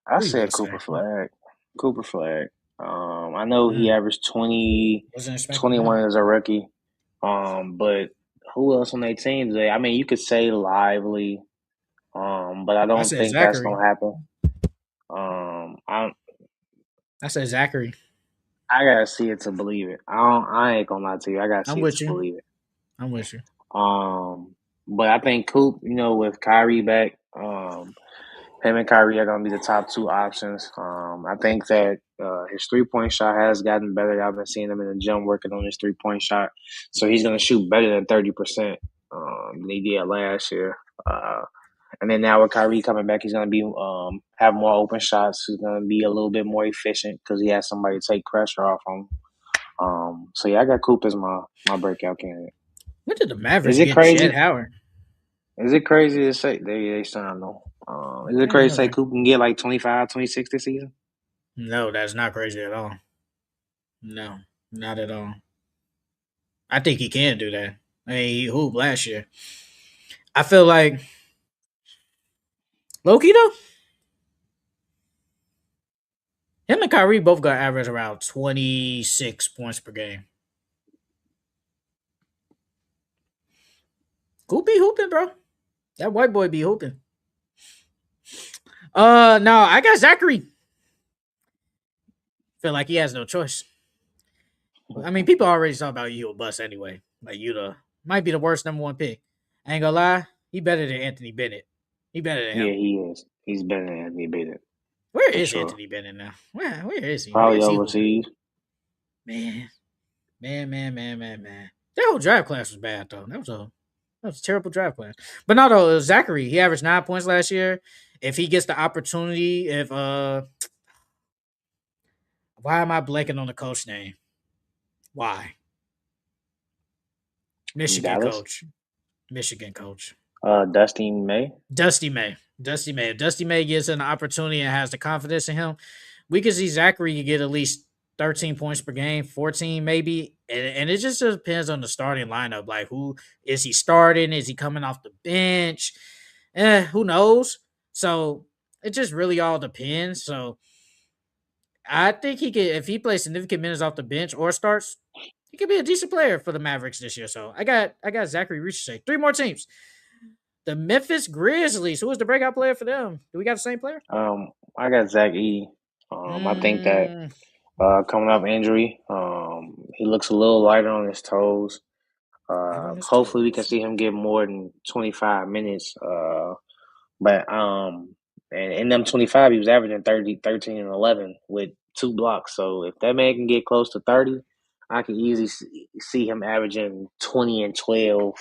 I Who you gonna said say? Cooper Flag. Cooper Flag. I know he Mm, averaged 20, wasn't expecting that. 21 as a rookie. But who else on their team today? I mean, you could say Lively. But I I don't said think that's Zachary. gonna happen. I I said Zachary. I gotta see it to believe it. I ain't gonna lie to you. I gotta I'm see it with to you. believe it. I'm with you. But I think Coop, with Kyrie back, him and Kyrie are gonna be the top two options. I think that his 3 point shot has gotten better. I've been seeing him in the gym working on his 3 point shot, so he's gonna shoot better than 30% than he did last year. And then now with Kyrie coming back, he's gonna be have more open shots. He's gonna be a little bit more efficient because he has somebody to take pressure off him. So yeah, I got Coop as my breakout candidate. When did the Is Mavericks it get Jed crazy? Howard? Is it crazy to say they signed though? Is it Yeah, crazy to say okay. Coop can get like 25, 26 this season? No, that's not crazy at all. No, not at all. I think he can do that. I mean, he hooped last year. I feel like Loki though. Him and Kyrie both got average around 26 points per game. Who be hooping, bro? That white boy be hooping. No, I got Zachary. Feel like he has no choice. I mean, people already talk about you a bust anyway. Like you might be the worst number one pick. I ain't gonna lie, he better than Anthony Bennett. He better than Yeah, him. he is. He's better than Anthony Bennett Where for is sure. Anthony Bennett now? Where is he? Where Probably is he hooping? overseas. Man, man. That whole draft class was bad though. That was a terrible draft class. But no, though Zachary, he averaged 9 points last year. If he gets the opportunity, if why am I blanking on the coach name? Why? Michigan Dallas. coach. Michigan coach. Dusty May. Dusty May. Dusty May. If Dusty May gets an opportunity and has the confidence in him, we could see Zachary get at least 13 points per game, 14 maybe. And it just depends on the starting lineup. Like, who is he starting? Is he coming off the bench? Who knows? So it just really all depends. So I think he could, if he plays significant minutes off the bench or starts, he could be a decent player for the Mavericks this year. So I got Zachary Richardson. Three more teams. The Memphis Grizzlies. Who was the breakout player for them? Do we got the same player? I got Zach E. I think that Mm, coming off injury, he looks a little lighter on his toes. right on his Hopefully, we can toes. see him get more than 25 minutes. But and in them 25, he was averaging 30, 13, and 11 with 2 blocks. So if that man can get close to 30, I can easily see him averaging 20 and 12,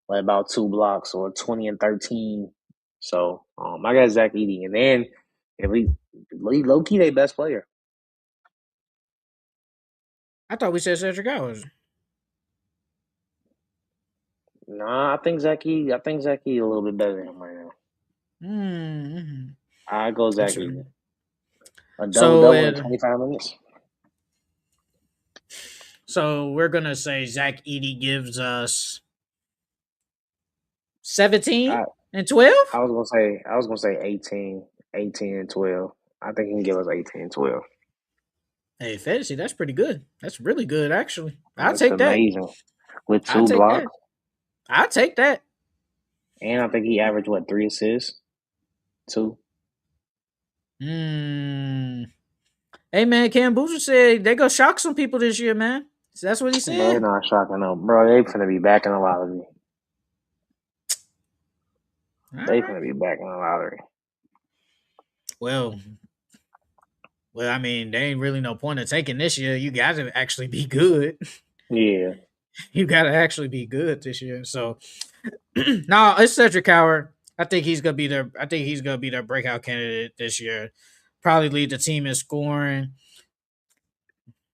like about 2 blocks, or 20 and 13. So I got Zach Edey, and then if we low key, they best player. I thought we said Cedric Hours. Nah, I think Zach Edey a little bit better than him right now. Mm-hmm. I go Zach Edey. Interesting. A double So double in it 25 minutes. So we're gonna say Zach Edey gives us 17 I and 12. I was gonna say 18, 18 and 12. I think he can give us 18 and 12. Hey, fantasy, that's pretty good. That's really good, actually. I'll That's take that. amazing. With I'll two take that. blocks. I'll take that. And I think he averaged what, 3 assists? Two. Hmm. Hey man, Cam Boozer said they gonna shock some people this year, man. So that's what he Bro, they're said. not shocking them. Bro, they finna be back in the lottery. All They right. finna be back in the lottery. Well, I mean, there ain't really no point of taking this year. You got to actually be good. Yeah. You got to actually be good this year. So, no, it's Cedric Howard. I think he's gonna be their. I think he's gonna be their breakout candidate this year. Probably lead the team in scoring.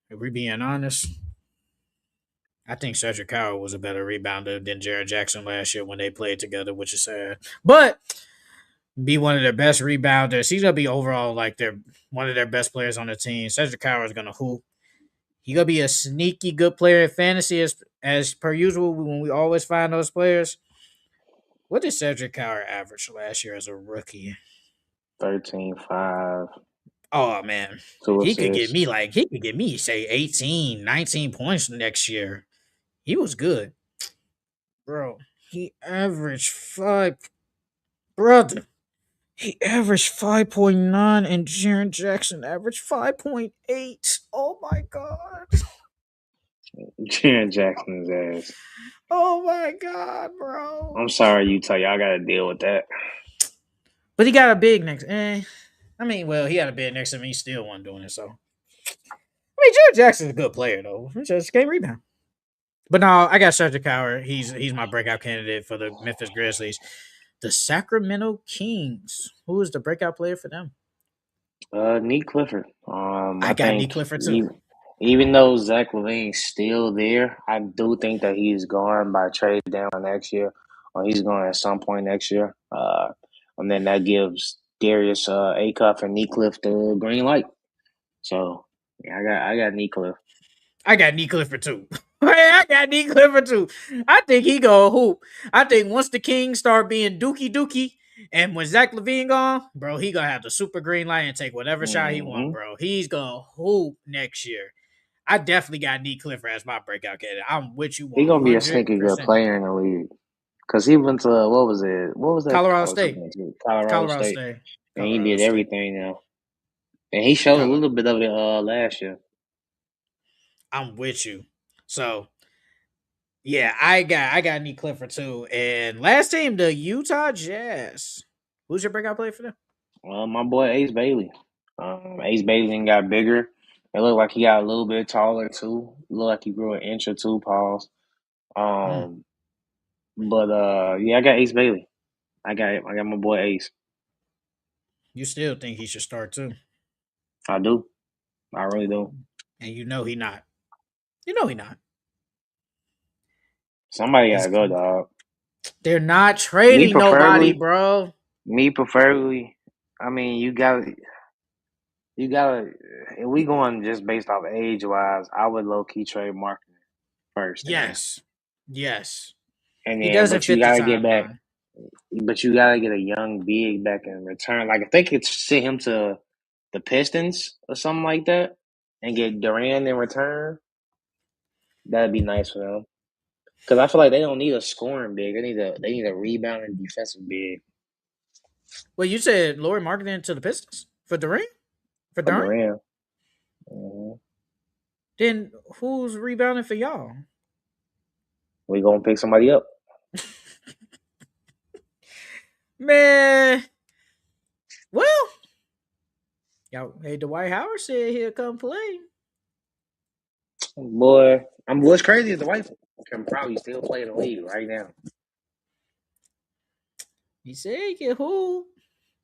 If we're being honest, I think Cedric Howard was a better rebounder than Jared Jackson last year when they played together, which is sad. But be one of their best rebounders. He's gonna be overall like their one of their best players on the team. Cedric Howard is gonna hoop. He gonna be a sneaky good player in fantasy as per usual when we always find those players. What did Cedric Howard average last year as a rookie? 13, 5, Oh man. two He could get assists. me say 18, 19 points next year. He was good. Bro, he averaged five brother. He averaged 5.9 and Jaren Jackson averaged 5.8. Oh my god. Jaron Jackson's ass. Oh my god, bro. I'm sorry, Utah. Y'all gotta deal with that. But he got a big next. I mean, well, he had a big next to him. He still wasn't doing it. So, I mean, Jared Jackson's a good player though. He just can't rebound. But no, I got Cedric Howard. He's my breakout candidate for the Memphis Grizzlies. The Sacramento Kings. Who is the breakout player for them? Nick Clifford. I I got think Nick Clifford too. even though Zach LaVine's still there, I do think that he's going by trade down next year, or he's going at some point next year. And then that gives Darius Acuff and Nick Cliff the green light. So yeah, I got Nick Cliff. I got Nick Clifford too. Hey, I got Nick Clifford too. I think he go hoop. I think once the Kings start being dookie, and when Zach LaVine gone, bro, he gonna have the super green light and take whatever shot he want, Hmm. bro. He's gonna hoop next year. I definitely got Nick Clifford as my breakout candidate. I'm with you He gonna be a 100%. sneaky good player in the league because he went to what was it? What was that Colorado college he State. went to? Colorado Colorado State, State. and he Colorado did State. everything now. And he showed a Colorado. little bit of it last year. I'm with you. So yeah, I got Nick Clifford too. And last team, the Utah Jazz. Who's your breakout player for them? My boy Ace Bailey. Ace Bailey got bigger. It looked like he got a little bit taller too. Looked like he grew an inch or two, pause. Hmm. Um, but yeah, I got Ace Bailey. I got my boy Ace. You still think he should start too. I do. I really do. And you know he not. You know he not. Somebody He's gotta go, dog. they're not Me trading nobody, preferably. bro. Me preferably. I mean, you gotta. If we going just based off age wise, I would low key trade marketing first, Yes. Yes. and He then doesn't but you fit the gotta get back. timeline. But you gotta get a young big back in return. Like if they could send him to the Pistons or something like that, and get Durant in return, that'd be nice for them. Because I feel like they don't need a scoring big. They need a rebounding defensive big Well, you said Lori marketing to the Pistons for Durant? For for Durant? Durant. Hmm. Then who's rebounding for y'all? We gonna pick somebody up. Man, well, y'all, hey, Dwight Howard said he'll come play. Boy, what's crazy is the wife can probably still play in the league right now. He said he can hoop.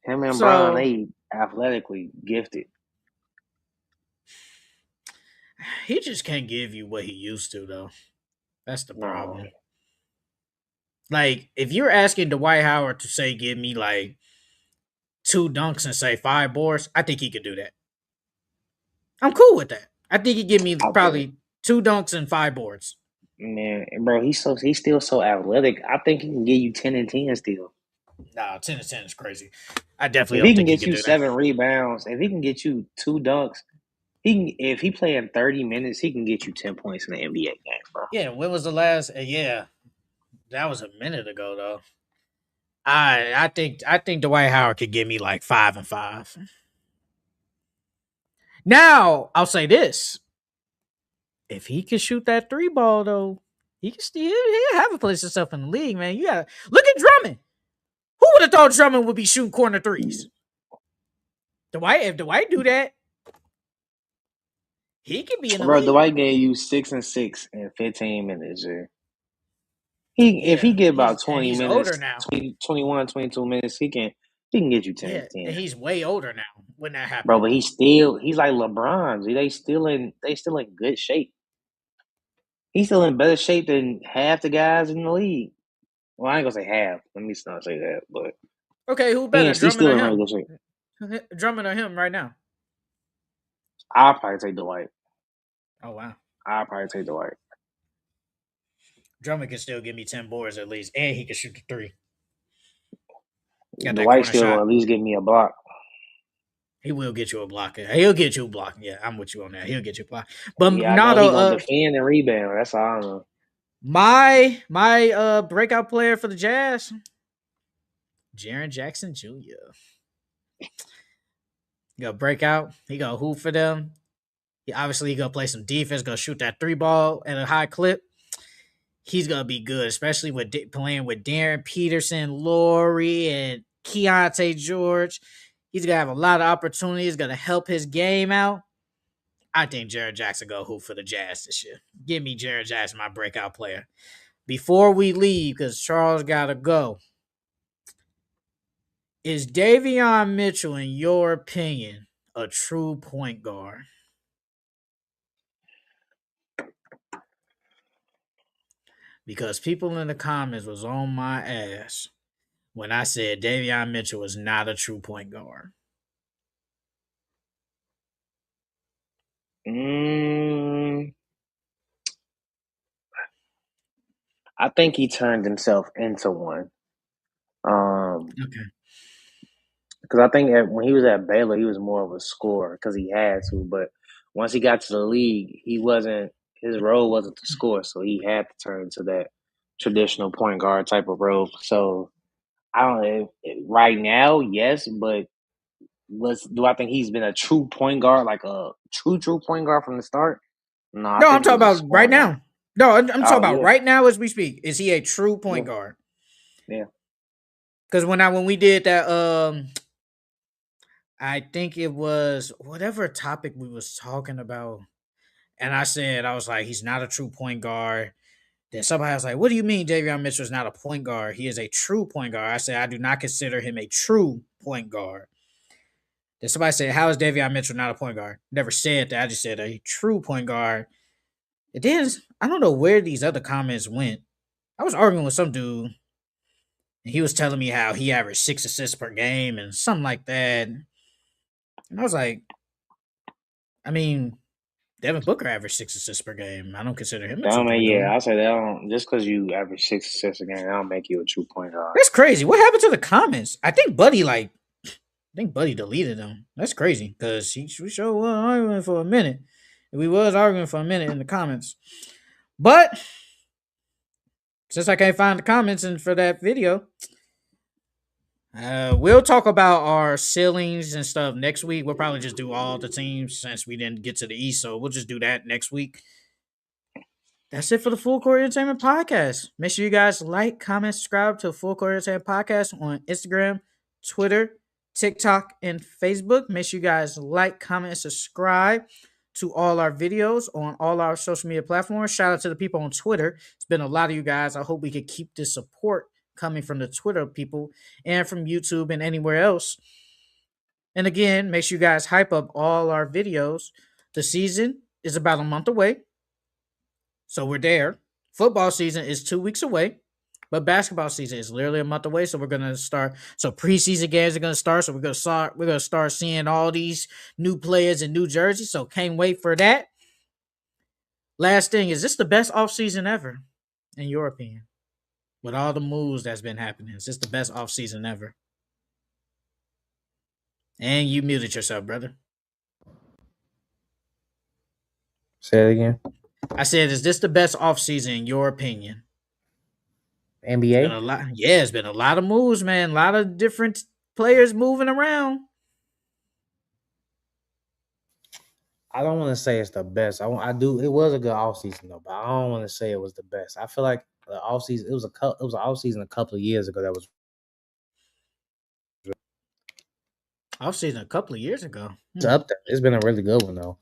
Him and Brian, So they athletically gifted. he just can't give you what he used to, though. That's the No, problem. Like, if you're asking Dwight Howard to say, give me like two dunks and say five boards, I think he could do that. I'm cool with that. I think he give me I think probably 2 dunks and 5 boards. Man, bro, he's still so athletic. I think he can give you 10 and 10 still. Nah, 10 to 10 is crazy. I definitely If he don't can think he get can you do that. 7 rebounds, if he can get you 2 dunks, he can. If he play in 30 minutes, he can get you 10 points in the NBA game, bro. Yeah, when was the last? Yeah, that was a minute ago though. I think Dwight Howard could give me like 5 and 5. Now I'll say this: if he can shoot that 3 ball though, he can still he'll have a place himself in the league, man. You got to look at Drummond. Who would have thought Drummond would be shooting corner threes? If Dwight do that, he could be in the Bro, league. Dwight gave you 6 and 6 in 15 minutes. Yeah. If he Yeah, get about 20 he's older minutes, now. 20, 21, 22 minutes, he can get you 10 Yeah, and 10. and he's way older now when that Bro, happened. but he's like LeBron. They still in good shape. He's still in better shape than half the guys in the league. Well, I ain't gonna say half. Let me not say that, but Okay, who better, he's Drummond still or in really him? good shape. Drummond or him right now? I'll probably take Dwight. Oh wow, I'll probably take Dwight. Drummond can still give me 10 boards at least, and he can shoot the 3. Got that Dwight corner still shot. at least give me a block. He will get you a block. He'll get you a block. Yeah, I'm with you on that. He'll get you a block. But Yeah, I not know a he gonna defend and rebound. That's all I know. my breakout player for the Jazz, Jaren Jackson Jr. He gonna break out. He gonna hoop for them. He gonna play some defense. Gonna shoot that 3 ball at a high clip. He's gonna be good, especially with playing with Darren Peterson, Laurie, and Keontae George. He's gonna have a lot of opportunities. Gonna help his game out. I think Jared Jackson go hoop for the Jazz this year. Give me Jared Jackson, my breakout player. Before we leave, because Charles gotta go, is Davion Mitchell, in your opinion, a true point guard? Because people in the comments was on my ass when I said Davion Mitchell was not a true point guard. I think he turned himself into one. Okay. Because I think when he was at Baylor, he was more of a scorer because he had to. But once he got to the league, he wasn't. His role wasn't to score, so he had to turn to that traditional point guard type of role. So I don't know. Right now, yes, but do I think he's been a true point guard, like a true point guard from the start? No, I No, I'm think he talking was a about right scoring guy. now. No, I'm talking Oh about yeah, right now as we speak. Is he a true yeah, point guard? yeah. Because when we did that, I think it was whatever topic we was talking about, and I was like, he's not a true point guard. Then somebody was like, "What do you mean, Davion Mitchell is not a point guard? He is a true point guard." I said, "I do not consider him a true point guard." Then somebody said, "How is Davion Mitchell not a point guard?" Never said that. I just said a true point guard. It is. I don't know where these other comments went. I was arguing with some dude, and he was telling me how he averaged 6 assists per game and something like that. And I was like, I mean, Devin Booker averaged 6 assists per game. I don't consider him a true I mean, point yeah, guard. I say that don't, just because you average 6 assists a game, that don't make you a true point guard. That's crazy. What happened to the comments? I think Buddy deleted them. That's crazy because we sure was arguing for a minute. We was arguing for a minute in the comments. But since I can't find the comments and for that video, we'll talk about our ceilings and stuff next week. We'll probably just do all the teams since we didn't get to the East, so we'll just do that next week. That's it for the Full Court Entertainment Podcast. Make sure you guys like, comment, subscribe to Full Court Entertainment Podcast on Instagram, Twitter, TikTok, and Facebook. Make sure you guys like, comment, and subscribe to all our videos on all our social media platforms. Shout out to the people on Twitter. It's been a lot of you guys. I hope we could keep this support coming from the Twitter people and from YouTube and anywhere else. And again, make sure you guys hype up all our videos. The season is about a month away. So we're there. Football season is 2 weeks away, but basketball season is literally a month away. So we're gonna start. So preseason games are gonna start. So we're gonna start seeing all these new players in New Jersey. So can't wait for that. Last thing, is this the best offseason ever, in your opinion? With all the moves that's been happening, is this the best offseason ever? And you muted yourself, brother. Say it again. I said, is this the best offseason in your opinion? NBA? It's been a lot. Yeah, it's been a lot of moves, man. A lot of different players moving around. I don't want to say it's the best. I do. It was a good offseason though, but I don't want to say it was the best. I feel like the offseason. It was an offseason a couple of years ago that was. Offseason a couple of years ago. It's up there. It's been a really good one though.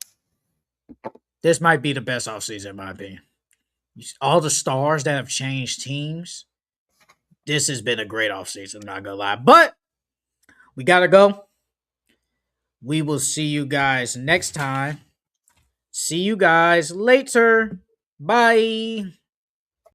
This might be the best offseason in my opinion. All the stars that have changed teams. This has been a great offseason, I'm not gonna lie. But we gotta go. We will see you guys next time. See you guys later. Bye.